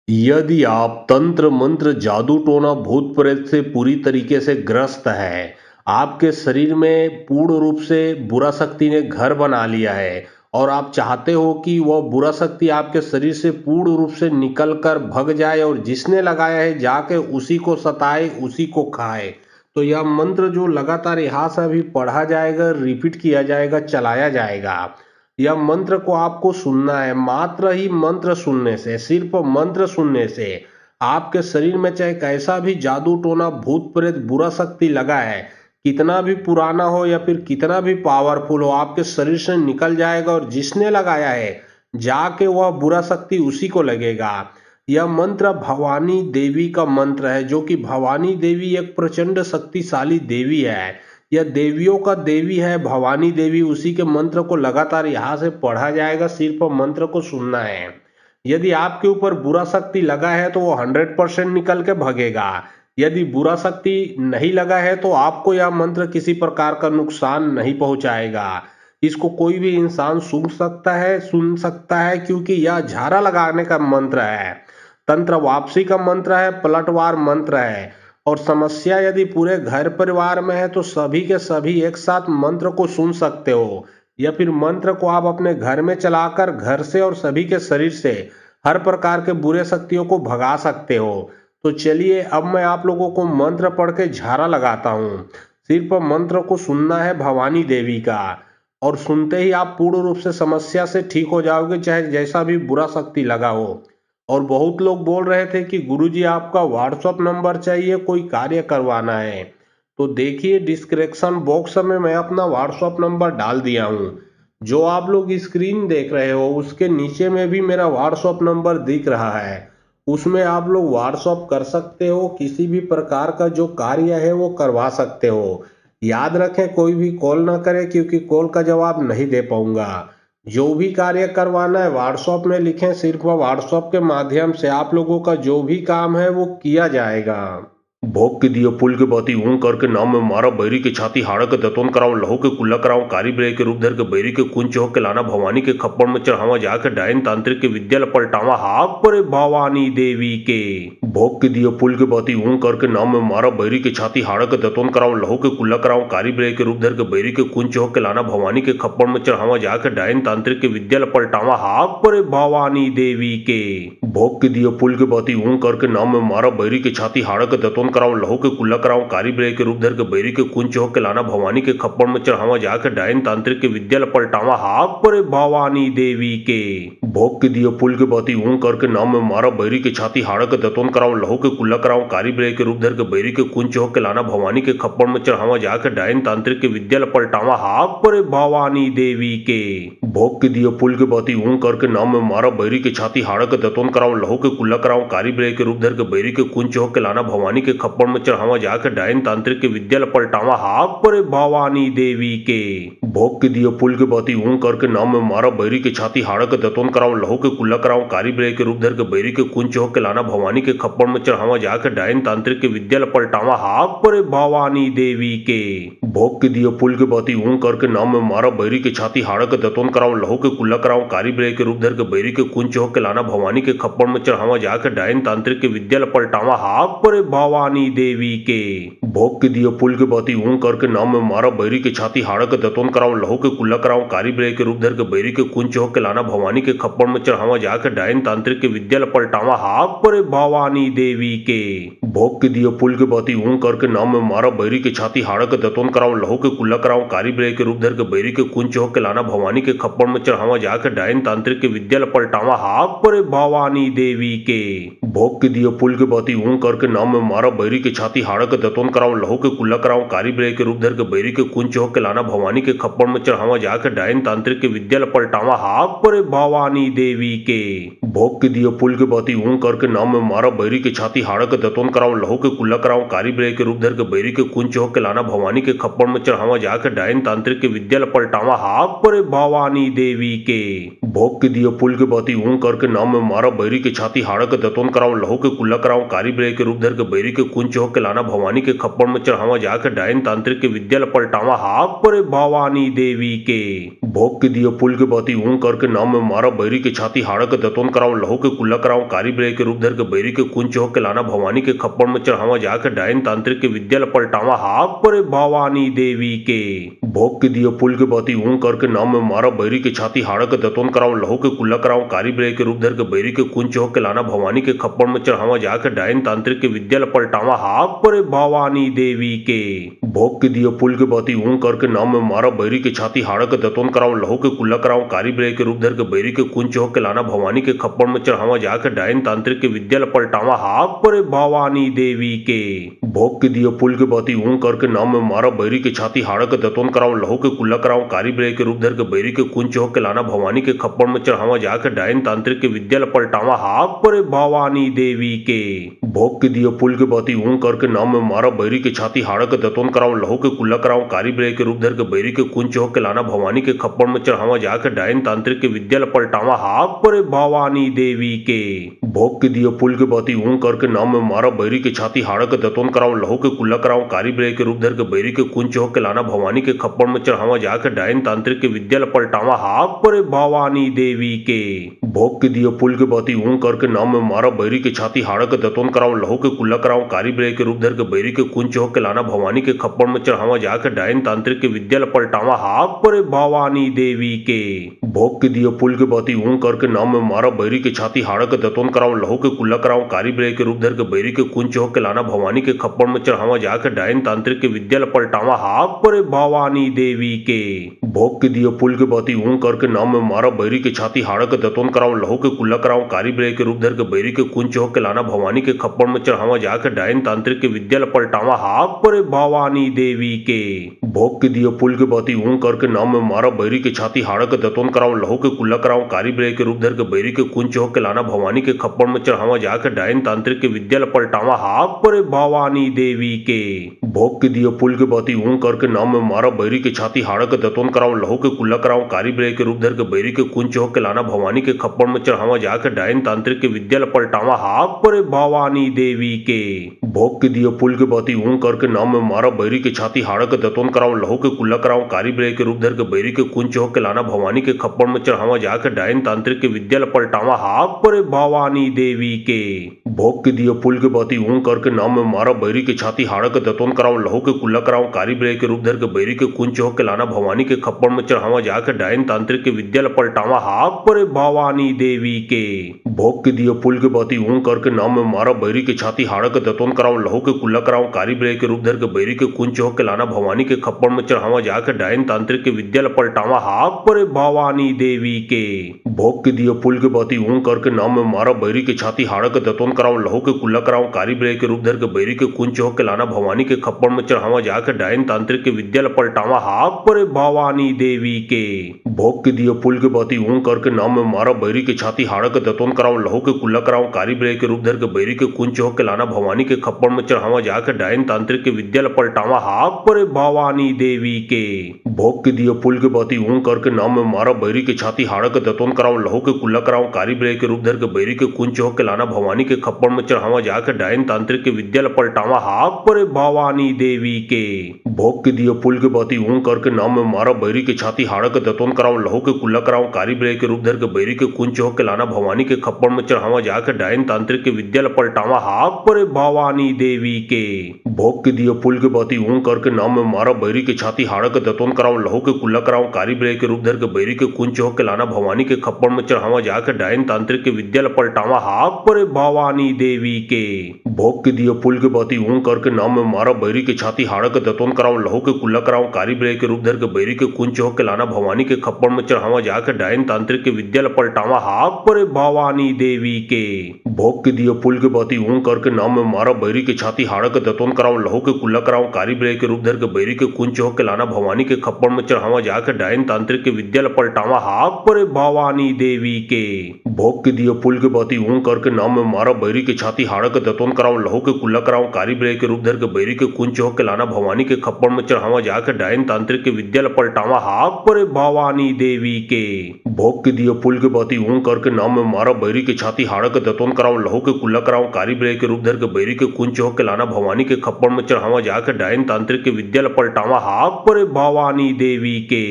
यदि आप तंत्र मंत्र जादू टोना भूत प्रेत से पूरी तरीके से ग्रस्त है, आपके शरीर में पूर्ण रूप से बुरा शक्ति ने घर बना लिया है और आप चाहते हो कि वह बुरा शक्ति आपके शरीर से पूर्ण रूप से निकल कर भग जाए और जिसने लगाया है जाके उसी को सताए, उसी को खाए, तो यह मंत्र जो लगातार यहाँ से अभी पढ़ा जाएगा, रिपीट किया जाएगा, चलाया जाएगा। यह मंत्र को आपको सुनना है। मात्र ही मंत्र सुनने से, सिर्फ मंत्र सुनने से आपके शरीर में चाहे कैसा भी जादू टोना भूत प्रेत बुरा शक्ति लगा है, कितना भी पुराना हो या फिर कितना भी पावरफुल हो, आपके शरीर से निकल जाएगा और जिसने लगाया है जाके वह बुरा शक्ति उसी को लगेगा। यह मंत्र भवानी देवी का मंत्र है, जो कि भवानी देवी एक प्रचंड शक्तिशाली देवी है। यह देवियों का देवी है भवानी देवी। उसी के मंत्र को लगातार यहाँ से पढ़ा जाएगा, सिर्फ मंत्र को सुनना है। यदि आपके ऊपर बुरा शक्ति लगा है तो वो 100% निकल के भगेगा। यदि बुरा शक्ति नहीं लगा है तो आपको यह मंत्र किसी प्रकार का नुकसान नहीं पहुंचाएगा। इसको कोई भी इंसान सुन सकता है, क्योंकि यह झारा लगाने का मंत्र है, तंत्र वापसी का मंत्र है, पलटवार मंत्र है। और समस्या यदि पूरे घर परिवार में है तो सभी के सभी एक साथ मंत्र को सुन सकते हो, या फिर मंत्र को आप अपने घर में चलाकर घर से और सभी के शरीर से हर प्रकार के बुरे शक्तियों को भगा सकते हो। तो चलिए अब मैं आप लोगों को मंत्र पढ़ के झाड़ा लगाता हूँ। सिर्फ मंत्र को सुनना है भवानी देवी का, और सुनते ही आप पूर्ण रूप से समस्या से ठीक हो जाओगे, चाहे जैसा भी बुरा शक्ति लगा हो। और बहुत लोग बोल रहे थे कि गुरुजी आपका व्हाट्सअप नंबर चाहिए, कोई कार्य करवाना है। तो देखिए डिस्क्रिप्शन बॉक्स में मैं अपना व्हाट्सअप नंबर डाल दिया हूँ। जो आप लोग स्क्रीन देख रहे हो उसके नीचे में भी मेरा व्हाट्सअप नंबर दिख रहा है। उसमें आप लोग व्हाट्सअप कर सकते हो, किसी भी प्रकार का जो कार्य है वो करवा सकते हो। याद रखें कोई भी कॉल ना करे, क्योंकि कॉल का जवाब नहीं दे पाऊंगा। जो भी कार्य करवाना है व्हाट्सएप में लिखें, सिर्फ व्हाट्सएप के माध्यम से आप लोगों का जो भी काम है वो किया जाएगा। भोग के दिए पुल के बाती ऊं करके नाम में मारा बैरी के छाती हाड़ा के दतोन कराऊं लहू के कुल्ला कराऊं कारी ब्रे के रूप धर के बैरी के कुंच चौक के लाना भवानी के खप्पड़ में चढ़ावा जाके डायन तांत्रिक के विद्या पलटावा हाक परे भवानी देवी के। भोग के दिए पुल के बाती ऊं करके नाम में मारा बैरी के छाती हाड़ा के दतोन कराऊं लहू के कुल्ला कराऊं कारी ब्रे के रूप धर के बैरी के कुंच चौक के लाना भवानी के खप्पड़ में चढ़ावा जाके डायन तांत्रिक के विद्या पलटावा हाक परे भवानी देवी के। भोग के दिए पुल के बाती ऊं करके नाम में मारा बैरी के छाती हाड़ा के दतोन कराऊं लहू के कुल्ला कराऊं कारी ब्रे के रूप धर के बैरी के कुंच चौक के लाना भवानी के खप्पड़ में चढ़ावा जाके डायन तांत्रिक के विद्या पलटावा हाक परे भवानी देवी के। भोग के दिए पुल के बाती ऊं करके नाम में मारा बैरी के छाती हाड़ा के दतोन कराऊं लहू के कुल्ला कराऊं कारी ब्रे के रूप धर के बैरी के कुंच चौक के लाना भवानी के खप्पड़ में चढ़ावा जाके डायन तांत्रिक के विद्या पलटावा हाक परे भवानी देवी के। भोग के दिए पुल के बाती ऊं करके नाम में मारा बैरी के छाती हाड़ा के दतोन कराऊं लहू के कुल्ला कराऊं कारी ब्रे के रूप धर के बैरी के कुंच चौक के लाना भवानी के खप्पड़ में चढ़ावा जाके डायन तांत्रिक के विद्या पलटावा हाक परे भवानी देवी के। भोग के दिए पुल के बाती ऊं करके नाम में मारा बैरी के छाती हाड़ा के दतोन कराऊं लहू के कुल्ला कराऊं कारी ब्रे के रूप धर के बैरी के कुंच चौक के लाना भवानी के खप्पड़ में चढ़ावा जाके डायन तांत्रिक के विद्या पलटावा हाक परे भवानी देवी के। भोग के दिए पुल के बाती ऊं करके नाम में मारा बैरी के छाती हाड़ा के दतोन कराऊं लहू के कुल्ला कराऊं कारी ब्रे के रूप धर के बैरी के कुंच चौक के लाना भवानी के खप्पड़ में चढ़ावा जाके डायन तांत्रिक के विद्या पलटावा हाक परे भवानी देवी के। भोग के दिए पुल के बाती ऊं करके नाम में मारा बैरी के छाती हाड़ा के दतोन कराऊं लहू के कुल्ला कराऊं कारी ब्रे के रूप धर के बैरी के कुंच चौक के लाना भवानी के खप्पड़ में चढ़ावा जाके डायन तांत्रिक के विद्या पलटावा हाक परे भवानी देवी के। भोग के दिए पुल के बाती ऊं करके नाम में मारा बैरी के छाती हाड़ा के दतोन कराऊं लहू के कुल्ला कराऊं कारी ब्रे के रूप धर के बैरी के कुंच चौक के लाना भवानी के खप्पड़ में चढ़ावा जाके डायन तांत्रिक के विद्या पलटावा हाक परे भवानी देवी के। भोग के दिए पुल के बाती ऊं करके नाम में मारा बैरी के छाती हाड़ा के दतोन कराऊं लहू के कुल्ला कराऊं कारी ब्रे के रूप धर के बैरी के कुंच चौक के लाना भवानी के खप्पड़ में चढ़ावा जाके डायन तांत्रिक के विद्या पलटावा हाक परे भवानी देवी के। भोग के दिए पुल के बाती ऊं करके नाम में मारा बैरी के छाती हाड़ा के दतोन कराऊं लहू के कुल्ला कराऊं कारी ब्रे के रूप धर के बैरी के कुंच चौक के लाना भवानी के खप्पड़ में चढ़ावा जाके डायन तांत्रिक के विद्या पलटावा हाक परे भवानी देवी के। भोग के दिए फूल के बाती ऊं करके नाम में मारा बैरी के छाती हाड़ा के दतोन कराऊं लहू के कुल्ला कराऊं कारी बिरे के रूप धर के बैरी के कुंच चौक के लाना भवानी के खप्पड़ में चढ़ावा जाके डायन तांत्रिक के विद्या पलटावा हाक परे भवानी देवी के। भोग के दिए फूल के बाती ऊं करके नाम में मारा बैरी के छाती हाड़ा के दतोन कराऊं लहू के कुल्ला कराऊं कारी बिरे के रूप धर के बैरी के कुंच चौक के लाना भवानी के खप्पड़ में चढ़ावा जाके डायन तांत्रिक के विद्या पलटावा हाक परे भवानी देवी के। भोग के दिए फूल के बाती ऊं करके नाम में मारा बैरी के छाती हाड़ा के दतोन कराऊं लहू के कुल्ला कराऊं कारी बिरे के रूप धर के बैरी के कुंच चौक के लाना भवानी के खप्पड़ में चढ़ावा जाके डायन तांत्रिक के विद्या पलटावा हाक परे भवानी देवी के। भोग के दिए फूल के बाती ऊं करके नाम में मारा बैरी के छाती हाड़ा के दतोन कराऊं लहू के कुल्ला कराऊं कारी बिरे के रूप धर के बैरी के कुंच चौक के लाना भवानी के खप्पड़ में चढ़ावा जाके डायन तांत्रिक के विद्या पलटावा हाक परे भवानी देवी के। भोग के दिए फूल के बाती ऊं करके नाम में मारा बैरी के छाती हाड़ा के दतोन कराऊं लहू के कुल्ला कराऊं कारी बिरे के रूप धर के बैरी के कुंच चौक के लाना भवानी के खप्पड़ में चढ़ावा जाके डायन तांत्रिक के विद्या पलटावा हाक परे भवानी देवी के। भोग के दिए फूल के बाती ऊं करके नाम में मारा बैरी के छाती हाड़ा के दतोन कराऊं लहू के कुल्ला कराऊं कारी बिरे के रूप धर के बैरी के कुंच चौक के लाना भवानी के खप्पड़ में चढ़ावा जाके डायन तांत्रिक के विद्या पलटावा हाक परे भवानी देवी के। भोग के दिए फूल के बाती ऊं करके नाम में मारा बैरी के छाती हाड़ा के दतोन कराऊं लहू के कुल्ला कराऊं कारी बिरे के रूप धर के बैरी के कुंच चौक के लाना भवानी के खप्पड़ में चढ़ावा जाके डायन तांत्रिक के विद्या पलटावा हाक परे भवानी देवी के। भोग के दिए फूल के बाती ऊं करके नाम में मारा बैरी के छाती हाड़ा के दतोन कराऊं लहू के कुल्ला कराऊं कारी बिरे के रूप धर के बैरी के कुंच चौक के लाना भवानी के खप्पड़ में चढ़ावा जाके डायन तांत्रिक के विद्या पलटावा हाक परे भवानी देवी के। भोग के दिए फूल के बाती ऊं करके नाम में मारा बैरी के छाती हाड़ा के दतोन कराऊं लहू के कुल्ला कराऊं कारी बिरे के रूप धर के बैरी के कुंच चौक के लाना भवानी के खप्पड़ में चढ़ावा जाके डायन तांत्रिक के विद्या पलटावा हाक परे भवानी देवी के। भोग के दिए फूल के बाती ऊं करके नाम में मारा बैरी के छाती हाड़ा के दतोन कराऊं लहू के कुल्ला कराऊं कारी बिरे के रूप धर के बैरी के कुंच चौक के लाना भवानी के खप्पड़ में चढ़ावा जाके डायन तांत्रिक के विद्या पलटावा हाक परे भवानी देवी के। भोग के दिए फूल के बाती ऊं करके नाम में मारा बैरी के छाती हाड़ा के दतोन कराऊं लहू के कुल्ला कराऊं कारी बिरे के रूप धर के बैरी के कुंच चौक के लाना भवानी के खप्पड़ में चढ़ावा जाके डायन तांत्रिक के विद्या पलटावा हाक परे भवानी देवी के। भोग के दिए फूल के बाती ऊं करके नाम में मारा बैरी के छाती हाड़ा के दतोन कराऊं लहू के कुल्ला कराऊं कारी बिरे के रूप धर के बैरी के कुंच चौक के लाना भवानी के खप्पड़ में चढ़ावा जाके डायन तांत्रिक के विद्या पलटावा हाक परे भवानी देवी के। भोग के दिए फूल के बाती ऊं करके नाम में मारा बैरी के छाती हाड़ा के दतोन कराऊं लहू के कुल्ला कराऊं कारी बिरे के रूप धर के बैरी के कुंच चौक के लाना भवानी के खप्पड़ में चढ़ावा जाके डायन तांत्रिक के विद्या पलटावा हाक परे भवानी देवी के। भोग के दिए फूल के बाती ऊं करके नाम में मारा बैरी के छाती हाड़ा के दतोन कराऊं लहू के कुल्ला कराऊं कारी बिरे के रूप धर के बैरी के कुंच चौक के लाना भवानी के खप्पड़ में चढ़ावा जाके डायन तांत्रिक के विद्या पलटावा हाक परे भवानी देवी के। भोग के दिए फूल के बाती ऊं करके नाम में मारा बैरी के छाती हाड़ा के दतोन कराऊं लहू के कुल्ला कराऊं कारी बिरे के रूप धर के बैरी के कुंच चौक के लाना भवानी के खप्पड़ में चढ़ावा जाके डायन तांत्रिक के विद्या पलटावा हाक परे भवानी देवी के। भोग के दिए फूल के बाती ऊं करके नाम में मारा बैरी के छाती हाड़ा के दतोन कराऊं लहू के कुल्ला कराऊं कारी बिरे के रूप धर के बैरी के कुंच चौक के लाना भवानी के खप्पड़ में चढ़ावा जाके डायन तांत्रिक के विद्या पलटावा हाक परे भवानी देवी के। भोग के दिए फूल के बाती ऊं करके नाम में मारा बैरी के छाती हाड़ा के दतोन कराऊं लहू के कुल्ला कराऊं कारी बिरे के रूप धर के बैरी के कुंच चौक के लाना भवानी के खप्पड़ में चढ़ावा जाके डायन तांत्रिक के विद्या पलटावा हाक परे भवानी देवी के। भोग के दिए फूल के बाती ऊं करके नाम में मारा बैरी के छाती हाड़ा के दतोन कराऊं लहू के कुल्ला कराऊं कारी बिरे के रूप धर के बैरी के कुंच चौक के लाना भवानी के खप्पड़ में चढ़ावा जाके डायन तांत्रिक के विद्या पलटावा हाक परे भवानी देवी के। भोग के दिए फूल के बाती ऊं करके नाम में मारा बैरी के छाती हाड़ा के दतोन कराऊं लहू के कुल्ला कराऊं कारी बिरे के रूप धर के बैरी के कुंच चौक के लाना भवानी के खप्पड़ में चढ़ावा जाके डायन तांत्रिक के विद्या पलटावा हाक परे भवानी देवी के। भोग के दिए फूल के बाती ऊं करके नाम में मारा बैरी के छाती हाड़ा के दतोन कराऊं लहू के कुल्ला कराऊं कारी बिरे के रूप धर के बैरी के कुंच चौक के लाना भवानी के खप्पड़ में चढ़ावा जाके डायन तांत्रिक के विद्या पलटावा हाक परे भवानी देवी के। भोग के दिए फूल के बाती ऊं करके नाम में मारा बैरी के छाती हाड़ा के दतोन कराऊं लहू के कुल्ला कराऊं कारी बिरे के रूप धर के बैरी के कुंच चौक के लाना भवानी के खप्पड़ में चढ़ावा जाके डायन तांत्रिक के विद्या पलटावा हाक परे भवानी देवी के। भोग के दिए फूल के बाती ऊं करके नाम में मारा बैरी के छाती हाड़ा के दतोन कराऊं लहू के कुल्ला कराऊं कारी बिरे के रूप धर के बैरी के कुंच चौक के लाना भवानी के खप्पड़ में चढ़ावा जाके डायन तांत्रिक के विद्या पलटावा हाक परे भवानी देवी के। भोग के दिए पुल के बाती ऊं करके नाम में मारा बैरी के छाती हाड़ा के दतोन कराऊं लहू के कुल्ला कराऊं कारी ब्रे के रूप धर के बैरी के कुंच हो के लाना भवानी के खप्पड़ में चढ़ावा जाके डायन तांत्रिक के विद्या पलटावा हाक परे भवानी देवी के। भोग के दिए पुल के बाती ऊं करके नाम में मारा बैरी के छाती हाड़ा के दतोन कराऊं लहू के कुल्ला कराऊं कारी ब्रे के रूप धर के बैरी के कुंच हो के लाना भवानी के खप्पड़ में चढ़ावा जाके डायन तांत्रिक के विद्या पलटावा हाक परे भवानी देवी के।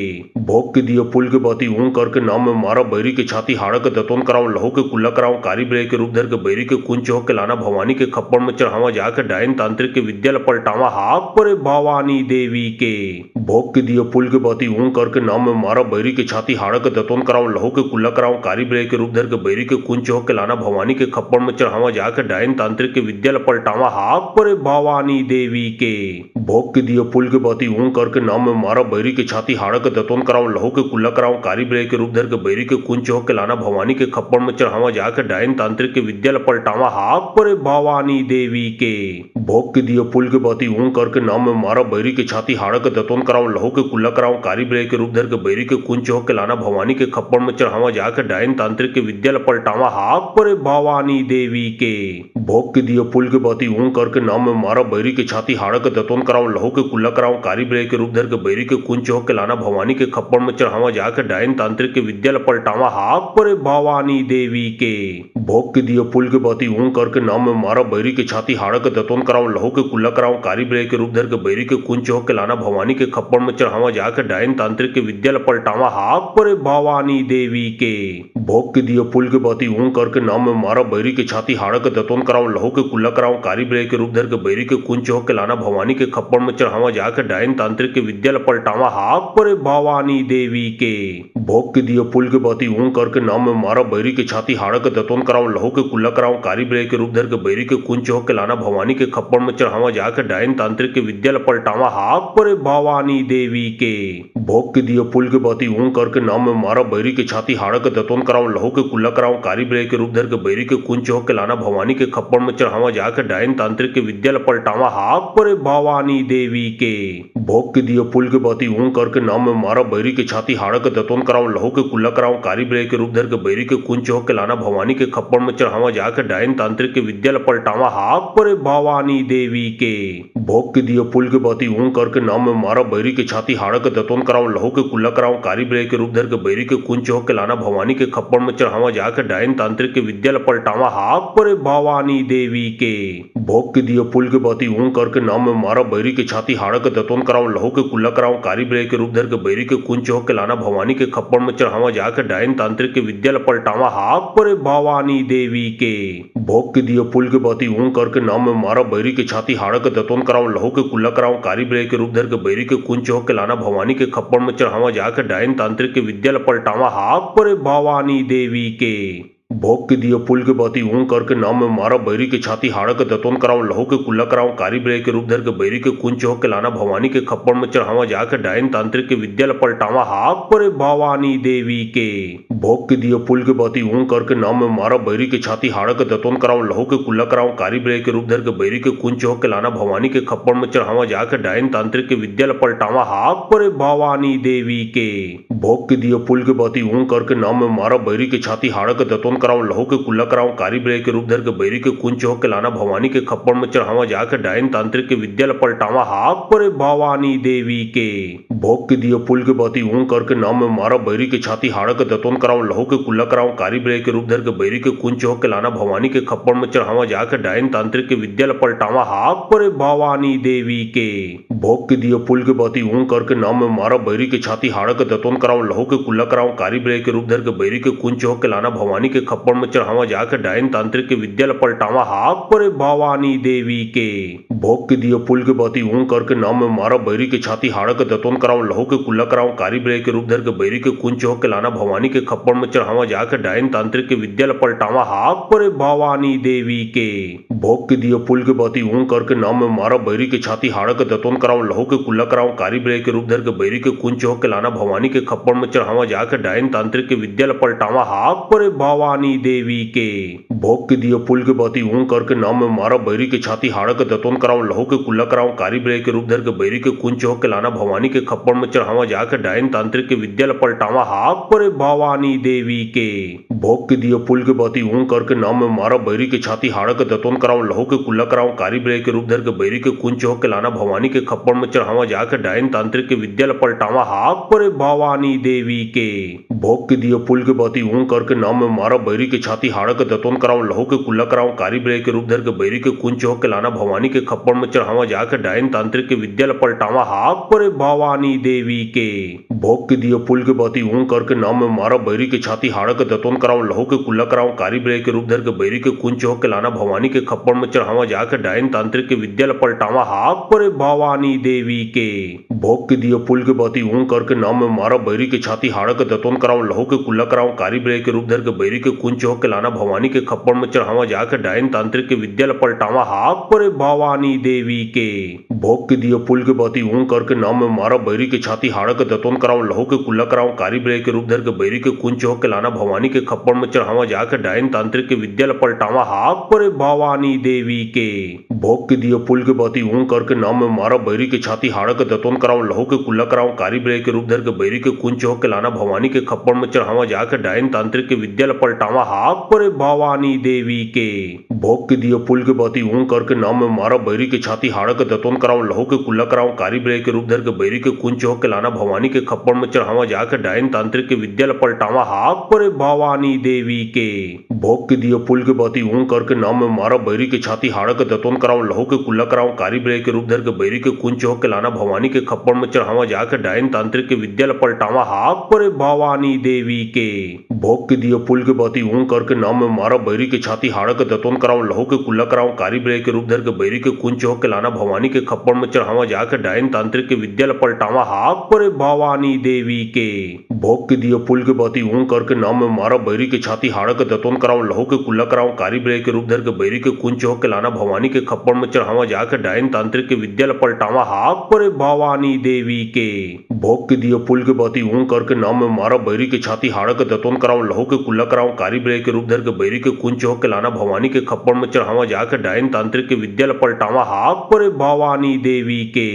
भोग के दिए पुल के बाती ऊं करके नाम में मारा बैरी के छाती हाड़ा के दतोन कराऊं लहू के कुल्ला कराऊं कारी ब्रे के रूप धर के बैरी के कुंच हो के लाना भवानी के खप्पड़ में चढ़ावा जाके डायन तांत्रिक के विद्या पलटावा हाक परे भवानी देवी के। भोग के दिए पुल के बाती ऊं करके नाम में मारा बैरी के छाती हाड़ा के दतोन कराऊं लहू के कुल्ला कराऊं कारी ब्रे के रूप धर के बैरी के कुंच हो के लाना भवानी के खप्पड़ में चढ़ावा जाके डायन तांत्रिक के विद्या पलटावा हाक परे भवानी देवी के। भोग के दिए पुल के बाती ऊं करके नाम में मारा बैरी के छाती हाड़ा के दतोन कराऊं लहू के कुल्ला कराऊं कारी ब्रे के रूप धर के बैरी के कुंच हो के लाना भवानी के खप्पड़ में चढ़ावा जाके डायन तांत्रिक के विद्या पलटावा हाक परे भवानी देवी के। भोग के दिए पुल के बाती ऊं करके नाम में मारा बैरी के छाती हाड़ा के दतोन कराऊं लहू के कुल्ला कराऊं कारी ब्रे के रूप धर के बैरी के कुंच हो के लाना भवानी के खप्पड़ में चढ़ावा जाके डायन तांत्रिक के विद्या पलटावा हाक परे भवानी देवी के। भोग के दिए पुल के बाती ऊं करके नाम में मारा बैरी के छाती हाड़ा के दतोन कराऊं लहू के कुल्ला कराऊं कारी ब्रे के रूप धर के बैरी के कुंच हो के लाना भवानी के खप्पड़ में चढ़ावा जाके डायन तांत्रिक के विद्या पलटावा हाक परे भवानी देवी के। भोग के दिए पुल के बाती ऊं करके नाम में मारा बैरी के छाती हाड़ा के दतोन कराऊं लहू के कुल्ला कराऊं कारी ब्रे के रूप धर के बैरी के कुंच हो के लाना भवानी के खप्पड़ में चढ़ावा जाके डायन तांत्रिक के विद्या पलटावा हाक परे भवानी देवी के। भोग के दिए पुल के बाती ऊं करके नाम में मारा बैरी के छाती हाड़ा के दतोन कराऊं लहू के कुल्ला कराऊं कारी ब्रे के रूप धर के बैरी के कुंच हो के लाना भवानी के खप्पड़ में चढ़ावा जाके डायन तांत्रिक के विद्या पलटावा हाक परे भवानी देवी के। भोग के दिए पुल के बाती ऊं करके नाम में मारा बैरी के छाती हाड़ा के दतोन कराऊं लहू के कुल्ला कराऊं कारी ब्रे के रूप धर के बैरी के कुंच हो के लाना भवानी के खप्पड़ में चढ़ावा जाके डायन तांत्रिक के विद्या पलटावा हाक परे भवानी देवी के। भोग के दिए पुल के बाती ऊं करके नाम में मारा बैरी के छाती हाड़ा के दतोन कराऊं लहू के कुल्ला कराऊं कारी ब्रे के रूप धर के बैरी के कुंच हो के लाना भवानी के खप्पड़ में चढ़ावा जाके डायन तांत्रिक के विद्या पलटावा हाक परे भवानी देवी के। भोग के दिए पुल के बाती ऊं करके नाम में मारा बैरी के छाती हाड़ा के दतोन कराऊं लहू के कुल्ला कराऊं कारी ब्रे के रूप धर के बैरी के कुंच हो के लाना भवानी के खप्पड़ में चढ़ावा जाके डायन तांत्रिक के विद्या पलटावा हाक परे भवानी देवी के। भोग के दिए पुल के बाती ऊं करके नाम में मारा बैरी के छाती हाड़ा के दतोन कराऊं लहू के कुल्ला कराऊं कारी ब्रे के रूप धर के बैरी के कुंच हो के लाना भवानी के खप्पड़ में चढ़ावा जाके डायन तांत्रिक के विद्या पलटावा हाक परे भवानी देवी के। भोग के दिए पुल के बाती ऊं करके नाम में मारा बैरी के छाती हाड़ा के दतोन कराऊं लहू के कुल्ला कराऊं कारी ब्रे के रूप धर के बैरी के कुंच हो के लाना भवानी के खप्पड़ में चढ़ावा जाके डायन तांत्रिक के विद्या पलटावा हाक परे भवानी देवी के। भोग के दिए पुल के बाती ऊं करके नाम में मारा बैरी के छाती हाड़ा के दतोन कराऊं लहू के कुल्ला कराऊं कारी ब्रे के रूप धर के बैरी के कुंच हो के लाना भवानी के खप्पड़ में चढ़ावा जाके डायन तांत्रिक के विद्या पलटावा हाक परे भवानी देवी के। भोग के दिए पुल के बाती ऊं करके नाम में मारा बैरी के छाती हाड़ा के दतोन कराऊं लहू के कुल्ला कराऊं कारी ब्रे के रूप धर के बैरी के कुंच हो के लाना भवानी के खप्पड़ में चढ़ावा जाके डायन तांत्रिक के विद्या पलटावा हाक परे भवानी देवी के। भोग के दिए पुल के बाती ऊं करके नाम में मारा बैरी के छाती हाड़ा के दतोन कराऊं लहू के कुल्ला कराऊं कारी ब्रे के रूप धर के बैरी के कुंच हो के लाना भवानी के खप्पड़ में चढ़ावा जाके डायन तांत्रिक के विद्या पलटावा हाक परे भवानी देवी के। भोग के दिए पुल के बाती ऊं करके नाम में मारा बैरी के छाती हाड़ा के दतोन कराऊं लहू के कुल्ला कराऊं कारी ब्रे के रूप धर के बैरी के कुंच हो के लाना भवानी के खप्पड़ में चढ़ावा जाके डायन तांत्रिक के विद्या पलटावा हाक परे भवानी देवी के। भोग के दिए पुल के बाती ऊं करके नाम में मारा बैरी के छाती हाड़ा के दतोन कराऊं लहू के कुल्ला कराऊं कारी ब्रे के रूप धर के बैरी के कुंच हो के लाना भवानी के खप्पड़ में चढ़ावा जाके डायन तांत्रिक के विद्या पलटावा हाक परे भवानी देवी के। भोग के दिए पुल के बाती ऊं करके नाम में मारा बैरी के छाती हाड़ा के दतोन कराऊं लहू के कुल्ला कराऊं कारी ब्रे के रूप धर के बैरी के कुंच हो के लाना भवानी के खप्पड़ में चढ़ावा जाके डायन तांत्रिक के विद्या पलटावा हाक परे भवानी देवी के। भोग के दिए पुल के बाती ऊं करके नाम में मारा बैरी के छाती हाड़ा के दतोन कराऊं लहू के कुल्ला कराऊं कारी ब्रे के रूप धर के बैरी के कुंच हो के लाना भवानी के खप्पड़ में चढ़ावा जाके डायन तांत्रिक के विद्या पलटावा हाक परे भवानी देवी के। भोग के दिए पुल के बाती ऊं करके नाम में मारा बैरी के छाती हाड़ा के दतोन कराऊं लहू के कुल्ला कराऊं कारी ब्रे के रूप धर के बैरी के कुंच हो के लाना भवानी के खप्पड़ में चढ़ावा जाके डायन तांत्रिक के विद्या पलटावा हाक परे भवानी देवी के। भोग के दियो पुल के बाती ऊं करके नाम में मारा बैरी के छाती हाड़ा के दतोन कराऊं लहू के कुल्ला कराऊं कारी ब्रे के रूप धर के बैरी के कुंच हो के लाना भवानी के खप्पड़ में चढ़ावा जाके डायन तांत्रिक के विद्या पलटावा हाक परे भवानी देवी के भोग के दियो पुल के बाती ऊं करके नाम में मारा बैरी के छाती हाड़ा के दतोन कराऊं लहू के कुल्ला कराऊं कारी ब्रे के रूप धर के बैरी के कुंच हो के लाना भवानी के खप्पड़ में चढ़ावा जाके डायन तांत्रिक के विद्या पलटावा हाक परे भवानी देवी के भोग के दियो पुल के बाती ऊं करके नाम में मारा बैरी के छाती हाड़ा के दतोन कराऊं लहू के कुल्ला कराऊं कारी ब्रे के रूप धर के बैरी के कुंच हो के लाना भवानी के खप्पड़ में चढ़ावा जाके डायन तांत्रिक के विद्या पलटावा हाक परे भवानी देवी के भोग के दियो पुल के बाती ऊं करके नाम में मारा बैरी के छाती हाड़ा के दतोन कराऊं लहू के कुल्ला कराऊं कारी ब्रे के रूप धर के बैरी के कुंच हो के लाना भवानी के खप्पड़ में चढ़ावा जाके डायन तांत्रिक के विद्या पलटावा हाक परे भवानी देवी के भोग के दियो पुल के बाती ऊं करके नाम में मारा बैरी के छाती हाड़ा के दतोन कराऊं लहू के कुल्ला कराऊं कारी ब्रे के रूप धर के बैरी के कुंच हो के लाना भवानी के खप्पड़ में चढ़ावा जाके डायन तांत्रिक के विद्या पलटावा हाक परे भवानी देवी के भोग के दियो पुल के बाती ऊं करके नाम में मारा बैरी के छाती हाड़ा के दतोन कराऊं लहू के कुल्ला कराऊं कारी ब्रे के रूप धर के बैरी के कुंच हो के लाना भवानी के खप्पड़ में चढ़ावा जाके डायन तांत्रिक के विद्या पलटावा हाक परे भवानी देवी के भोग के दियो पुल के बाती ऊं करके नाम में मारा बैरी के छाती हाड़ा के दतोन कराऊं लहू के कुल्ला कराऊं कारी ब्रे के रूप धर के बैरी के कुंच हो के लाना भवानी के खप्पड़ में चढ़ावा जाके डायन तांत्रिक के विद्या पलटावा हाक परे भवानी देवी के भोग के दियो पुल के बाती ऊं करके नाम में मारा बैरी के छाती हाड़ा के दतोन कराऊं लहू के कुल्ला कराऊं कारी ब्रे के रूप धर के बैरी के कुंच हो के लाना भवानी के खप्पड़ में चढ़ावा जाके डायन तांत्रिक के विद्या पलटावा हाक परे भवानी देवी के भोग के दियो पुल के बाती ऊं करके नाम में मारा बैरी के छाती हाड़ा के दतोन कराऊं लहू के कुल्ला कराऊं कारी ब्रे के रूप धर के बैरी के कुंच हो के लाना भवानी के खप्पड़ में चढ़ावा जाके डायन तांत्रिक के विद्या पलटावा हाक परे भवानी देवी के भोग के दियो पुल के बाती ऊं करके नाम में मारा बैरी के छाती हाड़ा के दतोन कराऊं लहू के कुल्ला कराऊं कारी ब्रे के रूप धर के बैरी के कुंच हो के लाना भवानी के खप्पड़ में चढ़ावा जाके डायन तांत्रिक के विद्या पलटावा हाक परे भवानी देवी के भोग के दियो पुल के बाती ऊं करके नाम में मारा बैरी के छाती हाड़ा के दतोन कराऊं लहू के कुल्ला कराऊं कारी ब्रे के रूप धर के बैरी के कुंच हो के लाना भवानी के खप्पड़ में चढ़ावा जाके डायन तांत्रिक के विद्या पलटावा हाक परे भवानी देवी के भोग के दियो पुल के बाती ऊं करके नाम में मारा बैरी के छाती हाड़ा के दतोन कराऊं लहू के कुल्ला कराऊं कारी ब्रे के रूप धर के बैरी के कुंच हो के लाना भवानी के खप्पड़ में चढ़ावा जाके डायन तांत्रिक के विद्या पलटावा हाक परे भवानी देवी के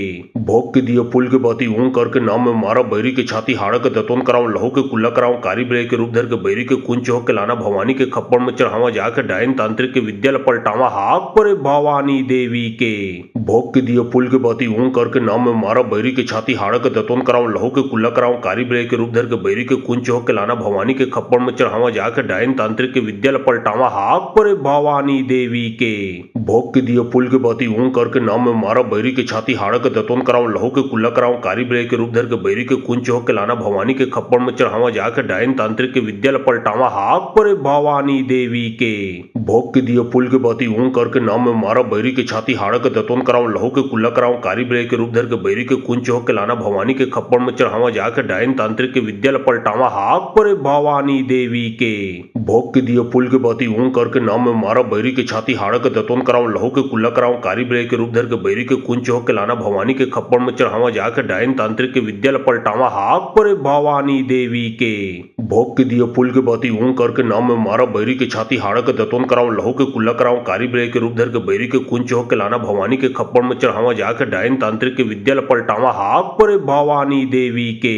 भोग के दियो पुल के बाती ऊं करके नाम में मारा बैरी के छाती हाड़ा के दतोन कराऊं लहू के कुल्ला कराऊं कारी ब्रे के रूप धर के बैरी के कुंच हो के लाना भवानी के खप्पड़ में चढ़ावा जाके डायन तांत्रिक के विद्या पलटावा हाक परे भवानी देवी के भोग के दियो पुल के बाती ऊं करके नाम में मारा बैरी के छाती हाड़ा के दतोन कराऊं लहू के कुल्ला कराऊं कारी ब्रे के रूप धर के बैरी के कुंच हो के लाना भवानी के खप्पड़ में चढ़ावा जाके डायन तांत्रिक के विद्या पलटावा हाक परे भवानी देवी के भोग के दियो पुल के बाती ऊं करके नाम में मारा बैरी के छाती हाड़ा के दतोन कराऊं लहू के कुल्ला कराऊं कारी ब्रे के रूप धर के बैरी के कुंच हो के लाना भवानी के खप्पड़ में चढ़ावा जाके डायन तांत्रिक के विद्या पलटावा हाक परे भवानी देवी के भोग के दियो पुल के बाती ऊं करके नाम में मारा बैरी के छाती हाड़ा के दतोन कराऊं लहू के कुल्ला कराऊं कारी ब्रे के रूप धर के बैरी के कुंच हो के लाना भवानी के खप्पड़ में चढ़ावा जाके डायन तांत्रिक के विद्या पलटावा हाक परे भवानी देवी के भोग के दियो पुल के बाती ऊं करके नाम में मारा बैरी के छाती हाड़ा के दतोन कराऊं लहू के कुल्ला कराऊं कारी ब्रे के रूप धर के बैरी के कुंच हो के लाना भवानी के खप्पड़ में चढ़ावा जाके डायन तांत्रिक के विद्या पलटावा हाक परे भवानी देवी के भोग के दियो पुल के बाती ऊं करके नाम में मारा बैरी के छाती हाड़ा के दतोन कराऊं लहू के कुल्ला कराऊं कारी ब्रे के रूप धर के बैरी के कुंच हो के लाना भवानी के खप्पड़ में चढ़ावा जाके डायन तांत्रिक के विद्या पलटावा हाक परे भवानी देवी के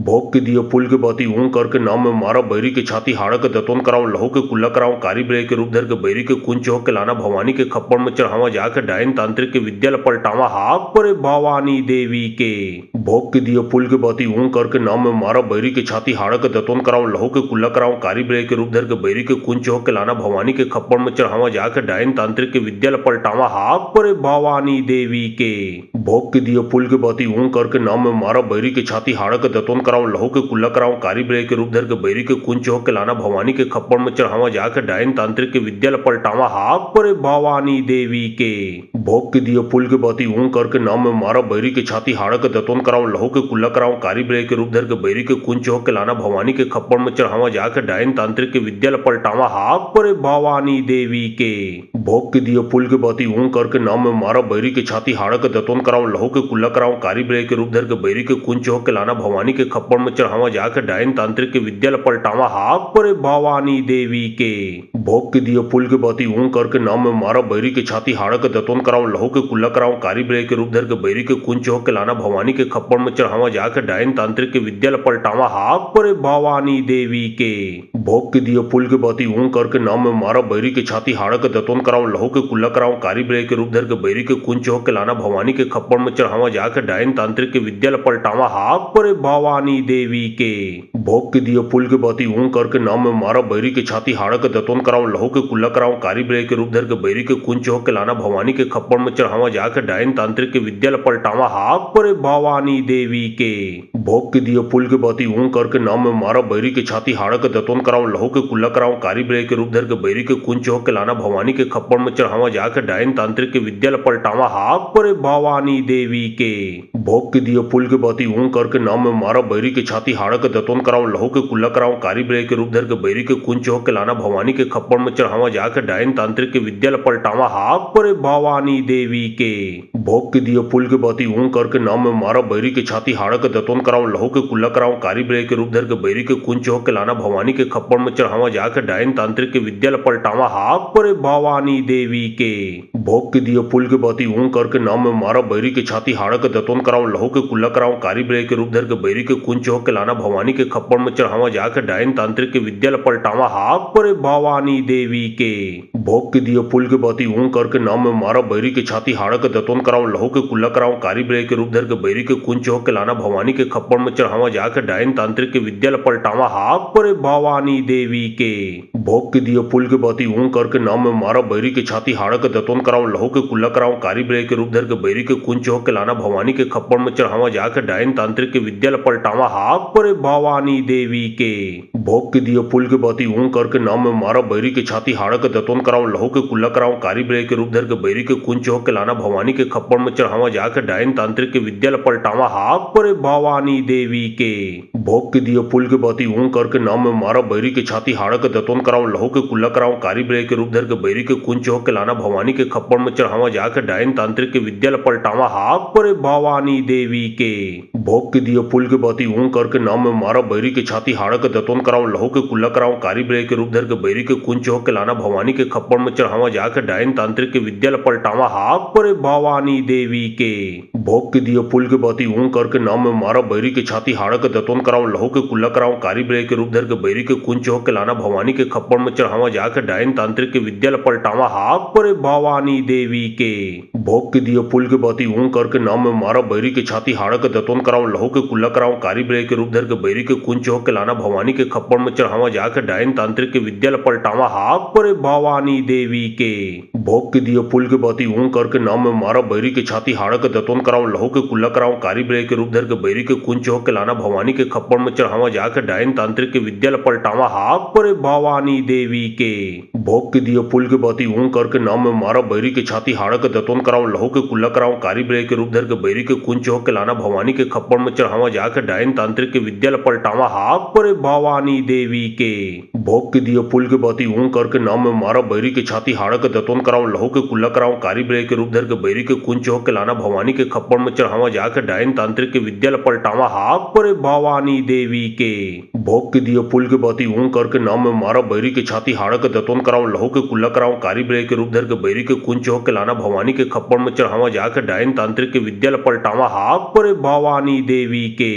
भोग के दियो पुल के बाती ऊं करके नाम में मारा बैरी के छाती हाड़ा के दतोन कराऊं लहू के कुल्ला कराऊं कारी ब्रे के रूप धर के बैरी के कुंच हो के लाना भवानी के खप्पड़ में चढ़ावा जाके डायन तांत्रिक के विद्या पलटावा हाक परे भवानी देवी के भोग के दियो पुल के बाती ऊं करके नाम में मारा बैरी के छाती हाड़ा के दतोन कराऊं लहू के कुल्ला कराऊं कारी ब्रे के रूप धर के बैरी के कुंच हो के लाना भवानी के खप्पड़ में चढ़ावा जाके डायन तांत्रिक के विद्या पलटावा हाक परे भवानी देवी के भोग के दियो पुल के बाती ऊं करके नाम में मारा बैरी के छाती हाड़ा के दतोन कराऊं लहू के कुल्ला कराऊं कारी ब्रे के रूप धर के बैरी के कुंच हो के लाना भवानी के खप्पड़ में चढ़ावा जाके डायन तांत्रिक के विद्या पलटावा हाक परे भवानी देवी के भोग के दियो पुल के बाती ऊं करके नाम में मारा बैरी के छाती हाड़ा के दतोन कराऊं लहू के कुल्ला कराऊं कारी ब्रे के रूप धर के बैरी के कुंच हो के लाना भवानी के खप्पड़ में चढ़ावा जाके डायन तांत्रिक के विद्या पलटावा हाक परे भवानी देवी के भोग के दियो पुल के बाती ऊं करके नाम में मारा बैरी के छाती हाड़ा के दतोन कराऊं कराऊं लहू के कुल्ला कराऊं कारी बिरई के रूप धर के बैरी के कुंच हो के लाना भवानी के खप्पड़ में चढ़ावा जाके डायन तांत्रिक के विद्या पलटावा हाक परे भवानी देवी के भोग के दिए फूल के बाती ऊं करके नाम में मारा बैरी के छाती हाड़ा के दतोन कराऊं लहू के कुल्ला कराऊं कारी बिरई के रूप धर के बैरी के कुंच हो के लाना भवानी के खप्पड़ में चढ़ावा जाके डायन तांत्रिक के विद्या पलटावा हाक परे भवानी देवी के भोग के दिए फूल के बाती ऊं करके नाम में मारा बैरी के छाती हाड़ा के दतोन कराऊं लहू के कुल्ला कराऊं कारी बिरई के रूप धर के बैरी के कुंच हो के लाना भवानी के खप्पड़ में चढ़ावा जाके डायन तांत्रिक के विद्या पलटावा हाक परे भवानी देवी के भोग के दिए फूल के बाती ऊं करके नाम में मारा बैरी के छाती हाड़ा के दतोन कराऊं लहू के कुल्ला कराऊं कारी बिरई के रूप धर के बैरी के कुंच हो के लाना भवानी के खप्पड़ में चढ़ावा जाके डायन तांत्रिक के विद्या पलटावा हाक परे भवानी देवी के भोग के दिए फूल के बाती ऊं करके नाम में मारा बैरी के छाती हाड़ा के दतोन कराऊं लहू के कुल्ला कराऊं कारी बिरई के रूप धर के बैरी के कुंच हो के लाना भवानी के खप्पड़ में चढ़ावा जाके डायन तांत्रिक के विद्या पलटावा हाक परे भवानी देवी के भोग के दिए फूल के बाती ऊं करके नाम में मारा बैरी के छाती हाड़ा के दतोन कराऊं लहू के कुल्ला कराऊं कारी बिरई के रूप धर के बैरी के कुंच हो के लाना भवानी के खप्पड़ में चढ़ावा जाके डायन तांत्रिक के विद्या पलटावा हाक परे भवानी देवी के भोग के दिए फूल के बाती ऊं करके नाम में मारा बैरी के छाती हाड़ा के दतोन कराऊं लहू के कुल्ला कराऊं कारी बिरई के रूप धर के बैरी के कुंच हो के लाना भवानी के खप्पड़ में चढ़ावा जाके डायन तांत्रिक के विद्या पलटावा हाक परे भवानी देवी के भोग के दिए फूल के बाती ऊं करके नाम में मारा बैरी के छाती हाड़ा के दतोन कराऊं लहू के कुल्ला कराऊं कारी बिरई के रूप धर के बैरी के कुंच हो के लाना भवानी के खप्पड़ में चढ़ावा जाके डायन तांत्रिक के विद्या पलटावा हाक परे भवानी देवी के भोग के दिए फूल के बाती ऊं करके नाम में मारा बैरी के छाती हाड़ा के दतोन कराऊं लहू के कुल्ला कराऊं कारी बिरई के रूप धर के बैरी के कुंच हो के लाना भवानी के खप्पड़ में चढ़ावा जाके डायन तांत्रिक के विद्या पलटावा हाक परे भवानी देवी के भोग के दिए फूल के बाती ऊं करके नाम में मारा बैरी के छाती हाड़ा के दतोन कराऊं लहू के कुल्ला कराऊं कारी बिरई के रूप धर के बैरी के कुंच हो के लाना भवानी के खप्पड़ में चढ़ावा जाके डायन तांत्रिक के विद्या पलटावा हाक परे भवानी देवी के भोग के दिए फूल के बाती ऊं करके नाम में मारा बैरी के छाती हाड़ा के दतोन कराऊं लहू के कुल्ला कराऊं कारी बिरई के रूप धर के बैरी के कुंच हो के लाना भवानी के खप्पड़ में चढ़ावा जाके डायन तांत्रिक के विद्या पलटावा हाक परे भवानी देवी के भोग के दिए फूल के बाती ऊं करके नाम में मारा बैरी के छाती हाड़ा के दतोन कराऊं लहू के कुल्ला कराऊं कारी बिरई के रूप धर के बैरी के कुंच हो के लाना भवानी के खप्पड़ में चढ़ावा जाके डायन तांत्रिक के विद्या पलटावा हाक परे भवानी देवी के भोग के दिए फूल के बाती ऊं करके नाम में मारा बैरी के छाती हाड़ा के दतोन कराऊं लहू के कुल्ला कराऊं कारी बिरई के रूप धर के बैरी के कुंच हो के लाना भवानी के खप्पड़ में चढ़ावा जाके डायन तांत्रिक के विद्या पलटावा हाक परे भवानी देवी के भोग के दिए फूल के बाती ऊं करके नाम में मारा बैरी के छाती हाड़ा के दतोन कराऊं लहू के कुल्ला कराऊं कारी बिरई के रूप धर के बैरी के कुंच हो के लाना भवानी के खप्पड़ में चढ़ावा जाके डायन तांत्रिक के विद्या पलटावा हाक परे भवानी देवी के भोग के दिए फूल के बाती ऊं करके नाम में मारा बैरी के छाती हाड़ा के दतोन कराऊं लहू के कुल्ला कराऊं कारी बिरई के रूप धर के बैरी के कुंच हो के लाना भवानी के खप्पड़ में चढ़ावा जाके डायन तांत्रिक के विद्या पलटावा हाक परे भवानी देवी के भोग के दिए फूल के बाती ऊं करके नाम में मारा बैरी के छाती हाड़ा के दतोन कराऊं लहू के कुल्ला कराऊं कारी बिरई के रूप धर के बैरी के कुंच हो के लाना भवानी के खप्पड़ में चढ़ावा जाके डायन तांत्रिक के विद्या पलटावा हाक परे भवानी देवी के भोग के दिए फूल के बाती ऊं करके नाम में मारा बैरी के छाती हाड़ा के दतोन कराऊं लहू के कुल्ला कराऊं कारी बिरई के रूप धर के बैरी के कुंच हो के लाना भवानी के खप्पड़ में चढ़ावा जाके डायन तांत्रिक के विद्या पलटावा हाक परे भवानी देवी के भोग के दिए फूल के बाती ऊं करके नाम में मारा बैरी के छाती हाड़ा के दतोन कराऊं लहू के कुल्ला कराऊं कारी बिरई के रूप धर के बैरी के कुंच हो के लाना भवानी के खप्पड़ में चढ़ावा जाके डायन तांत्रिक के विद्या पलटावा हाक परे भवानी देवी के भोग के दिए फूल के बाती ऊं करके नाम में मारा बैरी के छाती हाड़ा के दतोन कराऊं लहू के कुल्ला कराऊं कारी बिरई के रूप धर के बैरी के कुंच हो के लाना भवानी के खप्पड़ में चढ़ावा जाके डायन तांत्रिक के विद्या पलटावा हाक परे भवानी देवी के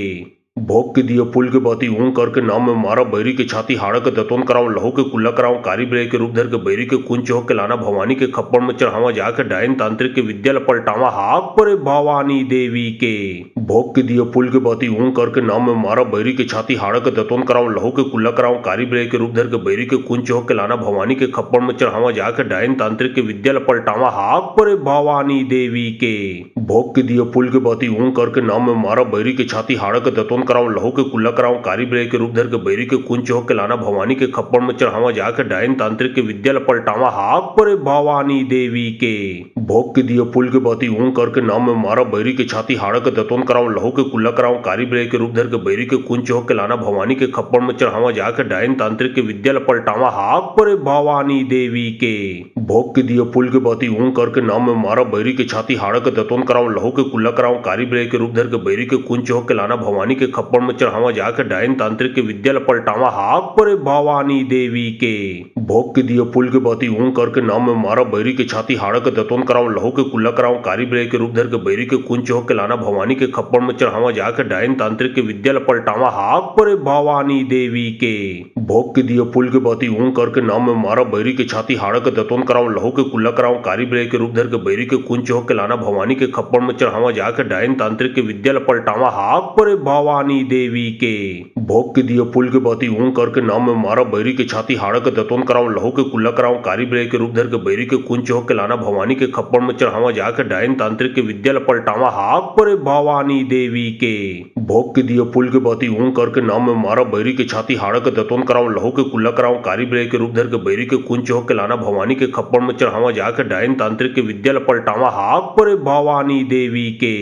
भोग के दिए फूल के बाती ऊं करके नाम में मारा बैरी के छाती हाड़ा के दतोन कराऊं लहू के कुल्ला कराऊं कारी बिरई के रूप धर के बैरी के कुंच हो के लाना भवानी के खप्पड़ में चढ़ावा जाके डायन तांत्रिक के विद्या पलटावा हाक परे भवानी देवी के भोग के दिए फूल के बाती ऊं करके नाम में मारा बैरी के छाती हाड़ा के दतोन कराऊं लहू के कुल्ला कराऊं कारी बिरई के रूप धर के बैरी के कुंच हो के लाना भवानी के खप्पड़ में चढ़ावा जाके डायन तांत्रिक के विद्या पलटावा हाक परे भवानी देवी के भोग के दिए फूल के बाती ऊं करके नाम में मारा बैरी के छाती हाड़ा के दतोन कराऊं लहू के कुल्ला कराऊं कारी बिरई के रूप धर के बैरी के कुंच चौक के लाना भवानी के खप्पड़ में चढ़ावा जाके डायन तांत्रिक के विद्या पलटावा हाक परे भवानी देवी के भोग के दिए पुल के बाती ऊं करके नाम में मारा बैरी के छाती हाड़ा के दतोन कराऊं लहू के कुल्ला कराऊं कारी बिरई के रूप धर के बैरी के कुंच चौक के लाना भवानी के खप्पड़ में चढ़ावा जाके डायन तांत्रिक के विद्या पलटावा हाक परे भवानी देवी के भोग के दिए पुल के बाती ऊं करके नाम में मारा बैरी के छाती हाड़ा के दतोन कराऊं लहू के कुल्ला कराऊं कारी बिरई के रूप धर के बैरी के कुंच चौक के लाना भवानी के खप्पड़ में चढ़ावा जाके डायन तांत्रिक के विद्या पलटावा हाक परे भवानी देवी के भोग के दिए पुल के बाती ऊं करके नाम में मारा बैरी के छाती हाड़ा के दतोन कराऊं लहू के कुल्ला कराऊं कारी बिरई के रूप धर के बैरी के कुंच चौक के लाना भवानी के खप्पड़ में चढ़ावा जाके डायन तांत्रिक के विद्या पलटावा हाक परे भवानी देवी के भोग के दिए पुल के बाती ऊं करके नाम में मारा बैरी के छाती हाड़ा के दतोन कराऊं लहू के कुल्ला कराऊं कारी बिरई के रूप धर के बैरी के कुंच चौक के लाना भवानी के खप्पड़ में चढ़ावा जाके डायन तांत्रिक के विद्या पलटावा हाक परे भवानी देवी के भोग के दिए पुल के बाती ऊं करके नाम में मारा बैरी के छाती हाड़ा के दतोन कराऊं लहू के कुल्ला कराऊं कारी बिरई के रूप धर के बैरी के कुंच चौक के लाना भवानी के खप्पड़ में चढ़ावा जाके डायन तांत्रिक के विद्या पलटावा हाक परे भवानी देवी के भोग के दिए पुल के बाती ऊं करके नाम में मारा बैरी के छाती हाड़ा के दतोन कराऊं लहू के कुल्ला कराऊं कारी बिरई के रूप धर के बैरी के कुंच चौक के लाना भवानी के खप्पड़ में चढ़ावा जाके डायन तांत्रिक के विद्या पलटावा हाक परे भवानी देवी के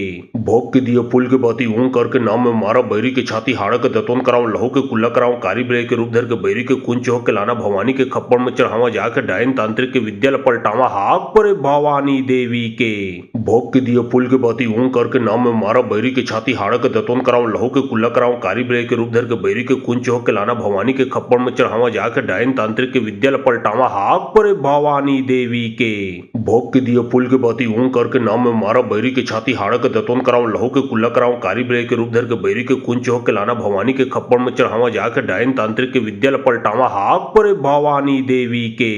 भोग के दिए पुल के बाती ऊं करके नाम में मारा बैरी के छाती हाड़ा के दतोन कराऊं लहू के कुल्ला कराऊं कारी बिरई के रूप धर के बैरी के कुंच चौक के लाना भवानी के खप्पड़ में चढ़ावा जाके डायन तांत्रिक के विद्या पलटावा हाक परे भवानी देवी के भोग के दिए पुल के बाती ऊं करके नाम में मारा बैरी के छाती हाड़ा के दतोन कराऊं लहू के कुल्ला कराऊं कारी बिरई के रूप धर के बैरी के कुंच चौक के लाना भवानी के खप्पड़ में चढ़ावा जाके डायन तांत्रिक के विद्या पलटावा हाक परे भवानी देवी के भोग के दिए पुल के बाती ऊं करके नाम में मारा बैरी के छाती हाड़ा के दतोन कराऊं लहू के कुल्ला कराऊं कारी बिरई के रूप धर के बैरी के कुंच चौक के लाना भवानी के खप्पड़ में चढ़ावा जाके डायन तांत्रिक के विद्या पलटावा हाक परे भवानी देवी के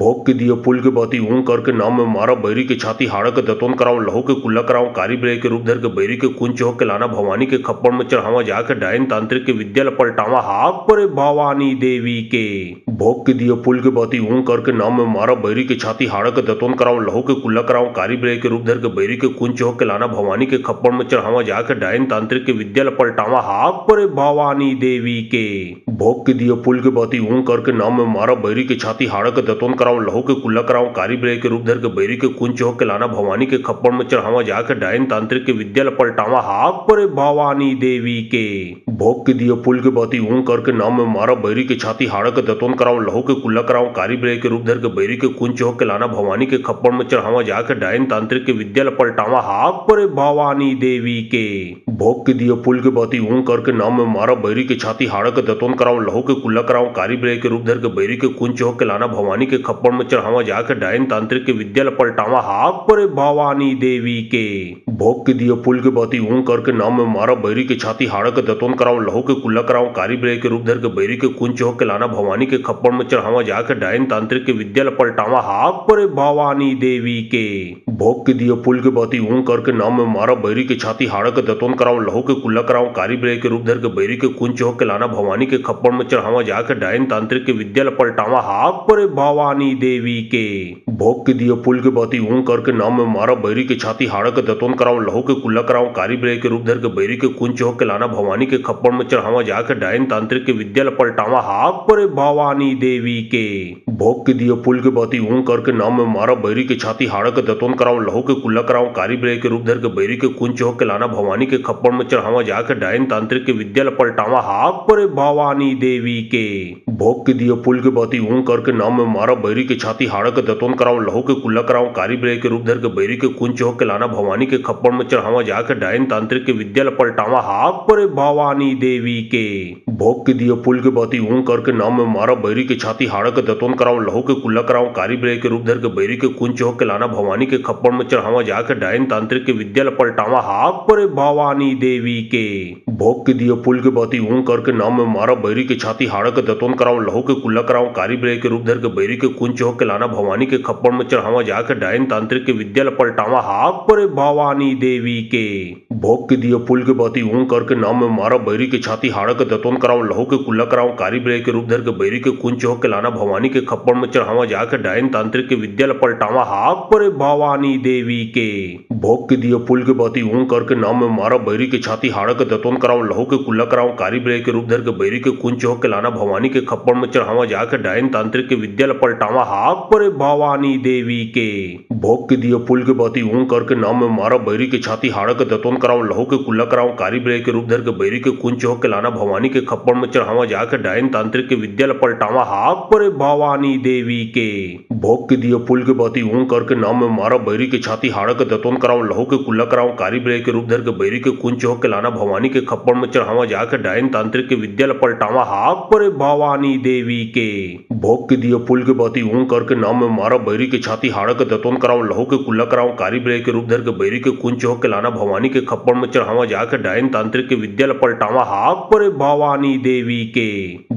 भोग के दिए पुल के बाती ऊं करके नाम में मारा बैरी के छाती हाड़ा के दतोन कराऊं लहू के कुल्ला कराऊं कारी बिरई के रूप धर के बैरी के कुंच चौक के लाना भवानी के खप्पड़ में चढ़ावा जाके डायन तांत्रिक के विद्या पलटावा हाक परे भवानी देवी के भोग के दिए पुल के बाती ऊं करके नाम में मारा बैरी के छाती हाड़ा के दतोन कराऊं लहू के कुल्ला कराऊं कारी बिरई के रूप धर के बैरी के कुंच चौक के लाना भवानी के खप्पड़ में चढ़ावा जाके डायन तांत्रिक के विद्या पलटावा हाक परे भवानी देवी के भोग के दिए पुल के बाती ऊं करके नाम में मारा बैरी के छाती हाड़ा के दतोन कराऊं लहू के कुल्ला कराऊं कारी बिरई के रूप धर के बैरी के कुंच चौक के लाना भवानी के खप्पड़ में चढ़ावा जाके डायन तांत्रिक के विद्या पलटावा हाक परे भवानी देवी के भोग के दिए पुल के बाती ऊं करके नाम में मारा बैरी के छाती हाड़ा के दतोन कराऊं लहू के कुल्ला कराऊं कारी बिरई के रूप धर के बैरी के कुंच चौक के लाना भवानी के खप्पड़ में चढ़ावा जाके डायन तांत्रिक के विद्या पलटावा हाक परे भवानी देवी के भोग के दिए पुल के बाती ऊं करके नाम में मारा बैरी के छाती हाड़ा के दतोन कराऊं लहू के कुल्ला कराऊं कारी बिरई के रूप धर के बैरी के कुंच चौक के लाना भवानी के खप्पड़ में चढ़ावा जाके डायन तांत्रिक के विद्या पलटावा हाक परे भवानी देवी के भोग के दिए पुल के बाती ऊं करके नाम में मारा बैरी के छाती हाड़ा के दतोन कराऊं लहू के कुल्ला कराऊं कारी बिरई के रूप धर के बैरी के कुंच चौक के लाना भवानी के खप्पड़ में चढ़ावा जाके डायन तांत्रिक के विद्या पलटावा हाक परे भवानी देवी के भोग के दिए पुल के बाती ऊं करके नाम में मारा बैरी के छाती हाड़ा के दतोन कराऊं लहू के कुल्ला कराऊं कारी बिरई के रूप धर के बैरी के कुंच चौक के लाना भवानी के खप्पड़ में चढ़ावा जाके डायन तांत्रिक के विद्या पलटावा हाक परे भवानी देवी के भोग के दिए पुल के बाती ऊं करके नाम में मारा बैरी के छाती हाड़ा के दतोन कराऊं लहू के कुल्ला कराऊं कारी बिरई के रूप धर के बैरी के कुंच चौक के लाना भवानी के खप्पड़ में चढ़ावा जाके डायन तांत्रिक के विद्या पलटावा हाक परे भवानी देवी के भोग के दिए पुल के बाती ऊं करके नाम में मारा बैरी के छाती हाड़ा के दतोन कराऊं लहू के कुल्ला कराऊं कारी बिरई के रूप धर के बैरी के कुंच चौक के लाना भवानी के खप्पड़ में चढ़ावा जाके डायन तांत्रिक के विद्या पलटावा हाक परे भवानी देवी के भोग के दिए पुल के बाती ऊं करके नाम में मारा बैरी के छाती हाड़ा के दतोन कराऊं लहू के कुल्ला कराऊं कारी बिरई के रूप धर के बैरी के कुंच चौक के लाना भवानी के खप्पड़ में चढ़ावा जाके डायन तांत्रिक के विद्या पलटावा हाक परे भवानी देवी के भोग के दिए पुल के बाती ऊं करके नाम में मारा बैरी के छाती हाड़ा के दतोन कराऊं लहू के कुल्ला कराऊं कारी बिरई के रूप धर के बैरी के कुंच चौक के लाना भवानी के खप्पड़ में चढ़ावा जाके डायन तांत्रिक के विद्या पलटावा हाक परे भवानी देवी के भोग के दिए पुल के बाती ऊं करके नाम में मारा बैरी के छाती हाड़ा के दतोन कराऊं लहू के कुल्ला कराऊं कारी बिरई के रूप धर के बैरी के कुंच चौक के लाना भवानी के खप्पड़ में चढ़ावा जाके डायन तांत्रिक के विद्या पलटावा हाक परे भवानी देवी के भोग के दिए पुल के बाती ऊं करके नाम में मारा बैरी के छाती हाड़ा के दतोन कराऊं लहू के कुल्ला कराऊं कारी बिरई के रूप धर के बैरी के कुंच चौक के लाना भवानी के खप्पड़ में चढ़ावा जाके डायन तांत्रिक के विद्या पलटावा हाक परे भवानी देवी के भोग के दिए पुल के बाती ऊं करके नाम में मारा बैरी के छाती हाड़ा के दतोन कराऊं लहू के कुल्ला कराऊं कारी ब्रे के रूप धर के बैरी के कुंच हो के लाना भवानी के खप्पड़ में चढ़ावा जाके डायन तांत्रिक के विद्या पलटावा हाक परे भवानी देवी के। भोग के दिए पुल के बाती ऊं करके नाम में मारा बैरी के छाती हाड़ा के दतोन कराऊं लहू के कुल्ला कराऊं कारी ब्रे के रूप धर के बैरी के कुंच हो के लाना भवानी के खप्पड़ में चढ़ावा जाके डायन तांत्रिक के विद्या पलटावा हाक परे भवानी देवी के। भोग के दिए पुल के बाती ऊं करके नाम में मारा बैरी के छाती हाड़ा के दतोन कराऊं लहू के कुल्ला कराऊं कारी ब्रे के रूप धर के बैरी के कुंच हो के लाना भवानी के खप्पड़ में चढ़ावा जाके डायन तांत्रिक के विद्या पलटावा हाक परे भवानी देवी के। भोग के दिए पुल के बाती ऊं करके नाम में मारा बैरी के छाती हाड़ा के दतोन कराऊं लहू के कुल्ला कराऊं कारी ब्रे के रूप धर के बैरी के कुंच हो के लाना भवानी के खप्पड़ में चढ़ावा जाके डायन तांत्रिक के विद्या पलटावा हाक परे भवानी देवी के।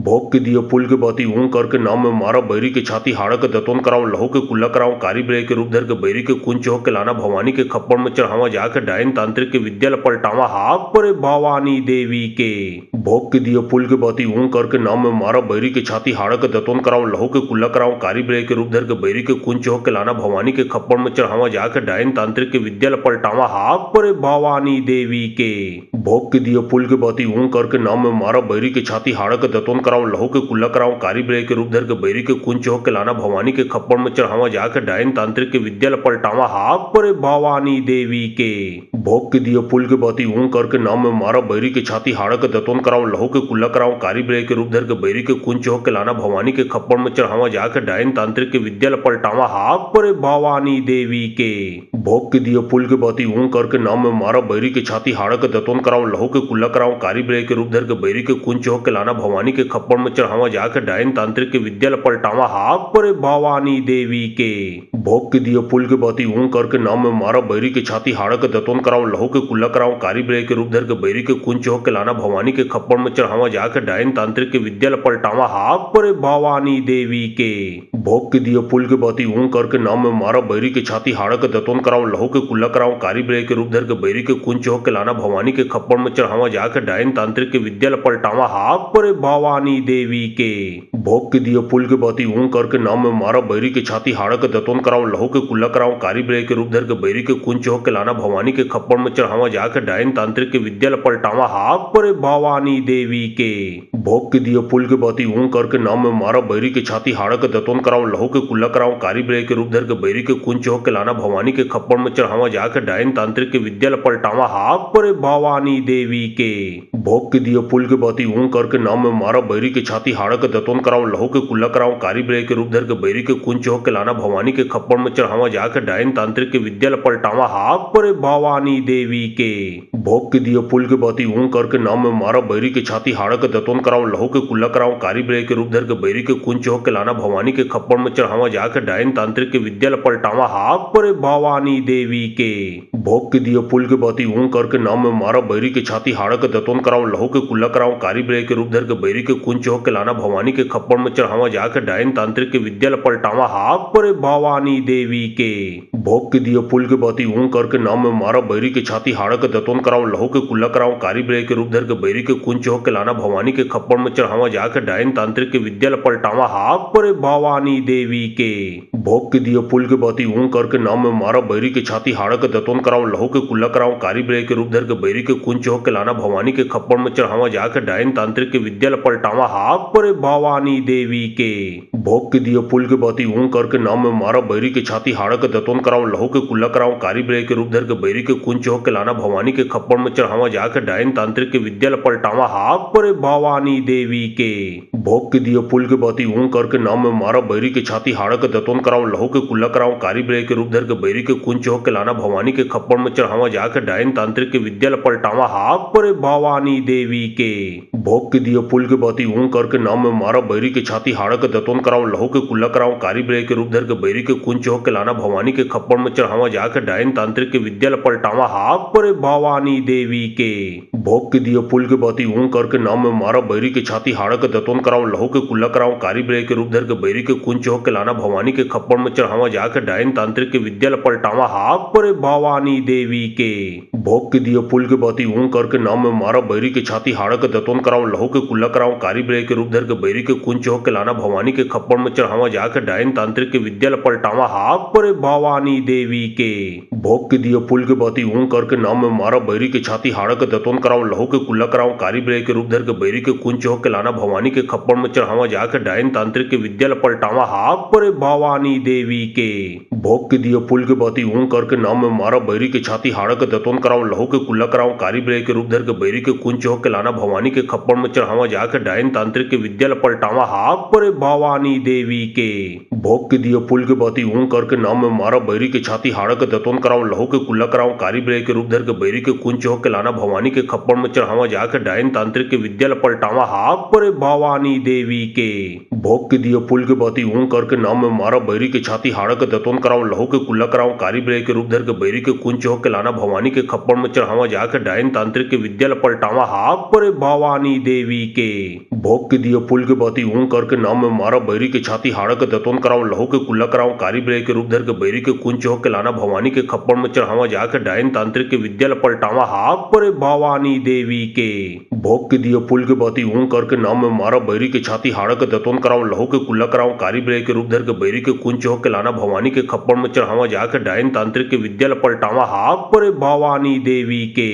भोग के दिए पुल के बाती ऊं करके नाम में मारा बैरी के छाती हाड़ा के दतोन कराऊं लहू के कुल्ला कराऊं कारी ब्रे के रूप धर के बैरी के कुंच हो के लाना भवानी के खप्पड़ में चढ़ावा जाके डायन तांत्रिक के विद्या पलटावा हाक परे भवानी देवी के। भोग के दिए पुल के बाती ऊं करके नाम में मारा बैरी के छाती हाड़ा के दतोन कराऊं लहू के कुल्ला कराऊं कारी ब्रे के रूप धर के बैरी के कुंच हो के लाना भवानी के खप्पड़ में चढ़ावा जाके डायन तांत्रिक के विद्या पलटावा हाक परे भवानी देवी के। भोग के दिए पुल के बाती ऊं करके नाम में मारा बैरी के छाती हाड़ा के दतोन कराऊं लहू के कुल्ला कराऊं कारी ब्रे के रूप धर के बैरी के कुंच हो के लाना भवानी के खप्पड़ में चढ़ावा जाके डायन तांत्रिक के विद्या पलटावा हाक परे भवानी देवी के। भोग के दिए पुल के बाती ऊं करके नाम में मारा बैरी के छाती हाड़ा के दतोन कराऊं लहू के कुल्ला कराऊं कारी ब्रे के रूप धर के बैरी के कुंच हो के लाना भवानी के खप्पड़ में चढ़ावा जाके डायन तांत्रिक के विद्या पलटावा हाक परे भवानी देवी के। भोग के दिए पुल के बाती ऊं करके नाम में मारा बैरी के छाती हाड़ा के दतोन कराऊं लहू के कुल्ला कराऊं कारी ब्रे के रूप धर के बैरी के कुंच हो के लाना भवानी के खप्पड़ में चढ़ावा जाके डायन तांत्रिक के विद्या पलटावा हाक परे भवानी देवी के। भोग के दिए पुल के बाती ऊं करके नाम में मारा बैरी के छाती हाड़ा के दतोन कराऊं लहू के कुल्ला कराऊं कारी ब्रे के रूप धर के बैरी के कुंच हो के लाना भवानी के खप्पड़ में चढ़ावा जाके डायन तांत्रिक के विद्या पलटावा हाक परे भवानी देवी के। भोग के दिए पुल के बाती ऊं करके नाम में मारा बैरी के छाती हाड़ा के दतोन कराऊं लहू के कुल्ला कराऊं कारी ब्रे के रूप धर के बैरी के कुंच हो के लाना भवानी के खप्पड़ में चढ़ावा जाके डायन तांत्रिक के विद्या पलटावा हाक परे भवानी देवी के। भोग के दिए पुल के बाती ऊं करके नाम में मारा बैरी के छाती हाड़ा के दतोन कराऊं लहू के कुल्ला कराऊं कारी ब्रे के रूप धर के बैरी के कुंच हो के लाना भवानी के खप्पड़ में चढ़ावा जाके डायन तांत्रिक के विद्या पलटावा हाक परे भवानी देवी के। भोग के दिए पुल के बाती ऊं करके नाम में मारा बैरी के छाती हाड़ा के दतोन कराऊं लहू के कुल्ला कराऊं कारी ब्रे के रूप धर के बैरी के कुंच हो के लाना भवानी के खप्पड़ में चढ़ावा जाके डायन तांत्रिक के विद्या पलटावा हाक परे भवानी देवी के। भोग के दिए पुल के बाती ऊं करके नाम में मारा बैरी के छाती हाड़ा के दतोन कराऊं लहू के कुल्ला कराऊं कारी ब्रे के रूप धर के बैरी के कुंच हो के लाना भवानी के खप्पड़ में चढ़ावा जाके डायन तांत्रिक के विद्या पलटावा हाक परे भवानी देवी के। भोग के दिए पुल के बाती ऊं करके नाम में मारा बैरी के छाती हाड़ा के दतोन कराऊं लहू के कुल्ला कराऊं कारी ब्रे के रूप धर के बैरी के कुंच हो के लाना भवानी के खप्पड़ में चढ़ावा जाके डायन तांत्रिक के विद्या पलटावा हाक परे भवानी देवी के। भोग के दिए पुल के बाती ऊं करके नाम में मारा बैरी के छाती हाड़ा के दतोन कराऊं लहू के कुल्ला कराऊं कारी ब्रे के रूप धर के बैरी के कुंच हो के लाना भवानी के खप्पड़ में चढ़ावा जाके डायन तांत्रिक के विद्या पलटावा हाक परे भवानी देवी के। भोग के दिए पुल के बाती ऊं करके नाम में मारा बैरी के छाती हाड़ा के दतोन कराऊं लहू के कुल्ला कराऊं कारी ब्रे के रूप धर के बैरी के कुंच हो के लाना भवानी के खप्पड़ में चढ़ावा जाके डायन तांत्रिक के विद्या पलटावा हाक परे भवानी देवी के। भोग के दिए पुल के बाती ऊं करके नाम में मारा बैरी के छाती हाड़ा के दतोन कराऊं लहू के कुल्ला कराऊं कारी ब्रे के रूप धर के बैरी के कुंच हो के लाना भवानी के खप्पड़ में चढ़ावा जाके डायन तांत्रिक के विद्या पलटावा हाक परे भवानी देवी के। भोग के दिए पुल के बाती ऊं करके नाम में मारा बैरी के छाती हाड़ा के दतोन कराऊं लहू के कुल्ला कराऊं कारी ब्रे के रूप धर के बैरी के कुंच हो के लाना भवानी के खप्पड़ में चढ़ावा जाके डायन तांत्रिक के विद्या पलटावा हाक परे भवानी देवी के। भोग के दिए पुल के बाती ऊं करके नाम में मारा बैरी के छाती हाड़ा के दतोन कराऊं लहू के कुल्ला कराऊं कारी ब्रे के रूप धर के बैरी के कुंच हो के लाना भवानी के खप्पड़ में चढ़ावा जाके डायन तांत्रिक के विद्या पलटावा हाक परे भवानी देवी के। भोग के दिए पुल के बाती ऊं करके नाम में मारा बैरी के छाती हाड़ा के दतोन कराऊं लहू के कुल्ला कराऊं कारी ब्रे के रूप धर के बैरी के कुंच हो के लाना भवानी के खप्पड़ में चढ़ावा जाके डायन तांत्रिक के विद्या पलटावा हाक परे भवानी देवी के। भोग के दिए पुल के बाती ऊं करके नाम में मारा बैरी के छाती हाड़ा के दतोन कराऊं लहू के कुल्ला कराऊं कारी ब्रे के रूप धर के बैरी के कुंच हो के लाना भवानी के खप्पड़ में चढ़ावा जाके डायन तांत्रिक के विद्या पलटावा हाक परे भवानी देवी के। भोग के दिए पुल के बाती ऊं करके नाम में मारा बैरी के छाती हाड़ा के दतोन कराऊं लहू के कुल्ला कराऊं कारी ब्रे के रूप धर के बैरी के कुंच हो के लाना भवानी के खप्पड़ में चढ़ावा जाके डायन तांत्रिक के विद्या पलटावा हाक परे भवानी देवी के। भोग के दिए पुल के बाती ऊं करके नाम में मारा बैरी के छाती हाड़ा के दतोन कराऊं लहू के कुल्ला कराऊं कारी ब्रे के रूप धर के बैरी के कुंच हो के लाना भवानी के खप्पड़ में चढ़ावा जाके डायन तांत्रिक के विद्या पलटावा हाक परे भवानी देवी के। भोग के दिए पुल के बाती ऊं करके नाम में मारा बैरी के छाती हाड़ा के दतोन कराऊं लहू के कुल्ला कराऊं कारी ब्रे के रूप धर के बैरी के कुंच हो के लाना भवानी के खप्पड़ में चढ़ावा जाके डायन तांत्रिक के विद्या पलटावा हाक परे भवानी देवी के। भोग के दिए पुल के बाती ऊं करके नाम में मारा बैरी के छाती हाड़ा के दतोन कराऊं लहू के कुल्ला कराऊं कारी ब्रे के रूप धर के बैरी के कुंच हो के लाना भवानी के खप्पड़ में चढ़ावा जाके डायन तांत्रिक के विद्या पलटावा हाक परे भवानी देवी के। भोग के दिए पुल के बाती ऊं करके नाम में मारा बैरी के छाती हाड़ा के दतोन कराऊं लहू के कुल्ला कराऊं कारी ब्रे के रूप धर के बैरी के कुंच हो के लाना भवानी के खप्पड़ में चढ़ावा जाके डायन तांत्रिक के विद्या पलटावा हाक परे भवानी देवी के। भोग के दिए पुल के बाती ऊं करके नाम में मारा बैरी के छाती हाड़ा के दतोन कराऊं लहू के कुल्ला कराऊं कारी ब्रे के रूप धर के बैरी के कुंच हो के लाना भवानी के खप्पड़ में चढ़ावा जाके डायन तांत्रिक के विद्या पलटावा हाक परे भवानी देवी के। भोग के दिए पुल के बाती ऊं करके नाम में मारा बैरी के छाती हाड़ा के दतोन कराऊं लहू के कुल्ला कराऊं कारी ब्रे के रूप धर के बैरी के कुंच हो के लाना भवानी के खप्पड़ में चढ़ावा जाके डायन तांत्रिक के विद्या पलटावा हाक परे भवानी देवी के।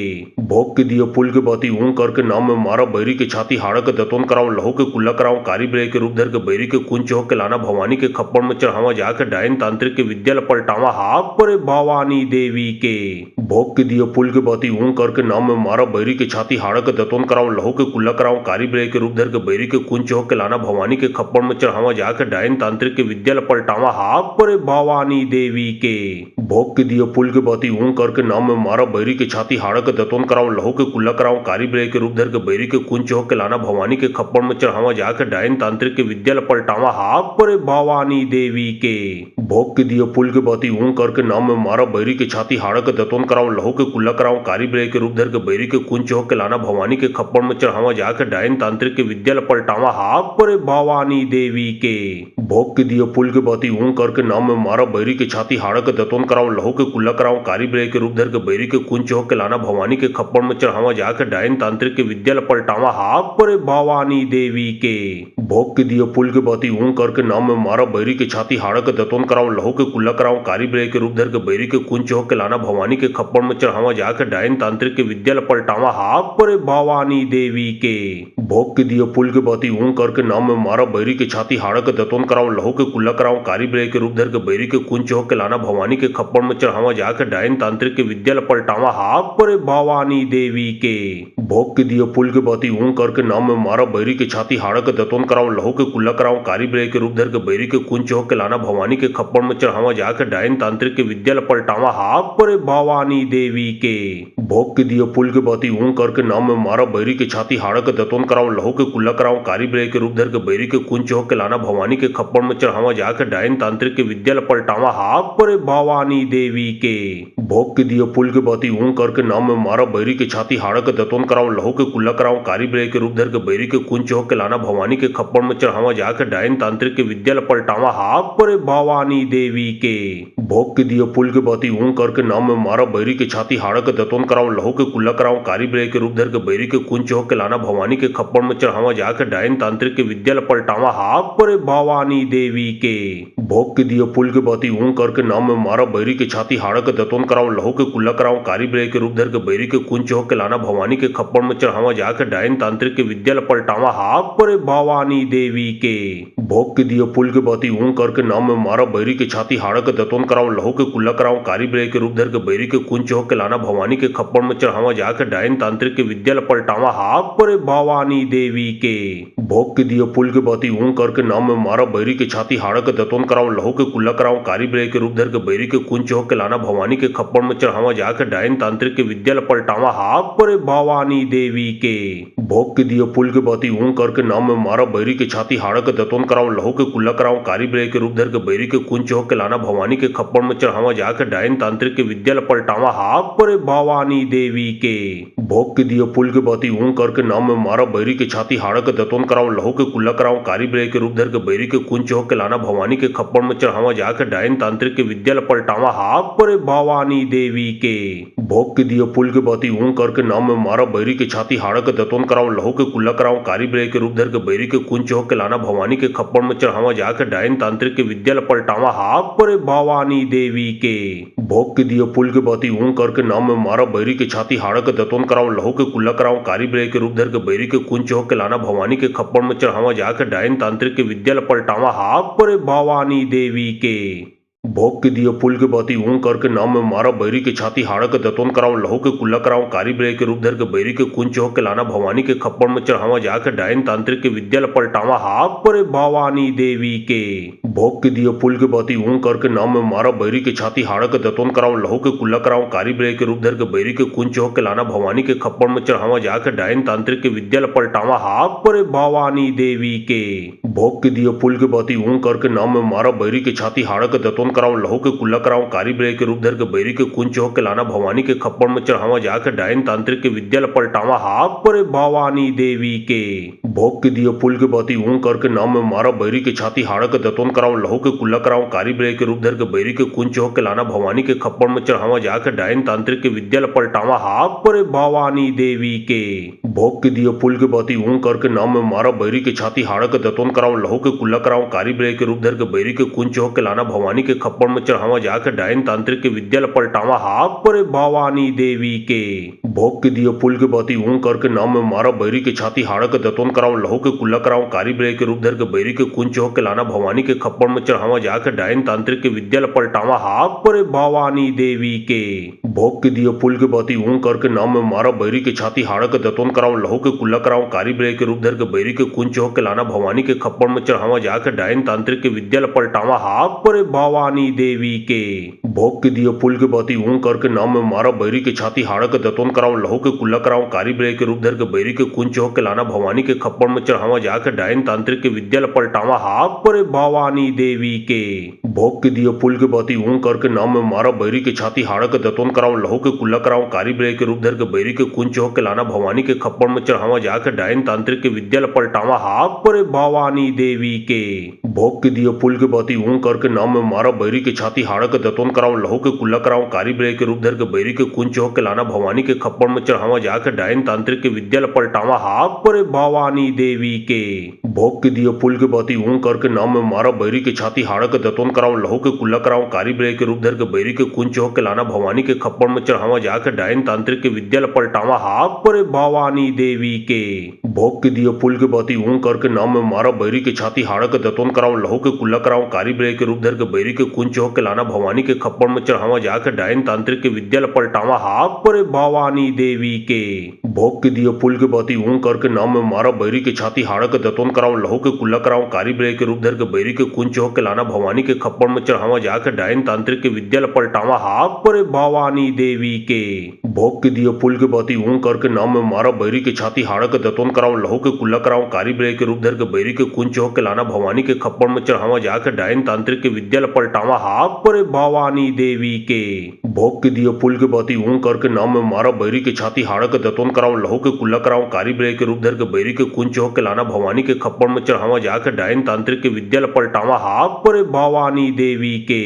भोग के दिए पुल के बाती ऊं करके नाम में मारा बैरी के छाती हाड़ा के दतोन कराऊं लहू के कुल्ला कराऊं कारी ब्रे के रूप धर के बैरी के कुंच हो के लाना भवानी के खप्पड़ में चढ़ावा जाके डायन तांत्रिक के विद्या पलटावा हाक परे भवानी देवी के। भोग के दिए पुल के बाती ऊं करके नाम में मारा बैरी के छाती हाड़ा के दतोन कराऊं लहू के कुल्ला कराऊं कारी ब्रे के रूप धर के बैरी के कुंच हो के लाना भवानी के खप्पड़ में चढ़ावा जाके डायन तांत्रिक के विद्या पलटावा हाक परे भवानी देवी के। भोग के दिए पुल के बाती ऊं करके नाम में मारा बैरी के छाती हाड़ा के दतोन कराऊं लहू के कुल्ला कराऊं कारी ब्रे के रूप धर के बैरी के कुंच हो के लाना भवानी के खप्पड़ में चढ़ावा जाके डायन तांत्रिक के विद्या पलटावा हाक परे भवानी देवी के। भोग के दिए पुल के बाती ऊं करके नाम में मारा बैरी के छाती हाड़ा के दतोन कराऊं लहू के कुल्ला कराऊं कारी ब्रे के रूप धर के बैरी के कुंच हो के लाना भवानी के खप्पड़ में चढ़ावा जाके डायन तांत्रिक के विद्या पलटावा हाक परे भवानी देवी के। भोग के दिए पुल के बाती ऊं करके नाम में मारा बैरी के छाती हाड़ा के दतोन कराऊं लहू के कुल्ला कराऊं कारी ब्रे के रूप धर के बैरी के कुंच हो के लाना भवानी के खप्पड़ में चढ़ावा जाके डायन तांत्रिक के विद्या पलटावा हाक परे भवानी देवी के। भोग के दिए पुल के बाती ऊं करके नाम में मारा बैरी के छाती हाड़ा के दतोन कराऊं लहू के कुल्ला कराऊं कारी ब्रे के रूप धर के बैरी के कुंच हो के लाना भवानी के खप्पड़ में चढ़ावा जाके डायन तांत्रिक के विद्या पलटावा हाक परे भवानी देवी के। भोग के दिए पुल के बाती ऊं करके नाम में मारा बैरी के छाती हाड़ा के दतोन कराऊं लहू के कुल्ला कराऊं कारी ब्रे के रूप धर के बैरी के कुंच हो के लाना भवानी के खप्पड़ में चढ़ावा जाके डायन तांत्रिक के विद्या पलटावा हाक परे भवानी देवी के। भोग के दिए पुल के बाती ऊं करके नाम में मारा बैरी के छाती हाड़ा के दतोन कराऊं लहू के कुल्ला कराऊं कारी ब्रे के रूप धर के बैरी के कुंच हो के लाना भवानी के खप्पड़ में चढ़ावा जाके डायन तांत्रिक के विद्या पलटावा हाक परे भवानी देवी के। भोग के दिए पुल के बाती ऊं करके नाम में मारा बैरी के छाती हाड़ा के दतोन कराऊं लहू के कुल्ला कराऊं कारी ब्रे के रूप धर के बैरी के कुंच हो के लाना भवानी के खप्पड़ में चढ़ावा जाके डायन तांत्रिक के विद्या पलटावा हाक परे भवानी देवी के। भोग के दिए पुल के बाती ऊं करके नाम में मारा बैरी के छाती हाड़ा के दतोन कराऊं लहू के कुल्ला कराऊं कारी ब्रे के रूप धर के बैरी के कुंच हो के लाना भवानी के खप्पड़ में चढ़ावा जाके डायन तांत्रिक के विद्या पलटावा हाक परे भवानी देवी के। भोग के दिए पुल के बाती ऊं करके नाम में मारा बैरी के छाती हाड़ा के दतोन कराऊं लहू के कुल्ला कराऊं कारी ब्रे के रूप धर के बैरी के कुंच हो के लाना भवानी के खप्पड़ में चढ़ावा जाके डायन तांत्रिक के विद्या पलटावा हाक परे भवानी देवी के। भोग के दिए पुल के बाती ऊं करके नाम में मारा बैरी के छाती हाड़ा के दतोन कराऊं लहू के कुल्ला कराऊं कारी ब्रे के रूप धर के बैरी के कुंच हो के लाना भवानी के खप्पड़ में चढ़ावा जाके डायन तांत्रिक के विद्या पलटावा हाक परे भवानी देवी के। भोग के दिए पुल के बाती ऊं करके नाम में मारा बैरी के छाती हाड़ा के दतोन कराऊं लहू के कुल्ला कराऊं कारी ब्रे के रूप धर के बैरी के कुंच हो के लाना भवानी के खप्पड़ में चढ़ावा जाके डायन तांत्रिक के विद्या पलटावा हाक परे भवानी देवी के। भोग के दिए पुल के बाती ऊं करके नाम में मारा बैरी के छाती हाड़ा के दतोन कराऊं लहू के कुल्ला कराऊं कारी ब्रे के रूप धर के बैरी के कुंच हो के लाना भवानी के खप्पड़ में चढ़ावा जाके डायन तांत्रिक के विद्या पलटावा हाक परे भवानी देवी के। भोग के दिए पुल के बाती ऊं करके नाम में मारा बैरी के छाती हाड़ा के दतोन कराऊं लहू के कुल्ला कराऊं कारी ब्रे के रूप धर के बैरी के कुंच हो के लाना भवानी के खप्पड़ में चढ़ावा जाके डायन तांत्रिक के विद्या पलटावा हाक परे भवानी देवी के। भोग के दियो फूल के बाती ऊं करके नाम में मारा बैरी के छाती हाड़ा के दतोन कराऊं लहू के कुल्ला कराऊं कारी बिरे के रूप धर के बैरी के कुंच चौक के लाना भवानी के खप्पड़ में चढ़ावा जाके डायन तांत्रिक के विद्या पलटावा हाक परे भवानी देवी के। भोग के दियो फूल के बाती ऊं करके नाम में मारा बैरी के छाती हाड़ा के दतोन कराऊं लहू के कुल्ला कराऊं कारी बिरे के रूप धर के बैरी के कुंच चौक के लाना भवानी के खप्पड़ में चढ़ावा जाके डायन तांत्रिक के विद्या पलटावा हाक परे भवानी देवी के। भोग के दियो फूल के बाती ऊं करके नाम में मारा बैरी के छाती हाड़ा के दतोन कराऊं लहू के कुल्ला कराऊं कारी बिरे के रूप धर के बैरी के कुंच चौक के लाना भवानी के खप्पड़ में चढ़ावा जाके डायन तांत्रिक के विद्या पलटावा हाक परे भवानी देवी के। भोग के दियो फूल के बाती ऊं करके नाम में मारा बैरी के छाती हाड़ा के दतोन कराऊं लहू के कुल्ला कराऊं कारी बिरे के रूप धर के बैरी के कुंच चौक के लाना भवानी के खप्पड़ में चढ़ावा जाके डायन तांत्रिक के विद्या पलटावा हाक परे भवानी देवी के। भोग के दियो फूल के बाती ऊं करके नाम में मारा बैरी के छाती हाड़ा के दतोन कराऊं लहू के कुल्ला कराऊं कारी बिरे के रूप धर के बैरी के कुंच चौक के लाना भवानी के खप्पड़ में चढ़ावा जाके डायन तांत्रिक के विद्या पलटावा हाक परे भवानी देवी के। भोग के दियो फूल के बाती ऊं करके नाम में मारा बैरी के छाती हाड़ा के दतोन कराऊं लहू के कुल्ला कराऊं कारी बिरे के रूप धर के बैरी के कुंच चौक के लाना भवानी के खप्पड़ में चढ़ावा जाके डायन तांत्रिक के विद्या पलटावा हाक परे भवानी देवी के। भोग के दियो फूल के बाती ऊं करके नाम में मारा बैरी के छाती हाड़ा के दतोन कराऊं लहू के कुल्ला कराऊं कारी बिरे के रूप धर के बैरी के कुंच चौक के लाना भवानी के खप्पड़ में चढ़ावा जाके डायन तांत्रिक के विद्या पलटावा हाक परे भवानी देवी के। भोग के दियो फूल के बाती ऊं करके नाम में मारा बैरी के छाती हाड़ा के दतोन कराऊं लहू के कुल्ला कराऊं कारी बिरे के रूप धर के बैरी के कुंच चौक के लाना भवानी के खप्पड़ में चढ़ावा जाके डायन तांत्रिक के विद्या पलटावा हाक परे भवानी देवी के। भोग के दियो फूल के बाती ऊं करके नाम में मारा बैरी के छाती हाड़ा के दतोन कराऊं लहू के कुल्ला कराऊं कारी बिरे के रूप धर के बैरी के कुंच चौक के लाना भवानी के खप्पड़ में चढ़ावा जाके डायन तांत्रिक के विद्या पलटावा हाक परे भवानी देवी के। भोग के दियो फूल के बाती ऊं करके नाम में मारा बैरी के छाती हाड़ा के दतोन कराऊं लहू के कुल्ला कराऊं कारी बिरे के रूप धर के बैरी के कुंच चौक के लाना भवानी के खप्पड़ में चढ़ावा जाके डायन तांत्रिक के विद्या पलटावा हाक परे भवानी देवी के। भोग के दियो फूल के बाती ऊं करके नाम में मारा बैरी के छाती हाड़ा के दतोन कराऊं लहू के कुल्ला कराऊं कारी बिरे के रूप धर के बैरी के कुंच चौक के लाना भवानी के खप्पड़ में चढ़ावा जाके डायन तांत्रिक के विद्या पलटावा हाक परे भवानी देवी के। भोग के दियो फूल के बाती ऊं करके नाम में मारा बैरी के छाती हाड़ा के दतोन कराऊं लहू के कुल्ला कराऊं कारी बिरे के रूप धर के बैरी के कुंच चौक के लाना भवानी के खप्पड़ में चढ़ावा जाके डायन तांत्रिक के विद्या पलटावा हाक परे भवानी देवी के। भोग के दियो फूल के बाती ऊं करके नाम में मारा बैरी के छाती हाड़ा के दतोन कराऊं लहू के कुल्ला कराऊं कारी बिरे के रूप धर के बैरी के कुंच चौक के लाना भवानी के खप्पड़ में चढ़ावा जाके डायन तांत्रिक के विद्या पलटावा हाक परे भवानी देवी के। भोग के दियो फूल के बाती ऊं करके नाम में मारा बैरी के छाती हाड़ा के दतोन कराऊं लहू के कुल्ला कराऊं कारी बिरे के रूप धर के बैरी के कुंच चौक के लाना भवानी के खप्पड़ में चढ़ावा जाके डायन तांत्रिक के विद्या पलटावा हाक परे भवानी देवी के। भोग के दियो फूल के बाती ऊं करके नाम में मारा बैरी के छाती हाड़ा के दतोन कराऊं लहू के कुल्ला कराऊं कारी बिरे के रूप धर के बैरी के कुंच चौक के लाना भवानी के खप्पड़ में चढ़ावा जाके डायन तांत्रिक के विद्या पलटावा हाक परे भवानी देवी के। भोग के दियो फूल के बाती ऊं करके नाम में मारा बैरी के छाती हाड़ा के दतोन कराऊं लहू के कुल्ला कराऊं कारी बिरे के रूप धर के बैरी के कुंच चौक के लाना भवानी के खप्पड़ में चढ़ावा जाके डायन तांत्रिक के विद्या पलटावा हाक परे भवानी देवी के। भोग के दियो फूल के बाती ऊं करके नाम में मारा बैरी के छाती हाड़ा के दतोन कराऊं लहू के कुल्ला कराऊं कारी बिरे के रूप धर के बैरी के कुंच चौक के लाना भवानी के खप्पड़ में चढ़ावा जाके डायन तांत्रिक के विद्या पलटावा हाक परे भवानी देवी के। भोग के दियो फूल के बाती ऊं करके नाम में मारा बैरी के छाती हाड़ा के दतोन कराऊं लहू के कुल्ला कराऊं कारी बिरे के रूप धर के बैरी के कुंच चौक के लाना भवानी के खप्पड़ में चढ़ावा जाके डायन तांत्रिक के विद्या पलटावा हाक परे भवानी देवी के।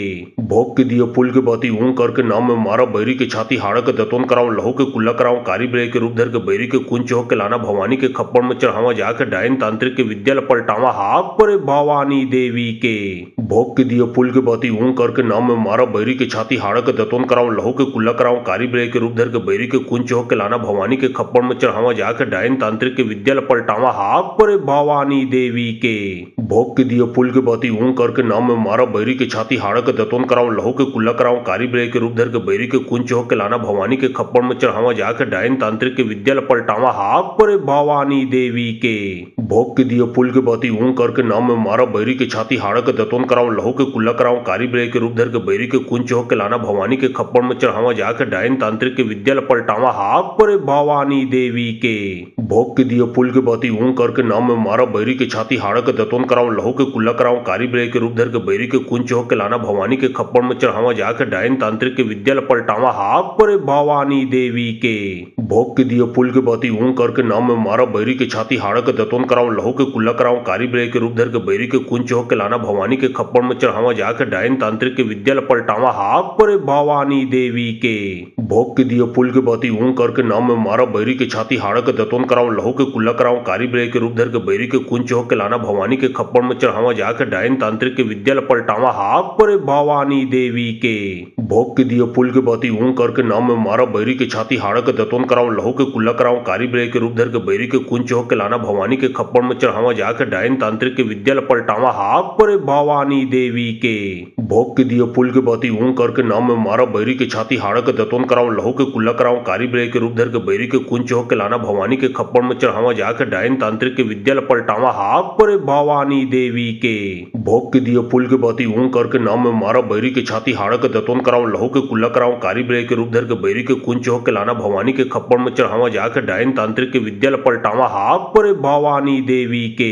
भोग के दियो फूल के बाती ऊं करके नाम में मारा बैरी के छाती हाड़ा के दतोन कराऊं लहू के कुल्ला कराऊं कारी बिरे के रूप धर के बैरी के कुंच चौक के लाना भवानी के खप्पड़ में चढ़ावा जाके डायन तांत्रिक के विद्या पलटावा हाक परे भवानी देवी के। भोग के दियो फूल के बाती ऊं करके नाम में मारा बैरी के छाती हाड़ा के दतोन कराऊं लहू के कुल्ला कराऊं कारी बिरे के रूप धर के बैरी के कुंच चौक के लाना भवानी के खप्पड़ में चढ़ावा जाके डायन तांत्रिक के विद्या पलटावा हाक परे भवानी देवी के। भोग के दियो फूल के बाती ऊं करके नाम में मारा बैरी के छाती हाड़ा के दतोन कराऊं लहू के कुल्ला कराऊं कारी बिरे के रूप धर के बैरी के कुंच चौक के लाना भवानी के खप्पड़ में चढ़ावा जाके डायन तांत्रिक के विद्या पलटावा हाक परे भवानी देवी के। भोग के दियो फूल के बाती ऊं करके नाम में मारा बैरी के छाती हाड़ा के दतोन कराऊं लहू के कुल्ला कराऊं कारी बिरे के रूप धर के बैरी के कुंच चौक के लाना भवानी के खप्पड़ में चढ़ावा जाके डायन तांत्रिक के विद्या पलटावा हाक परे भवानी देवी के। भोग के दियो फूल के बाती ऊं करके नाम में मारा बैरी के छाती हाड़ा के दतोन कराऊं लहू के कुल्ला कराऊं कारी बिरे के रूप धर के बैरी के कुंच चौक के लाना भवानी के खप्पड़ में चढ़ावा जाके डायन तांत्रिक के विद्या पलटावा हाक परे भवानी देवी के। भोग के दियो पुल के बाती ऊं करके नाम में मारा बैरी के छाती हाड़ा के दतोन कराऊं लहू के कुल्ला कराऊं कारी ब्रे के रूप धर के बैरी के कुंच हो के लाना भवानी के खप्पड़ में चढ़ावा जाके डायन तांत्रिक के विद्या पलटावा हाक परे भवानी देवी के। भोग के दियो पुल के बाती ऊं करके नाम में मारा बैरी के छाती हाड़ा के दतोन कराऊं लहू के कुल्ला कराऊं कारी ब्रे के रूप धर के बैरी के कुंच हो के लाना भवानी के खप्पड़ में चढ़ावा जाके डायन तांत्रिक के विद्या पलटावा हाक परे भवानी देवी के। भोग के दियो पुल के बाती ऊं करके नाम में मारा बैरी के छाती हाड़ा के दतोन कराऊं लहू के कुल्ला कराऊं कारी ब्रे के रूप धर के बैरी के कुंच हो के लाना भवानी के खप्पड़ में चढ़ावा जाके डायन तांत्रिक के विद्या पलटावा हाक परे भवानी देवी के। भोग के दियो पुल के बाती ऊं करके नाम में मारा बैरी के छाती हाड़ा के दतोन कराऊं लहू के कुल्ला कराऊं कारी ब्रे के रूप धर के बैरी के कुंच हो के लाना भवानी के खप्पड़ में चढ़ावा जाके डायन तांत्रिक के विद्या पलटावा हाक परे भवानी देवी के। भोग के दियो पुल के बाती ऊं करके नाम में मारा बैरी के छाती हाड़ा के दतोन कराऊं लहू के कुल्ला कराऊं कारी ब्रे के रूप धर के बैरी के कुंच हो के लाना भवानी के खप्पड़ में चढ़ावा जाके डायन तांत्रिक के विद्या पलटावा हाक परे भवानी देवी के।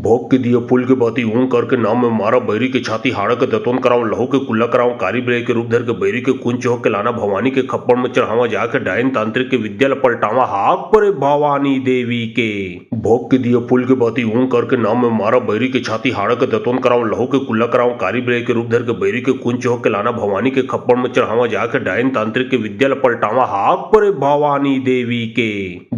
भोग के दियो पुल के बाती ऊं करके नाम में मारा बैरी के छाती हाड़ा के दतोन कराऊं लहू के कुल्ला कराऊं कारी ब्रे के रूप धर के बैरी के कुंच हो के लाना भवानी के खप्पड़ में चढ़ावा जाके डायन तांत्रिक के विद्या पलटावा हाक परे भवानी देवी के। भोग के दियो पुल के बाती ऊं करके नाम में मारा बैरी के छाती हाड़ा के दतोन कराऊं लहू के कुल्ला कराऊं कारी ब्रे के रूप धर के बैरी के कुंच हो के लाना भवानी के खप्पड़ में चढ़ावा जाके डायन तांत्रिक के विद्या पलटावा हाक परे भवानी देवी के।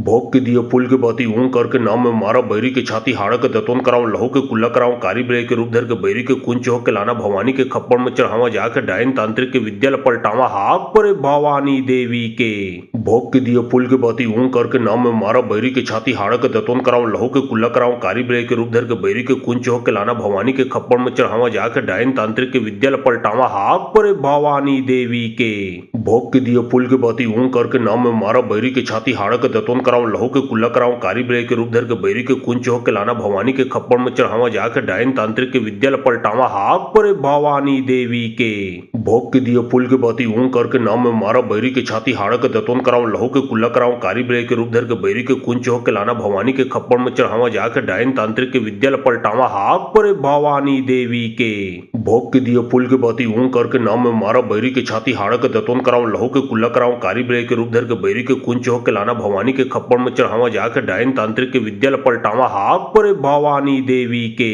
भोग के दियो पुल के बाती ऊं करके नाम में मारा बैरी के छाती हाड़ा के दतोन कराऊं लहू के कुल्ला कराऊं कारी ब्रे के रूप धर के बैरी के कुंच हो के लाना भवानी के खप्पड़ में चढ़ावा जाके डायन तांत्रिक के विद्या पलटावा हाक परे भवानी देवी के। भोग के दियो पुल के बाती ऊं करके नाम में मारा बैरी के छाती हाड़ा के दतोन कराऊं लहू के कुल्ला कराऊं कारी ब्रे के रूप धर के बैरी के कुंच हो के लाना भवानी के खप्पड़ में चढ़ावा जाके डायन तांत्रिक के विद्या पलटावा हाक परे भवानी देवी के। भोग के दियो पुल के बाती ऊं करके नाम में मारा बैरी के छाती हाड़ा के दतोन कराऊं लहू के कुल्ला कराऊं कारी ब्रे के रूप धर के बैरी के कुंच हो के लाना भवानी के खप्पड़ में चढ़ावा जाके डायन तांत्रिक के विद्या पलटावा हाक परे भवानी देवी के। भोग के दियो पुल के बाती ऊं करके नाम में मारा बैरी के छाती हाड़ा के दतोन कराऊं लहू के कुल्ला कराऊं कारी ब्रे के रूप धर के बैरी के कुंच हो के लाना भवानी के खप्पड़ में चढ़ावा जाके डायन तांत्रिक के विद्या पलटावा हाक परे भवानी देवी के। भोग के दियो पुल के बाती ऊं करके नाम में मारा बैरी के छाती हाड़ा के दतोन कराऊं लहू के कुल्ला कराऊं कारी ब्रे के रूप धर के बैरी के कुंच हो के लाना भवानी के खप्पड़ में चढ़ावा जाके डायन तांत्रिक के विद्या पलटावा हाक परे भवानी देवी के।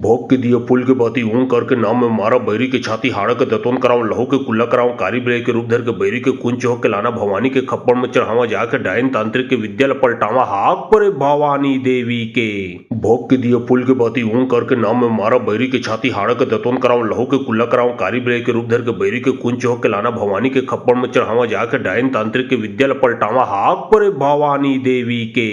भोग के दियो पुल के बाती ऊं करके नाम में मारा बैरी के छाती हाड़ा के दतोन कराऊं लहू के कुल्ला कराऊं कारी ब्रे के रूप धर के बैरी के कुंच हो के लाना भवानी के खप्पड़ में चढ़ावा जाके डायन तांत्रिक के विद्या पलटावा हाक परे भवानी देवी के। भोग के दियो पुल के बाती ऊं करके नाम में मारा बैरी के छाती हाड़ा के दतोन कराऊं लहू के कुल्ला कराऊं कारी ब्रे के रूप धर के बैरी के कुंच हो के लाना भवानी के खप्पड़ में चढ़ावा जाके डायन तांत्रिक के विद्या पलटावा हाक परे भवानी देवी के।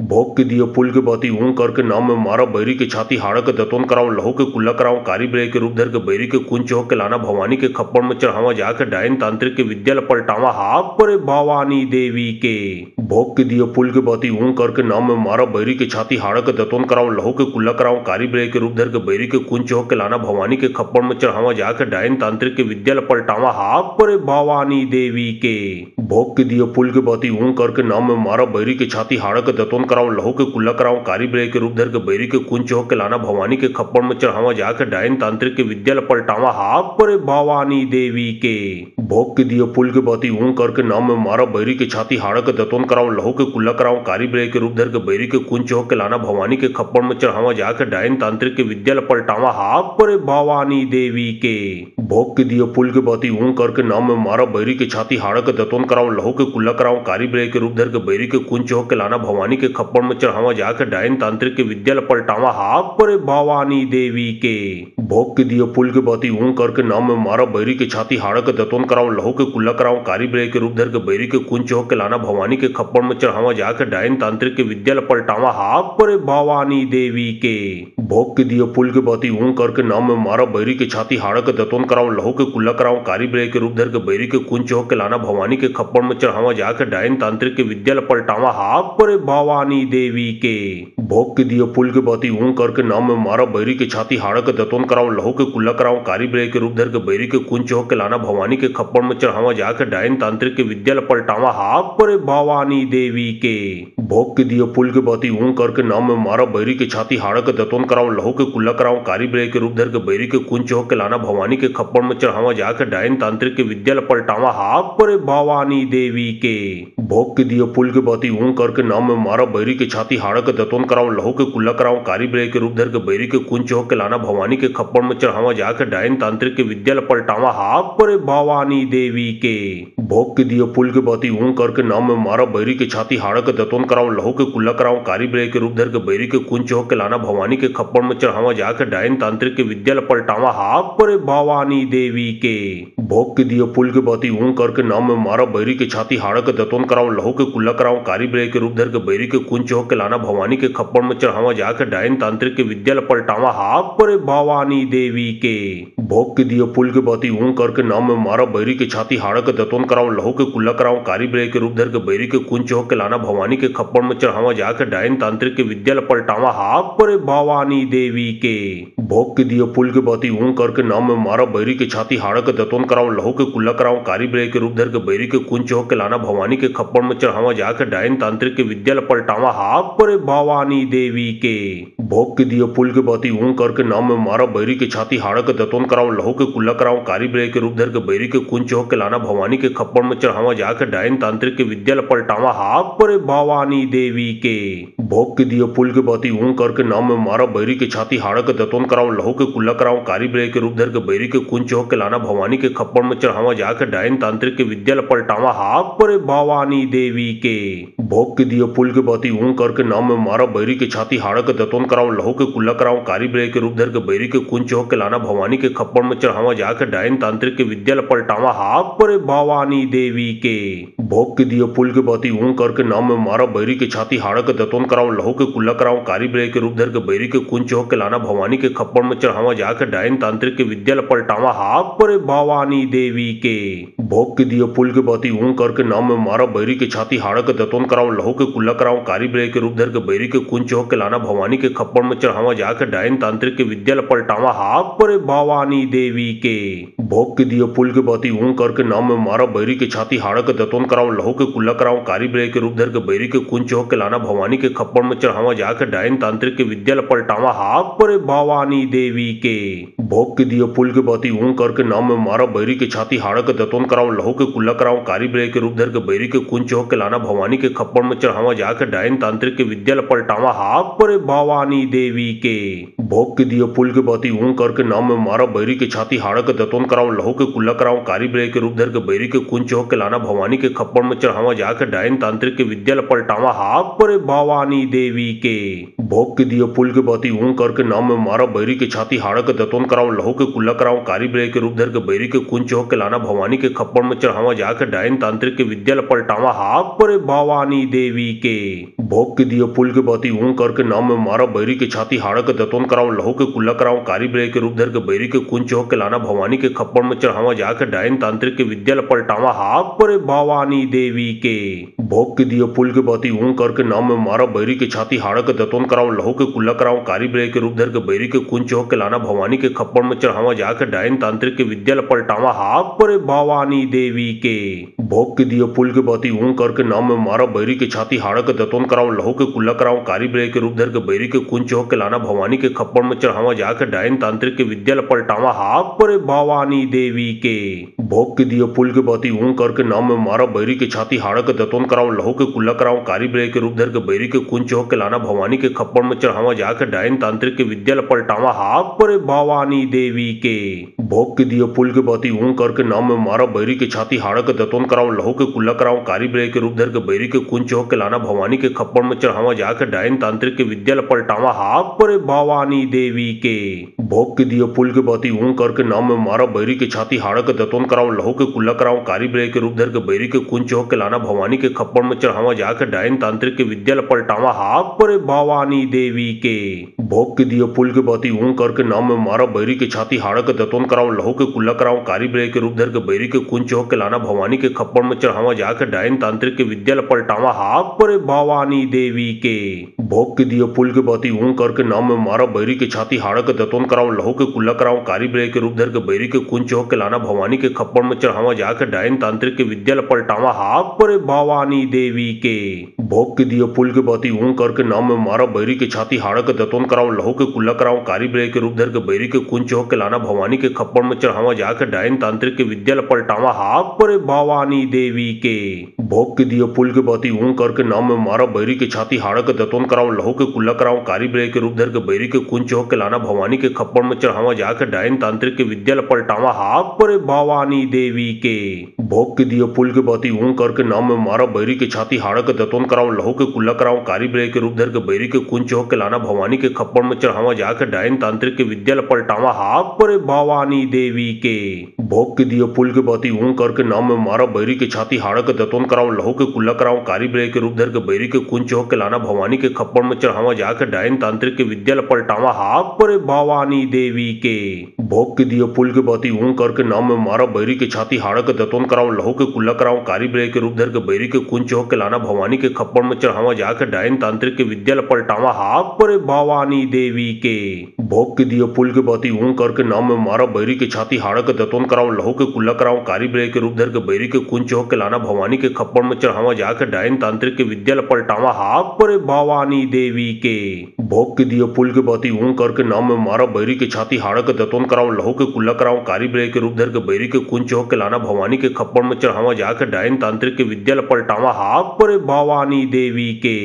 भोग के दियो पुल के बाती ऊं करके नाम में मारा बैरी के छाती हाड़ा के दतोन कराऊं लहू के कुल्ला कराऊं कारी ब्रे के रूप धर के बैरी के कुंच हो के लाना भवानी के खप्पड़ में चढ़ावा जाके डायन तांत्रिक के विद्या पलटावा हाक परे भवानी देवी के। भोग के दियो पुल के बाती ऊं करके नाम में मारा बैरी के छाती हाड़ा के दतोन कराऊं लहू के कुल्ला कराऊं कारी ब्रे के रूप धर के बैरी के कुंच हो के लाना भवानी के खप्पड़ में चढ़ावा जाके डायन तांत्रिक के विद्या पलटावा हाक परे भवानी देवी के। भोग के दियो पुल के बाती ऊं करके नाम में मारा बैरी के छाती हाड़ा के दतोन कराऊं लहू के कुल्ला कराऊं कारी ब्रे के रूप धर के बैरी के कुंच हो के लाना भवानी के खप्पड़ में चढ़ावा जाके डायन तांत्रिक के विद्या पलटावा हाक परे भवानी देवी के। भोग के दियो पुल के बाती ऊं करके नाम में मारा बैरी के छाती हाड़ा के दतोन कराऊं लहू के कुल्ला कराऊं कारी ब्रे के रूप धर के बैरी के कुंच हो के लाना भवानी के खप्पड़ में चढ़ावा जाके डायन तांत्रिक के विद्या पलटावा हाक परे भवानी देवी के। भोग के दियो पुल के बाती ऊं करके नाम में मारा बैरी के छाती हाड़ा के दतोन कराऊं लहू के कुल्ला कराऊं कारी ब्रे के रूप धर के बैरी के कुंच हो के लाना भवानी के खप्पड़ में चढ़ावा जाके डायन तांत्रिक के विद्या पलटावा हाक परे भवानी देवी के। भोग के दियो पुल के बाती ऊं करके नाम में मारा बैरी के छाती हाड़ा के दतोन कराऊं लहू के कुल्ला कराऊं कारी ब्रे के रूप धर के बैरी के कुंच हो के लाना भवानी के खप्पड़ में चढ़ावा जाके डायन तांत्रिक के विद्या पलटावा हाक परे भवानी देवी के। भोग के दियो पुल के बाती ऊं करके नाम में मारा बैरी के छाती हाड़ा के दतोन कराऊं लहू के कुल्ला कराऊं कारी ब्रे के रूप धर के बैरी के कुंच हो के लाना भवानी के खप्पड़ में चढ़ावा जाके डायन तांत्रिक के विद्या पलटावा हाक परे भवानी देवी के। भोग के दियो पुल के बाती ऊं करके नाम में मारा बैरी के छाती हाड़ा के दतोन कराऊं लहू के कुल्ला कराऊं कारी ब्रे के रूप धर के बैरी के कुंच हो के लाना भवानी के खप्पड़ में चढ़ावा जाके डायन तांत्रिक के विद्या पलटावा हाक परे भवानी देवी के। भोग के दिए फूल के बाती ऊं करके नाम में मारा बैरी के छाती हाड़ा के दतोन कराऊं लहू के कुल्ला कराऊं कारी ब्रे के रूप धर के बैरी के कुंच हो के लाना भवानी के खप्पड़ में चढ़ावा जाके डायन तांत्रिक के विद्या पलटावा हाक परे भवानी देवी के। भोग के दिए फूल के बाती ऊं करके नाम में मारा बैरी के छाती हाड़ा के दतोन कराऊं लहू के कुल्ला कराऊं कारी ब्रे के रूप धर के बैरी के कुंच हो के लाना भवानी के खप्पड़ में चढ़ावा जाके डायन तांत्रिक के विद्या पलटावा हाक परे भवानी देवी के। भोग के दिए फूल के बाती ऊं करके नाम में मारा बैरी के छाती हाड़ा के दतोन कराऊं लहू के कुल्ला कराऊं कारी ब्रे के रूप धर के बैरी के कुंच हो के लाना भवानी के खप्पड़ में चढ़ावा जाके डायन तांत्रिक के विद्या पलटावा हाक परे भवानी देवी के। भोग के दिए फूल के बाती ऊं करके नाम में मारा बैरी के छाती हाड़ा के दतोन कराऊं लहू के कुल्ला कराऊं कारी ब्रे के रूप धर के बैरी के कुंच हो के लाना भवानी के खप्पड़ में चढ़ावा जाके डायन तांत्रिक के विद्या पलटावा हाक परे भवानी देवी के। भोग के दिए फूल के बाती ऊं करके नाम में मारा बैरी के छाती हाड़ा के दतोन कराऊं लहू के कुल्ला कराऊं कारी ब्रे के रूप धर के बैरी के कुंच हो के लाना भवानी के खप्पड़ में चढ़ावा जाके डायन तांत्रिक के विद्या पलटावा हाक परे भवानी देवी के। भोग के दिए फूल के बाती ऊं करके नाम में मारा बैरी के छाती हाड़ा के दतोन कराऊं लहू के कुल्ला कराऊं कारी ब्रे के रूप धर के बैरी के कुंच हो के लाना भवानी के खप्पड़ में चढ़ावा जाके डायन तांत्रिक के विद्या पलटावा हाक परे भवानी देवी के। भोग के दिए फूल के बाती ऊं करके नाम में मारा बैरी के छाती हाड़ा के दतोन कराऊं लहू के कुल्ला कराऊं कारी ब्रे के रूप धर के बैरी के कुंच हो के लाना भवानी के खप्पड़ में चढ़ावा जाके डायन तांत्रिक के विद्या पलटावा हाक परे भवानी देवी के। भोग के दिए फूल के बाती ऊं करके नाम में मारा बैरी के छाती हाड़ा के दतोन कराऊं लहू के कुल्ला कराऊं कारी ब्रे के रूप धर के बैरी के कुंच हो के लाना भवानी के खप्पड़ में चढ़ावा जाके डायन तांत्रिक के विद्या पलटावा हाक परे भवानी देवी के। भोग के दिए फूल के बाती ऊं करके नाम में मारा बैरी के छाती हाड़ा के दतोन कराऊं लहू के कुल्ला कराऊं कारी ब्रे के रूप धर के बैरी के कुंच हो के लाना भवानी के खप्पड़ में चढ़ावा जाके डायन तांत्रिक के विद्या पलटावा हाक परे भवानी देवी के। भोग के दिए फूल के बाती ऊं करके नाम में मारा बैरी के छाती हाड़ा के दतोन कराऊं लहू के कुल्ला कराऊं कारी ब्रे के रूप धर के बैरी के कुंच हो के लाना भवानी के खप्पड़ में चढ़ावा जाके डायन तांत्रिक के विद्या पलटावा हाक परे भवानी देवी के। भोग के दिए फूल के बाती ऊं करके नाम में मारा बैरी के छाती हाड़ा के दतोन कराऊं लहू के कुल्ला कराऊं कारी ब्रे के रूप धर के बैरी के कुंच हो के लाना भवानी के खप्पड़ में चढ़ावा जाके डायन तांत्रिक के विद्या पलटावा हाक परे भवानी देवी के। भोग के दिए फूल के बाती ऊं करके नाम में मारा बैरी के छाती हाड़ा के दतोन कराऊं लहू के कुल्ला कराऊं कारी ब्रे के रूप धर के बैरी के कुंच हो के लाना भवानी के खप्पड़ में चढ़ावा जाके डायन तांत्रिक के विद्या पलटावा हाक परे भवानी देवी के। भोग के दिए फूल के बाती ऊं करके नाम में मारा बैरी के छाती हाड़ा के दतोन कराऊं लहू के कुल्ला कराऊं कारी ब्रे के रूप धर के बैरी के कुंच हो के लाना भवानी के खप्पड़ में चढ़ावा जाके डायन तांत्रिक के विद्या पलटावा हाक परे भवानी देवी के। भोग के दिए फूल के बाती ऊं करके नाम में मारा बैरी के छाती हाड़ा के दतोन कराऊं लहू के कुल्ला कराऊं कारी ब्रे के रूप धर के बैरी के कुंच हो के लाना भवानी के खप्पड़ में चढ़ावा जाके डायन तांत्रिक के विद्या पलटावा हाक परे भवानी देवी के। भोग के दिए फूल के बाती ऊं करके नाम में मारा बैरी के छाती हाड़ा के दतोन कराऊं लहू के कुल्ला कराऊं कारी ब्रे के रूप धर के बैरी के कुंच हो के लाना भवानी के खप्पड़ में चढ़ावा जाके डायन तांत्रिक के विद्या पलटावा हाक परे भवानी देवी के। भोग के दिए फूल के बाती ऊं करके नाम में मारा बैरी के छाती हाड़ा के दतोन कराऊं लहू के कुल्ला कराऊं कारी ब्रे के रूप धर के बैरी के कुंच हो के लाना भवानी के खप्पड़ में चढ़ावा जाके डायन तांत्रिक के विद्या पलटावा हाक परे भवानी देवी के। भोग के दिए फूल के बाती ऊं करके नाम में मारा बैरी के छाती हाड़ा के दतोन कराऊं लहू के कुल्ला कराऊं कारी ब्रे के रूप धर के बैरी के कुंच हो के लाना भवानी के खप्पड़ में चढ़ावा जाके डायन तांत्रिक के विद्या पलटावा हाक परे भवानी देवी के। भोग के दिए फूल के बाती ऊं करके नाम में मारा बैरी के छाती हाड़ा के दतोन कराऊं लहू के कुल्ला कराऊं कारी ब्रे के रूप धर के बैरी के कुंच हो के लाना भवानी के खप्पड़ में चढ़ावा जाके डायन तांत्रिक के विद्या पलटावा हाक परे भवानी देवी के। भोग के दिए फूल के बाती ऊं करके नाम में मारा बैरी के छाती हाड़ा के दतोन कराऊं लहू के कुल्ला कराऊं कारी ब्रे के रूप धर के बैरी के कुंच हो के लाना भवानी के खप्पड़ में चढ़ावा जाके डायन तांत्रिक के विद्या पलटावा हाक परे भवानी देवी के। भोग के दिए फूल के बाती ऊं करके नाम में मारा बैरी के छाती हाड़ा के दतोन कराऊं लहू के कुल्ला कराऊं कारी ब्रे के रूप धर के बैरी के कुंच हो के लाना भवानी के खप्पड़ में चढ़ावा जाके डायन तांत्रिक के विद्या पलटावा हाक परे भवानी देवी के। भोग के दिए फूल के बाती ऊं करके नाम में मारा बैरी के छाती हाड़ा के दतोन कराऊं लहू के कुल्ला कराऊं कारी ब्रे के रूप धर के बैरी के कुंच हो के लाना भवानी के खप्पड़ में चढ़ावा जाके डायन तांत्रिक के विद्या पलटावा हाक परे भवानी देवी के। भोग के दिए फूल के बाती ऊं करके नाम में मारा बैरी के छाती हाड़ा के दतोन कराऊं लहू के कुल्ला कराऊं कारी ब्रे के रूप धर के बैरी के कुंच हो के लाना भवानी के खप्पड़ में चढ़ावा जाके डायन तांत्रिक के विद्या पलटावा हाक परे भवानी देवी के। भोग के दिए फूल के बाती ऊं करके नाम में मारा बैरी के छाती हाड़ा के दतोन कराऊं लहू के कुल्ला कराऊं कारी ब्रे के रूप धर के बैरी के कुंच हो के लाना भवानी के खप्पड़ में चढ़ावा जाके डायन तांत्रिक के विद्या पलटावा हाक परे भवानी देवी के। भोग के दिए पुल के बाती ऊं करके नाम में मारा बैरी के छाती हाड़ा के दतोन कराऊं लहू के कुल्ला कराऊं कारी ब्रे के रूप धर के बैरी के कुंच हो के लाना भवानी के खप्पड़ में चढ़ावा जाके डायन तांत्रिक के विद्या पलटावा हाक परे भवानी देवी के भोग के दिए पुल के बाती ऊं करके नाम में मारा बैरी के छाती हाड़ा के दतोन कराऊं लहू के कुल्ला कराऊं कारी ब्रे के रूप धर के बैरी के कुंच हो के लाना भवानी के खप्पड़ में चढ़ावा जाके डायन तांत्रिक के विद्या पलटावा हाक परे भवानी देवी के भोग के दिए पुल के बाती ऊं करके नाम में मारा बैरी के छाती हाड़ा के दतोन कराऊं लहू के कुल्ला कराऊं कारी ब्रे के रूप धर के बैरी के कुंच हो के लाना भवानी के खप्पड़ में चढ़ावा जाके डायन तांत्रिक के विद्या पलटावा हाक परे भवानी देवी के भोग के दिए पुल के बाती ऊं करके नाम में मारा बैरी के छाती हाड़ा के दतोन कराऊं लहू के कुल्ला कराऊं कारी ब्रे के रूप धर के बैरी के कुंच हो के लाना भवानी के खप्पड़ में चढ़ावा जाके डायन तांत्रिक के विद्या पलटावा हाक परे भवानी देवी के भोग के दिए पुल के बाती ऊं करके नाम में मारा बैरी के छाती हाड़ा के दतोन कराऊं लहू के कुल्ला कराऊं कारी ब्रे के रूप धर के बैरी के कुंच हो के लाना भवानी के खप्पड़ में चढ़ावा जाके डायन तांत्रिक के विद्या पलटावा हाक परे भवानी देवी के भोग के दिए पुल के बाती ऊं करके नाम में मारा बैरी के छाती हाड़ा के दतोन कराऊं लहू के कुल्ला कराऊं कारी ब्रे के रूप धर के बैरी के कुंच हो के लाना भवानी के खप्पड़ में चढ़ावा जाके डायन तांत्रिक के विद्या पलटावा हाक परे भवानी देवी के भोग के दिए पुल के बाती ऊं करके नाम में मारा बैरी के छाती हाड़ा के दतोन कराऊं लहू के कुल्ला कराऊं कारी ब्रे के रूप धर के बैरी के कुंच हो के लाना भवानी के खप्पड़ में चढ़ावा जाके डायन तांत्रिक के विद्या पलटावा हाक परे भवानी देवी के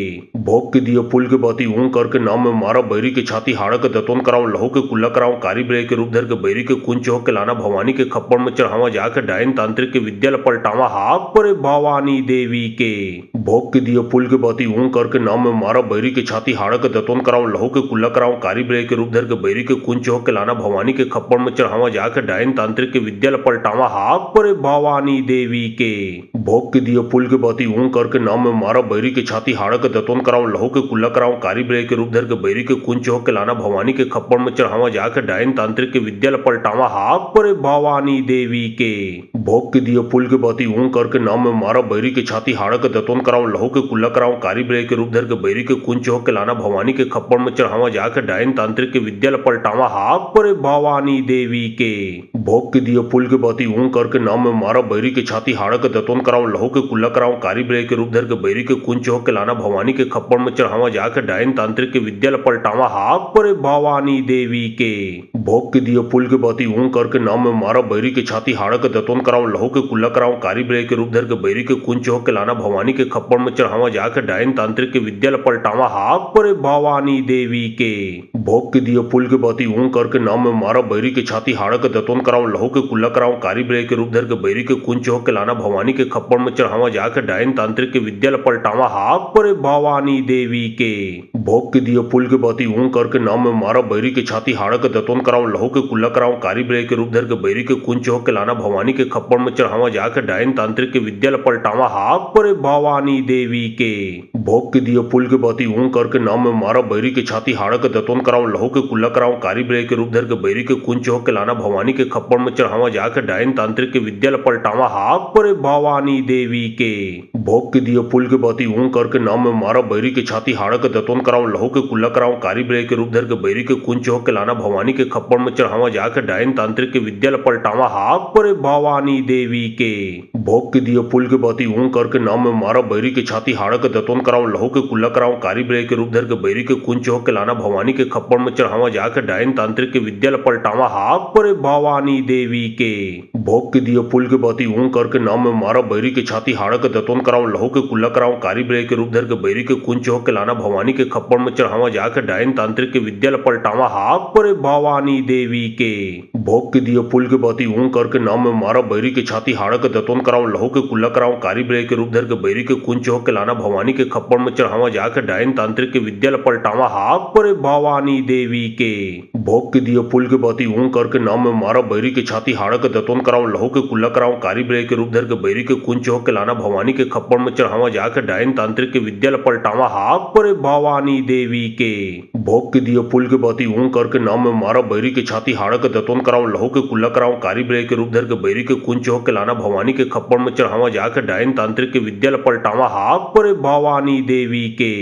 भोग के दिए पुल के बाती ऊं करके नाम में मारा बैरी के छाती हाड़ा के दतोन कराऊं लहू के कुल्ला कराऊं कारी ब्रे के रूप धर के बैरी के कुंच हो के लाना भवानी के खप्पड़ में चढ़ावा जाके डायन तांत्रिक के विद्या पलटावा हाक परे भवानी देवी के भोग के दिए पुल के बाती ऊं करके नाम में मारा बैरी के छाती हाड़ा के दतोन कराऊं लहू के कुल्ला कराऊं कारी ब्रे के रूप धर के बैरी के कुंच हो के लाना भवानी के खप्पड़ में चढ़ावा जाके डायन तांत्रिक के विद्या पलटावा हाक परे भवानी देवी के भोग के दिए पुल के बाती ऊं करके नाम में मारा बैरी के छाती हाड़ा के दतोन कराऊं लहू के कुल्ला कराऊं कारी ब्रे के रूप धर के बैरी के कुंच हो के लाना भवानी के खप्पड़ में चढ़ावा जाके डायन तांत्रिक के विद्या पलटावा हाक परे भवानी देवी के भोग के दिए पुल के बाती ऊं करके नाम में मारा बैरी के छाती हाड़ा के दतोन कराऊं लहू के कुल्ला कराऊं कारी ब्रे के रूप धर के बैरी के कुंच हो के लाना भवानी के खप्पड़ में चढ़ावा जाके डायन तांत्रिक के विद्या पलटावा हाक परे भवानी देवी के भोग के दिए पुल के बाती ऊं करके नाम में मारा बैरी के छाती हाड़ा के दतोन कराऊं लहू के कुल्ला कराऊं कारी ब्रे के रूप धर के बैरी के कुंच हो के लाना भवानी के खप्पड़ में चढ़ावा जाके डायन तांत्रिक के विद्या पलटावा हाक परे भवानी देवी के भोग के दिए पुल के बाती ऊं करके नाम में मारा बैरी के छाती हाड़ा के दतोन कराऊं लहू के कुल्ला कराऊं कारी ब्रे के रूप धर के बैरी के कुंच हो के लाना भवानी के खप्पड़ में चढ़ावा जाके डायन तांत्रिक के विद्या पलटावा हाक परे भवानी देवी के भोग के दिए पुल के बाती ऊं करके नाम में मारा बैरी के छाती हाड़ा के दतोन कराऊं लहू के कुल्ला कराऊं कारी ब्रे के रूप धर के बैरी के कुंच हो के लाना भवानी के खप्पड़ में चढ़ावा जाके डायन तांत्रिक के विद्या पलटावा हाक परे भवानी देवी के भोग के दिए पुल के बाती ऊं करके नाम में मारा बैरी के छाती हाड़ा के दतोन कराऊं लहू के कुल्ला कराऊं कारी ब्रे के रूप धर के बैरी के कुंच हो के लाना भवानी के खप्पड़ में चढ़ावा जाके डायन तांत्रिक के विद्या पलटावा हाक परे भवानी देवी के भोग के दिए पुल के बाती ऊं करके नाम में मारा बैरी के छाती हाड़ा के दतोन कराऊं लहू के कुल्ला कराऊं कारी ब्रे के रूप धर के बैरी के कुंच हो के लाना भवानी के खप्पड़ में चढ़ावा जाके डायन तांत्रिक के विद्या पलटावा हाक परे भवानी देवी के भोग के दिए पुल के बाती ऊं करके नाम में मारा बैरी के छाती हाड़ा के दतोन कराऊं लहू के कुल्ला कराऊं कारी ब्रे के रूप धर के बैरी के कुंच हो के लाना भवानी के खप्पड़ में चढ़ावा जाके डायन तांत्रिक के विद्या पलटावा हाक परे भवानी देवी के भोग के दिए पुल के बाती ऊं करके नाम में मारा बैरी के छाती हाड़ा के दतोन कराऊं लहू के कुल्ला कराऊं कारी ब्रे के रूप धर के बैरी के कुंच हो के लाना भवानी के खप्पड़ में चढ़ावा जाके डायन तांत्रिक के विद्या पलटावा हाक परे भवानी देवी के भोग के दिए पुल के बाती ऊं करके नाम में मारा बैरी के छाती हाड़ा के दतोन कराऊं लहू के कुल्ला कराऊं कारी ब्रे के रूप धर के बैरी के कुंच हो के लाना भवानी के खप्पड़ में चढ़ावा जाके डायन तांत्रिक के विद्या पलटावा हाक परे भवानी देवी के भोग के दिए पुल के बाती ऊं करके नाम में मारा बैरी के छाती हाड़ा के दतोन कराऊं लहू के कुल्ला कराऊं कारी ब्रे के रूप धर के बैरी के कुंच हो के लाना भवानी के खप्पड़ में चढ़ावा जाके डायन तांत्रिक के विद्या पलटावा हाक परे भवानी देवी के भोग के दिए पुल के बाती ऊं करके नाम में मारा बैरी के छाती हाड़ा के दतोन कराऊं लहू के कुल्ला कराऊं कारी ब्रे के रूप धर के बैरी के कुंच हो के लाना भवानी के खप्पड़ में चढ़ावा जाके डायन तांत्रिक के विद्या पलटावा हाक परे भवानी देवी के भोग के दिए पुल के बाती ऊं करके नाम में मारा बैरी के छाती हाड़ा के दतोन कराऊं लहू के कुल्ला कराऊं कारी ब्रे के रूप धर के बैरी के कुंच हो के लाना भवानी के खप्पड़ में चढ़ावा जाके डायन तांत्रिक के विद्या पलटावा हाक परे भवानी देवी के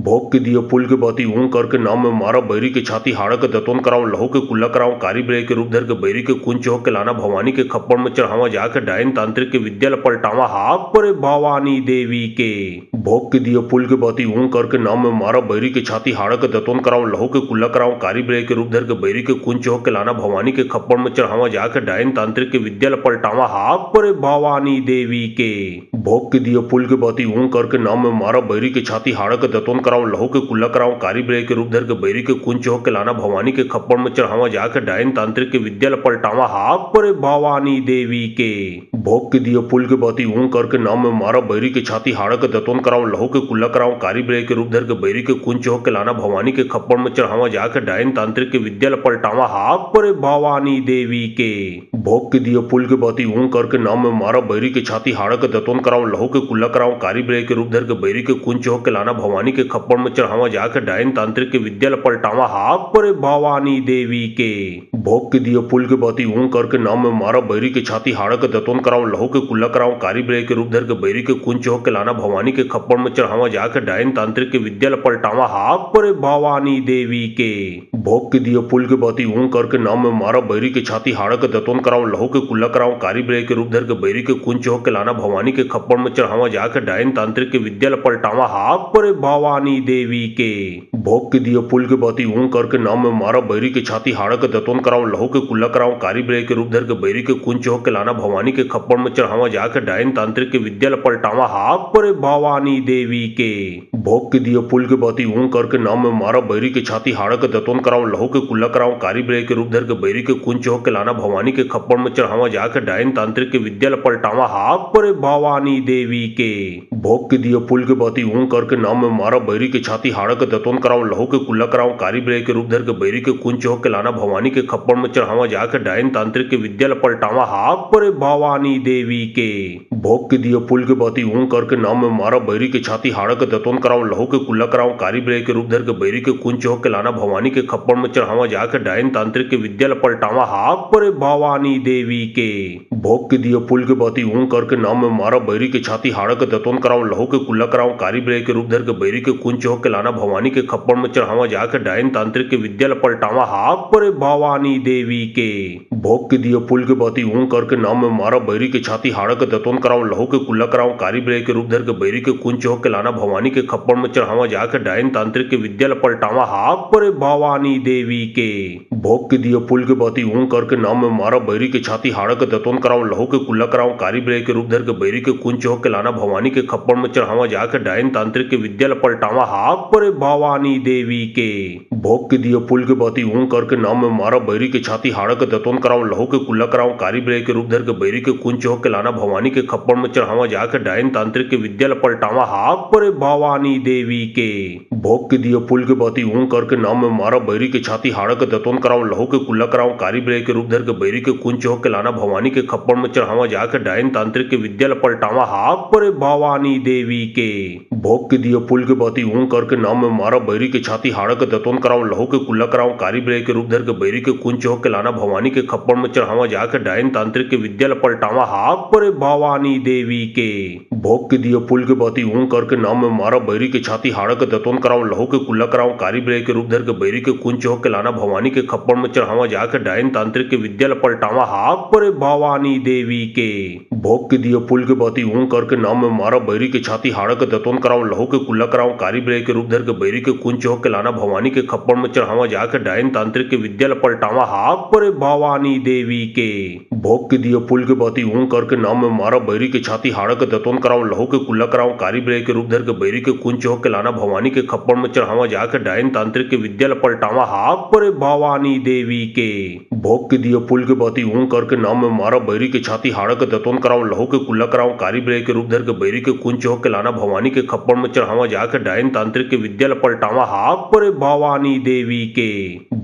भोग के दिए पुल के बाती ऊं करके नाम में मारा बैरी के छाती हाड़ा के दतोन कराऊं लहू के कुल्ला कराऊं कारी ब्रे के रूप धर के बैरी के कुंच हो के लाना भवानी के खप्पड़ में चढ़ावा जाके डायन तांत्रिक के विद्या पलटावा हाक परे भवानी देवी के भोग के दिए पुल के बाती ऊं करके नाम में मारा बैरी के छाती हाड़ा के दतोन कराऊं लहू के कुल्ला कराऊं कारी ब्रे के रूप धर के बैरी के कुंच हो के लाना भवानी के खप्पड़ में चढ़ावा जाके डायन तांत्रिक के विद्या पलटावा हाक परे भवानी देवी के भोग के दिए पुल के बाती ऊं करके नाम में मारा बैरी के छाती हाड़ा के दतोन कराऊं लहू के कुल्ला कराऊं कारी ब्रे के रूप धर के बैरी के कुंच हो के लाना भवानी के खप्पड़ में चढ़ावा जाके डायन तांत्रिक के विद्या पलटावा हाक परे भवानी देवी के भोग के दिए पुल के बाती ऊं करके नाम में मारा बैरी के छाती हाड़ा के दतोन कराऊं लहू के कुल्ला कराऊं कारी ब्रे के रूप धर के बैरी के कुंच हो के लाना भवानी के खप्पड़ में चढ़ावा जाके डायन तांत्रिक के विद्या पलटावा हाक परे भवानी देवी के भोग के दिए पुल के बाती ऊं करके नाम में मारा बैरी के छाती हाड़ा के दतोन कराऊं लहू के कुल्ला कराऊं कारी ब्रे के रूप धर के बैरी के कुंच हो के लाना भवानी के खप्पड़ में चढ़ावा जाके डायन तांत्रिक के विद्या पलटावा हाक परे भवानी देवी के भोग के दिए पुल के बाती ऊं करके नाम में मारा बैरी के छाती हाड़ा के दतोन कराऊं लहू के कुल्ला कराऊं कारी ब्रे के रूप धर के बैरी के कुंच हो के लाना भवानी के खप्पड़ में चढ़ावा जाके डायन तांत्रिक के विद्या पलटावा हाक परे भवानी देवी के भोग के दिए पुल के बाती ऊं करके नाम में मारा बैरी के छाती हाड़ा के दतोन कराऊं लहू के कुल्ला कराऊं कारी ब्रे के रूप धर के बैरी के कुंच हो के लाना भवानी के खप्पड़ में चढ़ावा जाके डायन तांत्रिक के विद्या पलटावा हाक परे भवानी देवी के भोग के दिए पुल के बाती ऊं करके नाम में मारा बैरी के छाती हाड़ा के दतोन कराऊं लहू के कुल्ला कराऊं कारी ब्रे के रूप धर के बैरी के कुंच हो के लाना भवानी के खप्पड़ में चढ़ावा जाके डायन तांत्रिक के विद्या पलटावा हाक परे भवानी देवी के भोग के दिए पुल के बाती ऊं करके नाम में मारा बैरी के छाती हाड़ा के दतोन कराऊं लहू के कुल्ला कराऊं कारी ब्रे के रूप धर के बैरी के कुंच हो के लाना भवानी के खप्पड़ में चढ़ावा जाके डायन तांत्रिक के विद्या पलटावा हाक परे भवानी देवी के भोग के दिए पुल के बाती ऊं करके नाम में मारा बैरी के छाती हाड़ा के दतोन कराऊं लहू के कुल्ला कराऊं कारी ब्रे के रूप धर के बैरी के कुंच हो के लाना भवानी के खप्पड़ में चढ़ावा जाके डायन तांत्रिक के विद्या पलटावा हाक परे भवानी देवी के भोग के दिए पुल के बाती ऊं करके नाम में मारा बैरी के छाती हाड़ा के दतोन कराऊं लहू के कुल्ला कराऊं कारी ब्रे के रूप धर के बैरी के कुंच हो के लाना भवानी के खप्पड़ में चढ़ावा जाके डायन तांत्रिक के विद्या पलटावा हाक परे भवानी देवी के भोग के दिए पुल के बाती ऊं करके नाम में मारा बैरी के छाती हाड़ा के दतोन कराऊं लहू के कुल्ला कराऊं कारी ब्रे के रूप धर के बैरी के कुंच हो के लाना भवानी के खप्पड़ में चढ़ावा जाके डायन तांत्रिक के विद्या पलटावा हाक परे भवानी देवी के भोग के दिए पुल के बाती ऊं करके नाम में मारा बैरी के छाती हाड़ा के दतोन कराऊं लहू के कुल्ला कराऊं कारी ब्रे के रूप धर के बैरी के कुंच हो के लाना भवानी के खप्पड़ में चढ़ावा जाके डायन तांत्रिक के विद्या पलटावा हाक परे भवानी देवी के भोग के दिए पुल के बाती ऊं करके नाम में मारा बैरी के छाती हाड़ा के दतोन कराऊं लहू के कुल्ला कराऊं कारी ब्रे के रूप धर के बैरी के कुंच हो के लाना भवानी के खप्पड़ में चढ़ावा जाके डायन तांत्रिक के विद्या पलटावा हाक परे भवानी देवी के भोग के दिए पुल के बाती ऊं करके नाम में मारा बैरी के छाती हाड़ा के दतोन कराऊं लहू के कुल्ला कराऊं कारी ब्रे के रूप धर के बैरी के कुंच हो के लाना भवानी के खप्पड़ में चढ़ावा जाके डायन तांत्रिक के विद्या पलटावा हाक परे भवानी देवी के भोग के दिए पुल के बाती ऊं करके नाम में मारा बैरी के छाती हाड़ा के दतोन कराऊं लहू के कुल्ला कराऊं कारी ब्रे के रूप धर के बैरी के कुंच हो के लाना भवानी के खप्पड़ में चढ़ावा जाके डायन तांत्रिक के विद्या पलटावा हाक परे भवानी देवी के भोग के दिए पुल के बाती ऊं करके नाम में मारा बैरी के छाती हाड़ा के दतोन कराऊं लहू के कुल्ला कराऊं कारी ब्रे के रूप धर के बैरी के कुंच हो के लाना भवानी के खप्पड़ में चढ़ावा जाके डायन तांत्रिक के विद्या पलटावा हाक परे भवानी देवी के भोग के दिए पुल के बाती ऊं करके नाम में मारा बैरी के छाती हाड़ा के दतोन कराऊं लहू के कुल्ला कराऊं कारी ब्रे के रूप धर के बैरी के कुंच हो के लाना भवानी के खप्पड़ में चढ़ावा जाके डायन तांत्रिक के विद्या पलटावा हाक परे भवानी देवी के भोग के दिए पुल के बाती ऊं करके नाम में मारा बैरी के छाती हाड़ा के दतोन कराऊं लहू के कुल्ला कराऊं कारी ब्रे के रूप धर के बैरी के कुंच हो के लाना भवानी के खप्पड़ में चढ़ावा जाके डायन तांत्रिक के विद्या पलटावा हाक परे भवानी देवी के भोग के दिए पुल के बाती ऊं करके नाम में मारा बैरी के छाती हाड़ा के दतोन कराऊं लहू के कुल्ला कराऊं कारी ब्रे के रूप धर के बैरी के कुंच हो के लाना भवानी के खप्पड़ में चढ़ावा जाके डायन तांत्रिक के विद्या पलटावा हाक परे भवानी देवी के भोग के दिए पुल के बाती ऊं करके नाम में मारा बैरी के छाती हाड़ा के दतोन कराऊं लहू के कुल्ला कराऊं कारी ब्रे के रूप धर के बैरी के कुंच हो के लाना भवानी के खप्पड़ में चढ़ावा जाके डायन तांत्रिक के विद्या पलटावा हाक परे भवानी देवी के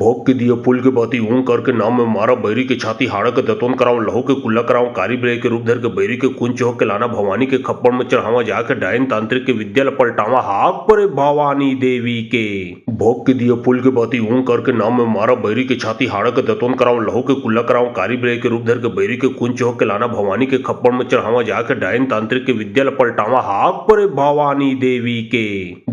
भोग के दिए पुल के बाती ऊं करके नाम में मारा बैरी के छाती हाड़ा के दतोन कराऊं लहू के कुल्ला कराऊं कारी ब्रे के रूप धर के बैरी के कुंच हो के लाना भवानी के खप्पड़ में चढ़ावा जाके डायन तांत्रिक के विद्या पलटावा हाक परे भवानी देवी के भोग के दिए पुल के बाती ऊं करके नाम में मारा बैरी के छाती हाड़ा के दतोन कराऊं लहू के कुल्ला कराऊं कारी ब्रे के रूप धर के बैरी के कुंच हो के लाना भवानी के खप्पड़ में चढ़ावा जाके डायन तांत्रिक के विद्या पलटावा हाक परे भवानी देवी के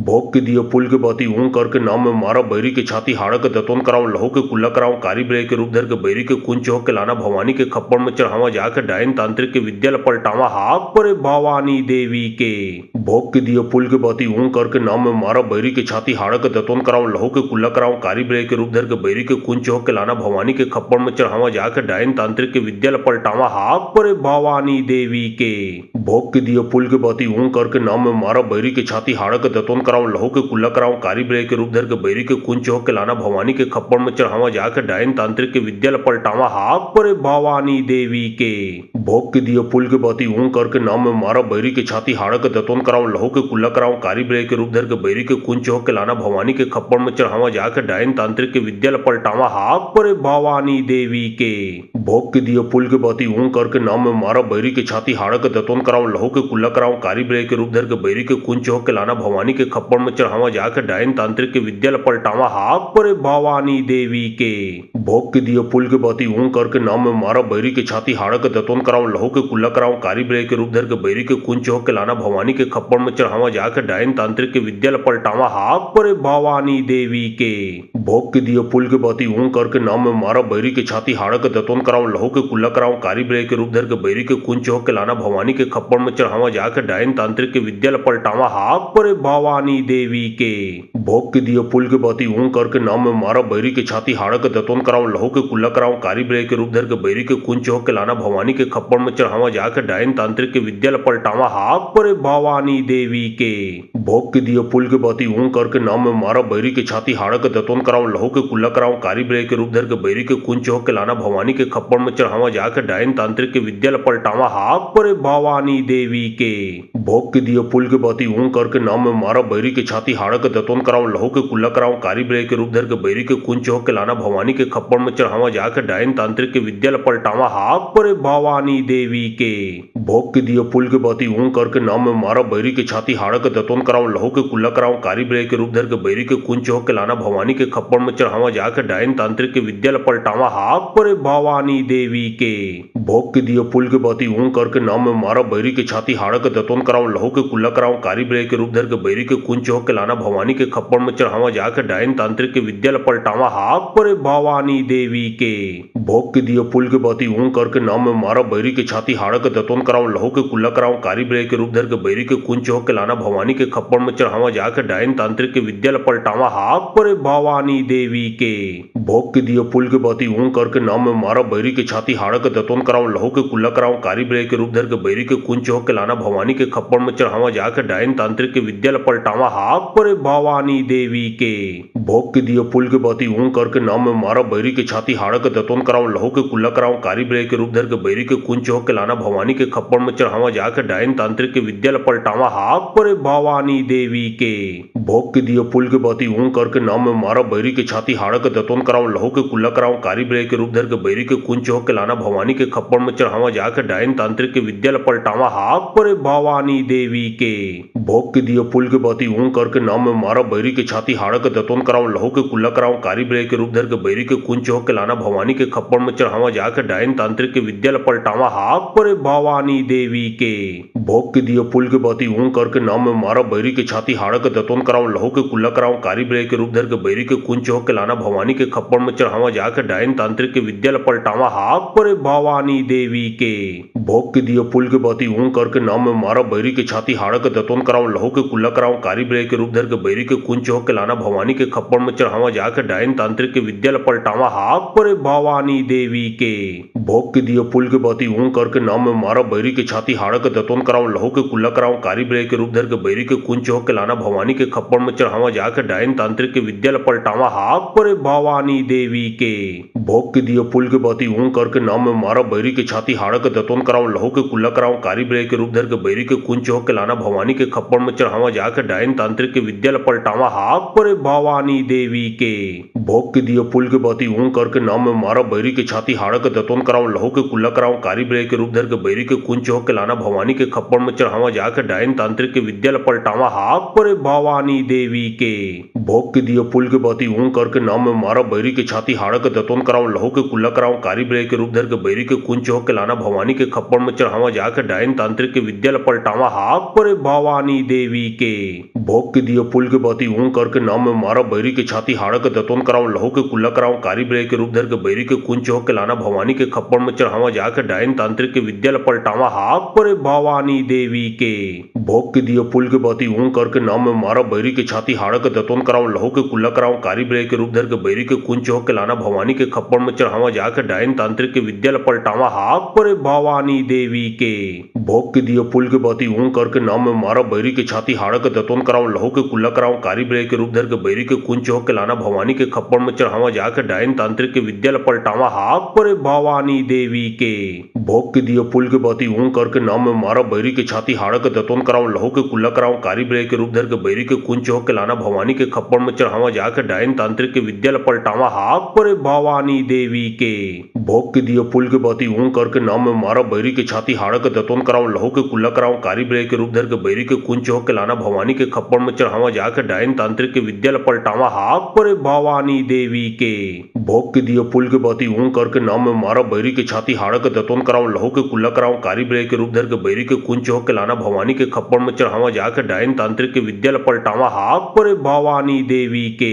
भोग के दिए पुल के बाती ऊं करके नाम में मारा बैरी के छाती हाड़ा के दतोन कराऊं लहू के कुल्ला कराऊं कारी ब्रे के रूप धर के बैरी के कुंच हो के लाना भवानी के खप्पड़ में चढ़ावा जाके डायन तांत्रिक के विद्या पलटावा हाक परे भवानी देवी के। भोग के दिए पुल के बाती ऊं करके नाम में मारा बैरी के छाती हाड़ा के दतोन कराऊं लहू के कुल्ला कराऊं कारी ब्रे के रूप धर के बैरी के कुंच हो के लाना भवानी के खप्पड़ में चढ़ावा जाके डायन तांत्रिक के विद्या पलटावा हाक परे भवानी देवी के। भोग के दिए पुल के बाती ऊं करके नाम में मारा बैरी के छाती हाड़ा के दतोन कराऊं लहू के कुल्ला कराऊं कारी ब्रे के रूप धर के बैरी के कुंच हो के लाना भवानी के खप्पड़ में चढ़ावा जाके डायन तांत्रिक के विद्या पलटावा हाक परे भवानी देवी के। भोग के दिए पुल के बाती ऊं करके नाम में मारा बैरी के छाती हाड़ा के दतोन कराऊं लहू के कुल्ला कराऊं कारी ब्रे के रूप धर के बैरी के कुंच हो के लाना भवानी के खप्पड़ में चढ़ावा जाके डायन तांत्रिक के विद्या पलटावा हाक परे भवानी देवी के। भोग के दिए पुल के बाती ऊं करके नाम में मारा बैरी के छाती हाड़ा के दतोन कराऊं लहू के कुल्ला कराऊं कारी ब्रे के रूप धर के बैरी के कुंच हो के लाना भवानी के खप्पड़ में चढ़ावा जाके डायन तांत्रिक के विद्या पलटावा हाक परे भवानी देवी के। भोग के दिए पुल के बाती ऊं करके नाम में मारा बैरी के छाती हाड़ा के दतोन कराऊं लहू के कुल्ला कराऊं कारी ब्रे के रूप धर के बैरी के कुंच हो के लाना भवानी के खप्पड़ में चढ़ावा जाके डायन तांत्रिक के विद्या पलटावा हाक परे भवानी देवी के। भोग के दिए पुल के बाती ऊं करके नाम में मारा बैरी के छाती हाड़ा के दतोन कराऊं लहू के कुल्ला कराऊं कारी ब्रे के रूप धर के बैरी के कुंच हो के लाना भवानी के खप्पड़ में चढ़ावा जाके डायन तांत्रिक के विद्या पलटावा हाक परे भवानी देवी के। भोग के दिए पुल के बाती ऊं करके नाम में मारा बैरी के छाती हाड़ा के दतोन कराऊं लहू के कुल्ला कराऊं कारी ब्रे के रूप धर के बैरी के कुंच हो के लाना भवानी के खप्पड़ में चढ़ावा जाके डायन तांत्रिक के विद्या पलटावा हाक परे भवानी देवी के। भोग के दिए पुल के बाती ऊं करके नाम में मारा बैरी के छाती हाड़ा के दतोन कराऊं लहू के कुल्ला कराऊं कारी ब्रे के रूप धर के बैरी के कुंच हो के लाना भवानी के खप्पड़ में चढ़ावा जाके डायन तांत्रिक के विद्या पलटावा हाक परे भवानी देवी के। भोग के दिए पुल के बाती ऊं करके नाम में मारा बैरी के छाती हाड़ा के दतोन कराऊं लहू के कुल्ला कराऊं कारी ब्रे के रूप धर के बैरी के कुंच हो के लाना भवानी के खप्पड़ में चढ़ावा जाके डायन तांत्रिक के विद्या पलटावा हाक परे भवानी देवी के। भोग के दिए पुल के बाती ऊं करके नाम में मारा बैरी के छाती हाड़ा के दतोन कराऊं लहू के कुल्ला कराऊं कारी ब्रे के रूप धर के बैरी के कुंच हो के लाना भवानी के खप्पड़ में चढ़ावा जाके डायन तांत्रिक के विद्या पलटावा हाक परे भवानी देवी के। भोग के दिए पुल के बाती ऊं करके नाम में मारा बैरी के छाती हाड़ा के दतोन कराऊं लहू के कुल्ला कराऊं कारी ब्रे के रूप धर के बैरी के कुंच हो के लाना भवानी के खप्पड़ में चढ़ावा जाके डायन तांत्रिक के विद्या पलटावा हाक परे भवानी देवी के। भोग के दिए पुल के बाती ऊं करके नाम में मारा बैरी के छाती हाड़ा के दतोन कराऊं लहू के कुल्ला कराऊं कारी ब्रे के रूप धर के बैरी के कुंच हो के लाना भवानी के खप्पड़ में चढ़ावा जाके डायन तांत्रिक के विद्या पलटावा हाक परे भवानी देवी के। भोग के दिए पुल के बाती ऊं करके नाम में मारा बैरी के छाती हाड़ा के दतोन कराऊं लहू के कुल्ला कराऊं कारी ब्रे के रूप धर के बैरी के कुंच हो के लाना भवानी के खप्पड़ में चढ़ावा जाके डायन तांत्रिक के विद्या पलटावा हाक परे भवानी देवी के। भोग के दिए पुल के बाती ऊं करके नाम में मारा बैरी के छाती हाड़ा के दतोन कराऊं लहू के कुल्ला कराऊं कारी ब्रे के रूप धर के बैरी के कुंच हो के लाना भवानी के खप्पड़ में चढ़ावा जाके डायन तांत्रिक के विद्या पलटावा हाक परे भवानी देवी के। भोग के दिए पुल के बाती ऊं करके नाम में मारा बैरी के छाती हाड़ा के दतोन कराऊं लहू के कुल्ला कराऊं कारी ब्रे के रूप धर के बैरी के कुंच हो के लाना भवानी के खप्पड़ में चढ़ावा जाके डायन तांत्रिक के विद्या पलटावा हाक परे भवानी देवी के। भोग के दिए पुल के बाती ऊं करके नाम में मारा बैरी के छाती हाड़ा के दतोन कराऊं लहू के कुल्ला कराऊं कारी ब्रे के रूप धर के बैरी के कुंच हो के लाना भवानी के खप्पड़ में चढ़ावा जाके डायन तांत्रिक के विद्या पलटावा हाक परे भवानी देवी के। भोग के दिए पुल के बाती ऊं करके नाम में मारा बैरी के छाती हाड़ा के दतोन कराऊं लहू के कुल्ला कराऊं कारी ब्रे के रूप धर के बैरी के कुंच हो के लाना भवानी के खप्पड़ में चढ़ावा जाके डायन तांत्रिक के विद्या पलटावा हाक परे भवानी देवी के। भोग के दिए पुल के बाती ऊं करके नाम में मारा बैरी के छाती हाड़ा के दतोन कराऊं लहू के कुल्ला कराऊं कारी ब्रे के रूप धर के बैरी के कुंच हो के लाना भवानी के खप्पड़ में चढ़ावा जाके डायन तांत्रिक के विद्या पलटावा हाक परे भवानी देवी के। भोग के दिए पुल के बाती ऊं करके नाम में मारा बैरी के छाती हाड़ा के दतोन कराऊं लहू के कुल्ला कराऊं कारी ब्रे के रूप धर के बैरी के कुंच हो के लाना भवानी के खप्पड़ में चढ़ावा जाके डायन तांत्रिक के विद्या पलटावा हाक परे भवानी देवी के। भोग के दिए पुल के बाती ऊं करके नाम में मारा बैरी के छाती हाड़ा के दतोन कराऊं लहू के कुल्ला कराऊं कारी ब्रे के रूप धर के बैरी के कुंच हो के लाना भवानी के खप्पड़ में चढ़ावा जाके डायन तांत्रिक के विद्या पलटावा हाक परे भवानी देवी के। भोग के दिए पुल के बाती ऊं करके नाम में मारा बैरी के छाती हाड़ा के दतोन कराऊं लहू के कुल्ला कराऊं कारी ब्रे के रूप धर के बैरी के कुंच हो के लाना भवानी के खप्पड़ में चढ़ावा जाके डायन तांत्रिक के विद्या पलटावा हाक परे भवानी देवी के। भोग के दिए फूल के बाती ऊं करके नाम में मारा बैरी के छाती हाड़ा के दतोन कराऊं लहू के कुल्ला कराऊं कारी ब्रे के रूप धर के बैरी के कुंच हो के लाना भवानी के खप्पड़ में चढ़ावा जाके डायन तांत्रिक के विद्या पलटावा हाक परे भवानी देवी के भोग के दिए फूल के बाती ऊं करके नाम में मारा बैरी के छाती हाड़ा के दतोन कराऊं लहू के कुल्ला कराऊं कारी ब्रे के रूप धर के बैरी के कुंच हो के लाना भवानी के खप्पड़ में चढ़ावा जाके डायन तांत्रिक के विद्या पलटावा हाक परे भवानी देवी के भोग के दिए फूल के बाती ऊं करके नाम में मारा बैरी के छाती हाड़ा के दतोन कराऊं लहू के कुल्ला कराऊं कारी ब्रे के रूप धर के बैरी के कुंच हो के लाना भवानी के खप्पड़ में चढ़ावा जाके डायन तांत्रिक के विद्या पलटावा हाक परे भवानी देवी के भोग के दिए फूल के बाती ऊं करके नाम में मारा बैरी के छाती हाड़ा के दतोन कराऊं लहू के कुल्ला कराऊं कारी ब्रे के रूप धर के बैरी के कुंच हो के लाना भवानी के खप्पड़ में चढ़ावा जाके डायन तांत्रिक के विद्या पलटावा हाक परे भवानी देवी के भोग के दिए फूल के बाती ऊं करके नाम में मारा बैरी के छाती हाड़ा के दतोन कराऊं लहू के कुल्ला कराऊं कारी ब्रे के रूप धर के बैरी के कुंच हो के लाना भवानी के खप्पड़ में चढ़ावा जाके डायन तांत्रिक के विद्या पलटावा हाक परे भवानी देवी के भोग के दिए फूल के बाती ऊं करके नाम में मारा बैरी के छाती हाड़ा के दतोन कराऊं लहू के कुल्ला कराऊं कारी ब्रे के रूप धर के बैरी के कुंच हो के लाना भवानी के खप्पड़ में चढ़ावा जाके डायन तांत्रिक के विद्या पलटावा हाक परे भवानी देवी के भोग के दिए फूल के बाती ऊं करके नाम में मारा बैरी के छाती हाड़ा के दतोन कराऊं लहू के कुल्ला कराऊं कारी ब्रे के रूप धर के बैरी के कुंच हो के लाना भवानी के खप्पड़ में चढ़ावा जाके डायन तांत्रिक के विद्या पलटावा हाक परे भवानी देवी के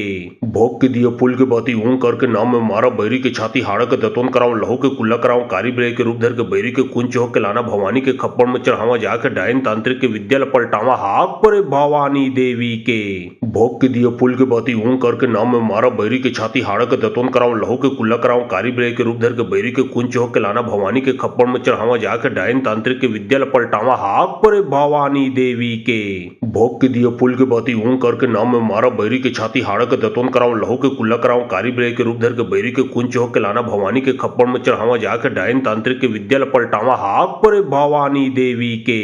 भोग के दिए फूल के बाती ऊं करके नाम में मारा बैरी के छाती हाड़ा के दतोन कराऊं लहू के कुल्ला कराऊं कारी ब्रे के रूप धर के बैरी के कुंच हो के लाना भवानी के खप्पड़ में चढ़ावा जाके डायन तांत्रिक के विद्या पलटावा हाक परे भवानी देवी के भोग के दिए फूल के बाती ऊं करके नाम में मारा बैरी के छाती हाड़ा के दतोन कराऊं लहू के कुल्ला कराऊं कारी ब्रे के रूप धर के बैरी के कुंच हो के लाना भवानी के खप्पड़ में चढ़ावा जाके डायन तांत्रिक के विद्या पलटावा हाक परे भवानी देवी के भोग के दिए फूल के बाती ऊं करके नाम में मारा बैरी के छाती हाड़ा के दतोन कराऊं लहू के कुल्ला कराऊं कारी ब्रे के रूप धर के बैरी के कुंच हो के लाना भवानी के खप्पड़ में चढ़ावा जाके डायन तांत्रिक के विद्या पलटावा हाक परे भवानी देवी के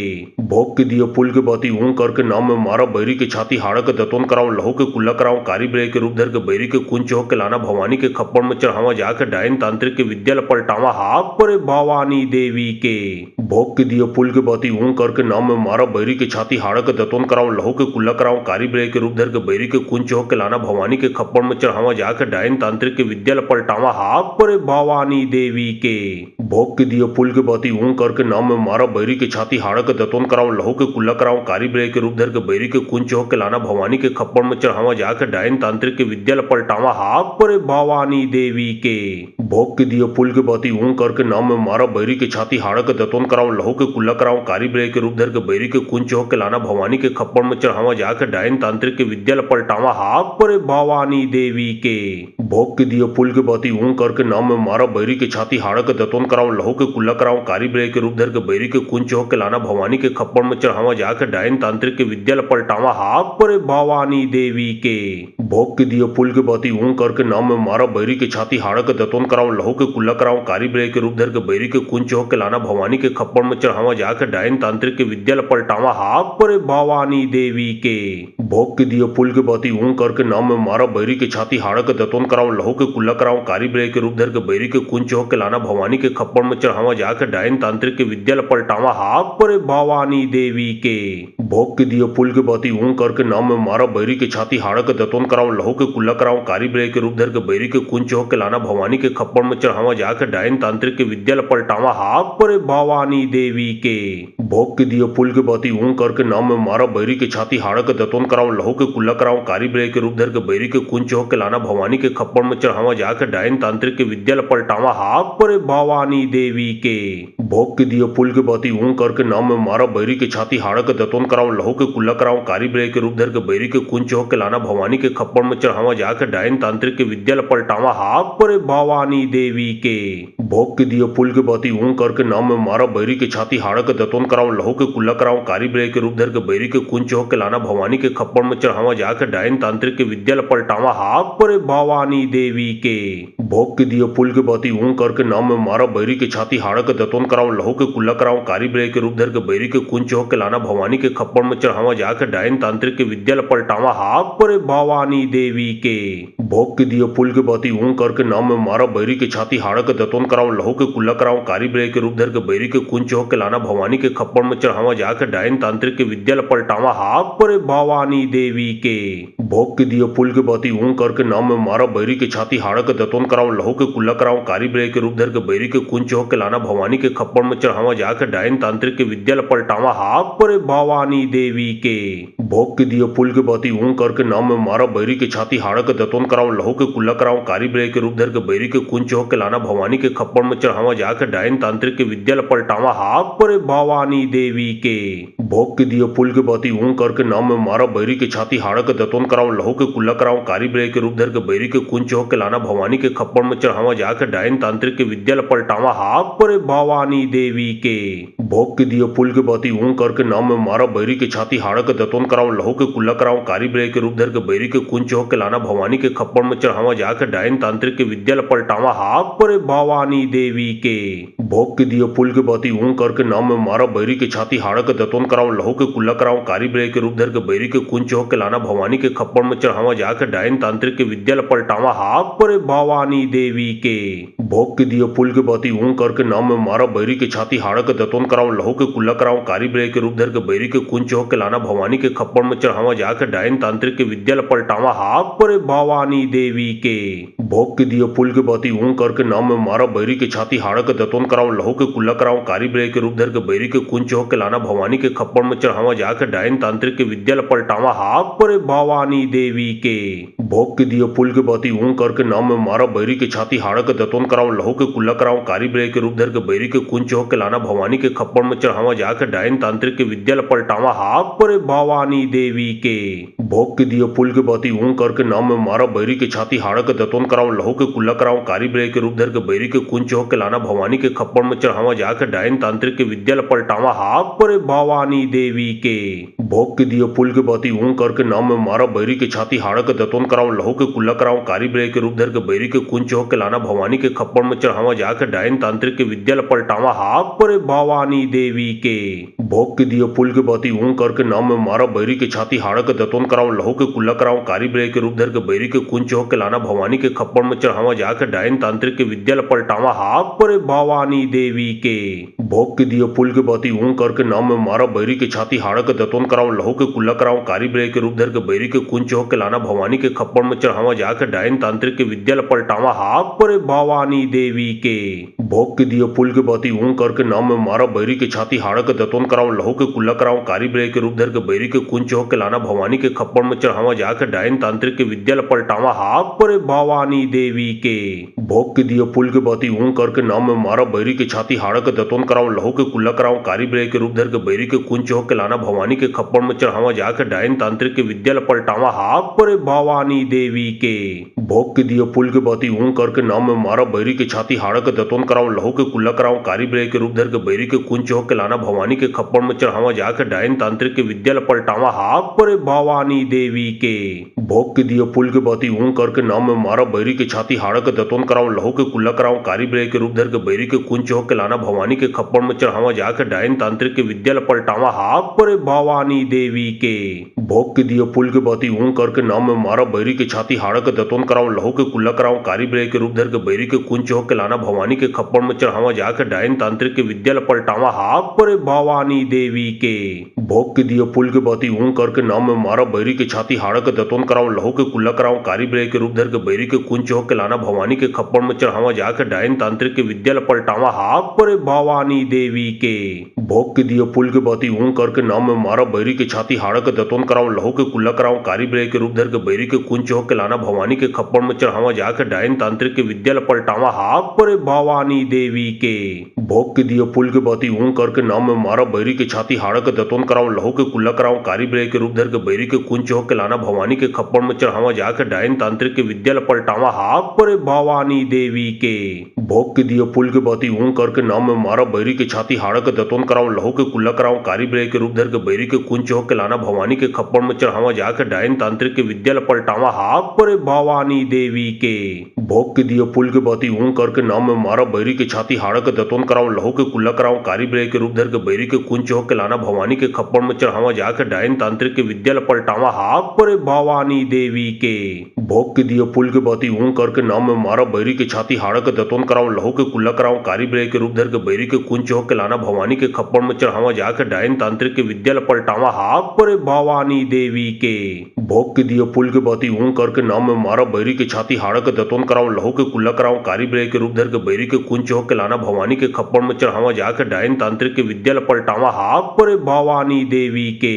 भोग के दिए फूल के बाती ऊं करके नाम में मारा बैरी के छाती हाड़ा के दतोन कराऊं लहू के कुल्ला कराऊं कारी ब्रे के रूप धर के बैरी के कुंच हो के लाना भवानी के खप्पड़ में चढ़ावा जाके डायन तांत्रिक के विद्या पलटावा हाक परे भवानी देवी के भोग के दिए फूल के बाती ऊं करके नाम में मारा बैरी के छाती हाड़ा के दतोन कराऊं लहू के कुल्ला कराऊं कारी ब्रे के रूप धर के बैरी के कुंच हो के लाना भवानी के खप्पड़ में चढ़ावा जाके डायन तांत्रिक के विद्या पलटावा हाक परे भवानी देवी के भोग के दिए फूल के बाती ऊं करके नाम में मारा बैरी के छाती हाड़ा के दतोन कराऊं लहू के कुल्ला कराऊं कारी ब्रे के रूप धर के बैरी के कुंच हो के लाना भवानी के खप्पड़ में चढ़ावा जाके डायन तांत्रिक के विद्या पलटावा हाक परे भवानी देवी के भोग के दिए फूल के बाती ऊं करके नाम में मारा बैरी के छाती हाड़ा के दतोन कराऊं लहू के कुल्ला कराऊं कारी ब्रे के रूप धर के बैरी के कुंच हो के लाना भवानी के खप्पड़ में चढ़ावा जाके डायन तांत्रिक के विद्या पलटावा हाक परे भवानी देवी के भोग के दिए फूल के बाती ऊं करके नाम में मारा बैरी के छाती हाड़ा के दतोन कराऊं लहू के कुल्ला कराऊं कारी ब्रे के रूप धर के बैरी के कुंच हो के लाना भवानी के खप्पड़ में चढ़ावा जाके डायन तांत्रिक के विद्या पलटावा हाक परे भवानी देवी के भोग के दिए फूल के बाती ऊं करके नाम में मारा बैरी के छाती हाड़ा के दतोन कराऊं लहू के कुल्ला कराऊं कारी ब्रे के रूप धर के बैरी के कुंच हो के लाना भवानी के खप्पड़ में चढ़ावा जाके डायन तांत्रिक के विद्या पलटावा हाक परे भवानी देवी के भोग के दिए फूल के बाती ऊं करके नाम में मारा बैरी के छाती हाड़ा के दतोन कराऊं लहू के कुल्ला कराऊं कारी ब्रे के रूप धर के बैरी के कुंच हो के लाना भवानी के खप्पड़ में चढ़ावा जाके डायन तांत्रिक के विद्या पलटावा हाक परे भवानी देवी के भोग के दिए फूल के बाती ऊं करके नाम में मारा बैरी के छाती हाड़ा के दतोन कराऊं लहू के कुल्ला कराऊं कारी ब्रे के रूप धर के बैरी के कुंच हो के लाना भवानी के खप्पड़ में चढ़ावा जाके डायन तांत्रिक के विद्या पलटावा हाक परे भवानी देवी के भोग के दिए फूल के बाती ऊं करके नाम में मारा बैरी के छाती हाड़ा के दतोन कराऊं लहू के कुल्ला कराऊं कारी ब्रे के रूप धर के बैरी के कुंच हो के लाना भवानी के खप्पड़ में चढ़ावा जाके डायन तांत्रिक के विद्या पलटावा हाक परे भवानी देवी के भोग के दिए फूल के बाती ऊं करके नाम में मारा बैरी के छाती हाड़ा के दतोन कराऊं लहू के कुल्ला कराऊं कारी ब्रे के रूप धर के बैरी के कुंच हो के लाना भवानी के खप्पड़ में चढ़ावा जाके डायन तांत्रिक के विद्या पलटावा हाक परे भवानी देवी के भोग के दिए फूल के बाती ऊं करके नाम में मारा बैरी के छाती हाड़ा के दतोन कराऊं लहू के कुल्ला कराऊं कारी ब्रे के रूप धर के बैरी के कुंच हो के लाना भवानी के खप्पड़ में चढ़ावा जाके डायन तांत्रिक के विद्या पलटावा हाक परे भवानी देवी के भोग के दिए फूल के बाती ऊं करके नाम में मारा बैरी के छाती हाड़ा के दतोन कराऊं लहू के कुल्ला कराऊं कारी ब्रे के रूप धर के बैरी के कुंच हो के लाना भवानी के खप्पड़ में चढ़ावा जाके डायन तांत्रिक के विद्या पलटावा हाक परे भवानी देवी के भोग के दिए फूल के बाती ऊं करके नाम में मारा बैरी के छाती हाड़ा के दतोन कराऊं लहू के कुल्ला कराऊं कारी ब्रे के रूप धर के बैरी के कुंच हो के लाना भवानी के खप्पड़ में चढ़ावा जाके डायन तांत्रिक के विद्या पलटावा हाक परे भवानी देवी के भोग के दिए पुल के बाती ऊं करके नाम में मारा बैरी के छाती हाड़ा के दतोन कराऊं लहू के कुल्ला कराऊं कारी ब्रे के रूप धर के बैरी के कुंच हो के लाना भवानी के खप्पड़ में चढ़ावा जाके डायन तांत्रिक के विद्या पलटावा हाक परे भवानी देवी के भोग के दिए पुल के बाती ऊं करके नाम में मारा बैरी के छाती हाड़ा के दतोन कराऊं लहू के कुल्ला कराऊं कारी ब्रे के रूप धर के बैरी के कुंच हो के लाना भवानी के खप्पड़ में चढ़ावा जाके डायन तांत्रिक के विद्या पलटावा हाक परे भवानी देवी के भोग के दिए पुल के बाती ऊं करके नाम में मारा बैरी के छाती हाड़ा के दतोन कराऊं लहू के कुल्ला कराऊं कारी ब्रे के रूप धर के बैरी के कुंच हो के लाना भवानी के खप्पड़ में चढ़ावा जाके डायन तांत्रिक के विद्या पलटावा हाक परे भवानी देवी के भोग के दिए पुल के बाती ऊं करके नाम में मारा बैरी के छाती हाड़ा के दतोन कराऊं लहू के कुल्ला कराऊं कारी ब्रे के रूप धर के बैरी के कुंच हो के लाना भवानी के खप्पड़ में चढ़ावा जाके डायन तांत्रिक के विद्या पलटावा हाक परे भवानी देवी के भोग के दिए पुल के बाती ऊं करके नाम में मारा बैरी के छाती हाड़ा के दतोन कराऊं लहू के कुल्ला कराऊं कारी ब्रे के रूप धर के बैरी के कुंच हो के लाना भवानी के खप्पड़ में चढ़ावा जाके डायन तांत्रिक के विद्या पलटावा हाक परे भवानी देवी के भोग के दिए पुल के बाती ऊं करके नाम में मारा बैरी के छाती हाड़ा के दतोन कराऊं लहू के कुल्ला कराऊं कारी ब्रे के रूप धर के बैरी के कुंच हो के लाना भवानी के खप्पड़ में चढ़ावा जाके डायन तांत्रिक के विद्या पलटावा हाक परे भवानी देवी के भोग के दिए पुल के बाती ऊं करके नाम में मारा बैरी के छाती हाड़ा के दतोन कराऊं लहू के कुल्ला कराऊं कारी ब्रे के रूप धर के बैरी के कुंच हो के लाना भवानी के खप्पड़ में चढ़ावा जाके डायन तांत्रिक के विद्या पलटावा हाक परे भवानी देवी के भोग के दिए पुल के बाती ऊं करके नाम में मारा बैरी के छाती हाड़ा के दतोन कराऊं लहू के कुल्ला कराऊं कारी ब्रे के रूप धर के बैरी के कुंच हो के लाना भवानी के खप्पड़ में चढ़ावा जाके डायन तांत्रिक के विद्या पलटावा हाक परे भवानी देवी के भोग के दिए पुल के बाती ऊं करके नाम में मारा बैरी के छाती हाड़ा के दतोन कराऊं लहू के कुल्ला कराऊं कारी ब्रे के रूप धर के बैरी के कुंच हो के लाना भवानी के खप्पड़ में चढ़ावा जाके डायन तांत्रिक के विद्या पलटावा हाक परे भवानी देवी के भोग के दिए पुल के बाती ऊं करके नाम में मारा बैरी के छाती हाड़ा के दतोन कराऊं लहू के कुल्ला कराऊं कारी ब्रे के रूप धर के बैरी के कुंच हो के लाना भवानी के खप्पड़ में चढ़ावा जाके डायन तांत्रिक के विद्या पलटावा हाक परे भवानी देवी के भोग के दिए पुल के बाती ऊं करके नाम में मारा बैरी के छाती हाड़ा के दतोन कराऊं लहू के कुल्ला कराऊं कारी ब्रे के रूप धर के बैरी के कुंच हो के लाना भवानी के खप्पड़ में चढ़ावा जाके डायन तांत्रिक के विद्या पलटावा हाक परे भवानी देवी के भोग के दिए पुल के बाती ऊं करके नाम में मारा बैरी के छाती हाड़ा के दतोन कराऊं लहू के कुल्ला कराऊं कारी ब्रे के रूप धर के बैरी के कुंच हो के लाना भवानी के खप्पड़ में चढ़ावा जाके डायन तांत्रिक के विद्या पलटावा हाक परे भवानी देवी के भोग के दिए पुल के बाती ऊं करके नाम में मारा बैरी के छाती हाड़ा के दतोन कराऊं लहू के कुल्ला कराऊं कारी ब्रे के रूप धर के बैरी के कुंच हो के लाना भवानी के खप्पड़ में चढ़ावा जाके डायन तांत्रिक के विद्या पलटावा हाक परे भवानी देवी के भोग के दिए पुल के बाती ऊं करके नाम में मारा बैरी के छाती हाड़ा के दतोन कराऊं लहू के कुल्ला कराऊं कारी ब्रे के रूप धर के बैरी के कुंच हो के लाना भवानी के खप्पड़ में चढ़ावा जाके डायन तांत्रिक के विद्या पलटावा हाक परे भवानी देवी के भोग के दिए पुल के बाती ऊं करके नाम में मारा बैरी के छाती हाड़ा के दतोन कराऊं लहू के कुल्ला कराऊं कारी ब्रे के रूप धर के बैरी के कुंच हो के लाना भवानी के खप्पड़ में चढ़ावा जाके डायन तांत्रिक के विद्या पलटावा हाक परे भवानी देवी के भोग के दिए पुल के बाती ऊं करके नाम में मारा बैरी के छाती हाड़ा के दतोन कराऊं लहू के कुल्ला कराऊं कारी ब्रे के रूप धर के बैरी के कुंच हो के लाना भवानी के खप्पड़ में चढ़ावा जाके डायन तांत्रिक के विद्या पलटावा हाक परे भवानी देवी के भोग के दिए पुल के बाती ऊं करके नाम में मारा बैरी के छाती हाड़ा के दतोन कराऊं लहू के कुल्ला कराऊं कारी ब्रे के रूप धर के बैरी के कुंच हो के लाना भवानी के खप्पड़ में चढ़ावा जाके डायन तांत्रिक के विद्या पलटावा हाक परे भवानी देवी के भोग के दिए पुल के बाती ऊं करके नाम में मारा बैरी के छाती हाड़ा के दतोन कराऊं लहू के कुल्ला कराऊं कारी ब्रे के रूप धर के बैरी के कुंच हो के लाना भवानी के खप्पड़ में चढ़ावा जाके डायन तांत्रिक के विद्या पलटावा हाक परे भवानी देवी के भोग के दिए पुल के बाती ऊं करके नाम में मारा बैरी के छाती हाड़ा के दतोन कराऊं लहू के कुल्ला कराऊं कारी ब्रे के रूप धर के बैरी के कुंच हो के लाना भवानी के खप्पड़ में चढ़ावा जाके डायन तांत्रिक के विद्या पलटावा हाक परे भवानी देवी के भोग के दिए पुल के बाती ऊं करके नाम में मारा बैरी के छाती हाड़ा के दतोन कराऊं लहू के कुल्ला कराऊं कारी ब्रे के रूप धर के बैरी के कुंच हो के लाना भवानी के खप्पड़ में चढ़ावा जाके डायन तांत्रिक के विद्या पलटावा हाक परे भवानी देवी के भोग के दिए पुल के बाती ऊं करके नाम में मारा बैरी के छाती हाड़ा के दतोन कराऊं लहू के कुल्ला कराऊं कारी ब्रे के रूप धर के बैरी के कुंच हो के लाना भवानी के खप्पड़ में चढ़ावा जाके डायन तांत्रिक के विद्या पलटावा हाक परे भवानी देवी के भोग के दिए पुल के बाती ऊं करके नाम में मारा बैरी के छाती हाड़ा के दतोन कराऊं लहू के कुल्ला कराऊं कारी ब्रे के रूप धर के बैरी के कुंच हो के लाना भवानी के खप्पड़ में चढ़ावा जाके डायन तांत्रिक के विद्या पलटावा हाक परे भवानी देवी के भोग के दिए पुल के बाती ऊं करके नाम में मारा बैरी के छाती हाड़ा के दतोन कराऊं लहू के कुल्ला कराऊं कारी ब्रे के रूप धर के बैरी के कुंच हो के लाना भवानी के खप्पड़ में चढ़ावा जाके डायन तांत्रिक के विद्या पलटावा हाक परे भवानी देवी के भोग के दिए पुल के बाती ऊं करके नाम में मारा बैरी के छाती हाड़ा के दतोन कराऊं लहू के कुल्ला कराऊं कारी बिरे के रूप धर के बैरी के कुंच हो के लाना भवानी के खप्पड़ में चढ़ावा जाके डायन तांत्रिक के विद्या पलटावा हाक परे भवानी देवी के।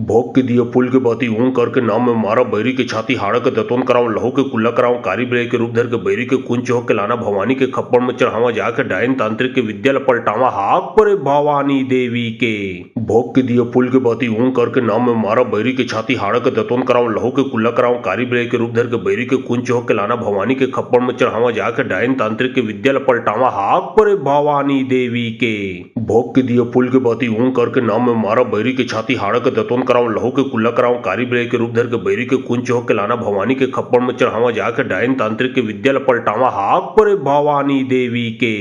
भोग के दिए पुल के बाती ऊं करके नाम में मारा बैरी के छाती हाड़ा के दतोन कराऊं लहू के कुल्ला कराऊं कारी बिरे के रूप धर के बैरी के कुंच हो के लाना भवानी के खप्पड़ में चढ़ावा जाके डायन तांत्रिक के विद्या पलटावा हाक परे भवानी देवी के। भोग के दिए पुल के बाती ऊं करके नाम में मारा बैरी के छाती हाड़ा के दतोन कराऊं लहू के कुल्ला कराऊं कारी बिरे के रूप धर के बैरी के कुंच हो के लाना भवानी के खप्पड़ में चढ़ावा जाके डायन तांत्रिक के विद्या पलटावा हाक परे भवानी देवी के। भोग के दिए पुल के बाती ऊं करके नाम में मारा बैरी के छाती हाड़ा के दतोन कराऊं लहू के कुल्ला कराऊं कारी बिरे के रूप धर के बैरी के कुंच हो के लाना भवानी के खप्पड़ में चढ़ावा जाके डायन तांत्रिक के विद्या पलटावा हाक परे भवानी देवी के।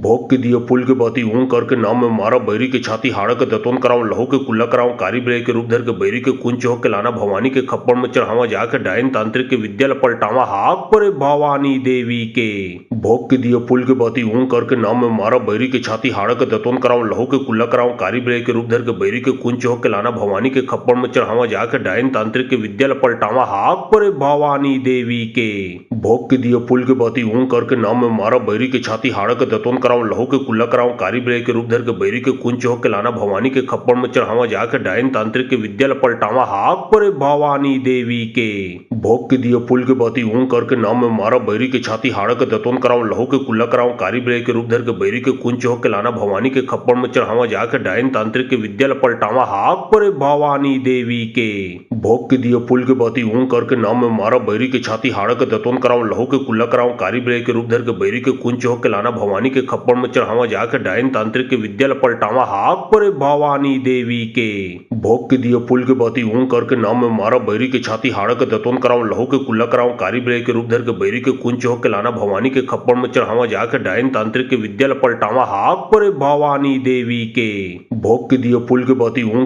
भोग के दिए पुल के बाती ऊं करके नाम में मारा बैरी के छाती हाड़ा के दतोन कराऊं लहू के कुल्ला कराऊं कारी बिरे के रूप धर के बैरी के कुंच हो के लाना भवानी के खप्पड़ में चढ़ावा जाके डायन तांत्रिक के विद्या पलटावा हाक परे भवानी देवी के। भोग के दिए पुल के बाती ऊं करके नाम में मारा बैरी के छाती हाड़ा के दतोन कराऊं लहू के कुल्ला कराऊं कारी बिरे के रूप धर के बैरी के कुंच हो के लाना भवानी के खप्पड़ में चढ़ावा जाके डायन तांत्रिक के विद्या पलटावा हाक परे भवानी देवी के। भोग के दिए पुल के बाती ऊं करके नाम में मारा बैरी के छाती हाड़ा के दतोन कराऊं लहू के कुल्ला कराऊं कारी बिरे के रूप धर के बैरी के कुंच हो के लाना भवानी के खप्पड़ में चढ़ावा जाके डायन तांत्रिक के विद्या पलटावा हाक परे भवानी देवी के। भोग के दिए पुल के बाती ऊं करके नाम में मारा बैरी के छाती हाड़ा के दतोन कराऊं लहू के कुल्ला कराऊं कारी बिरे के रूप धर के बैरी के कुंच हो के लाना भवानी के खप्पड़ में चढ़ावा जाके डायन तांत्रिक के विद्या पलटावा हाक परे भवानी देवी के। भोग के दिए पुल के बाती ऊं करके नाम में मारा बैरी के छाती हाड़ा के दतोन कराऊं लहू के कुल्ला कराऊं कारी बिरे के रूप धर के बैरी के कुंच हो के लाना भवानी के खप्पड़ में चढ़ावा जाके डायन तांत्रिक के विद्या पलटावा हाक परे भवानी देवी के। भोग के दिए पुल के बाती ऊं करके नाम में मारा बैरी के छाती हाड़ा के दतोन कराऊं लहू के कुल्ला कराऊं कारी बिरे के रूप धर के बैरी के कुंच हो के लाना भवानी के खप्पड़ में चढ़ावा जाके डायन तांत्रिक के विद्या पलटावा हाक परे भवानी देवी के। भोग के दिए पुल के बाती ऊं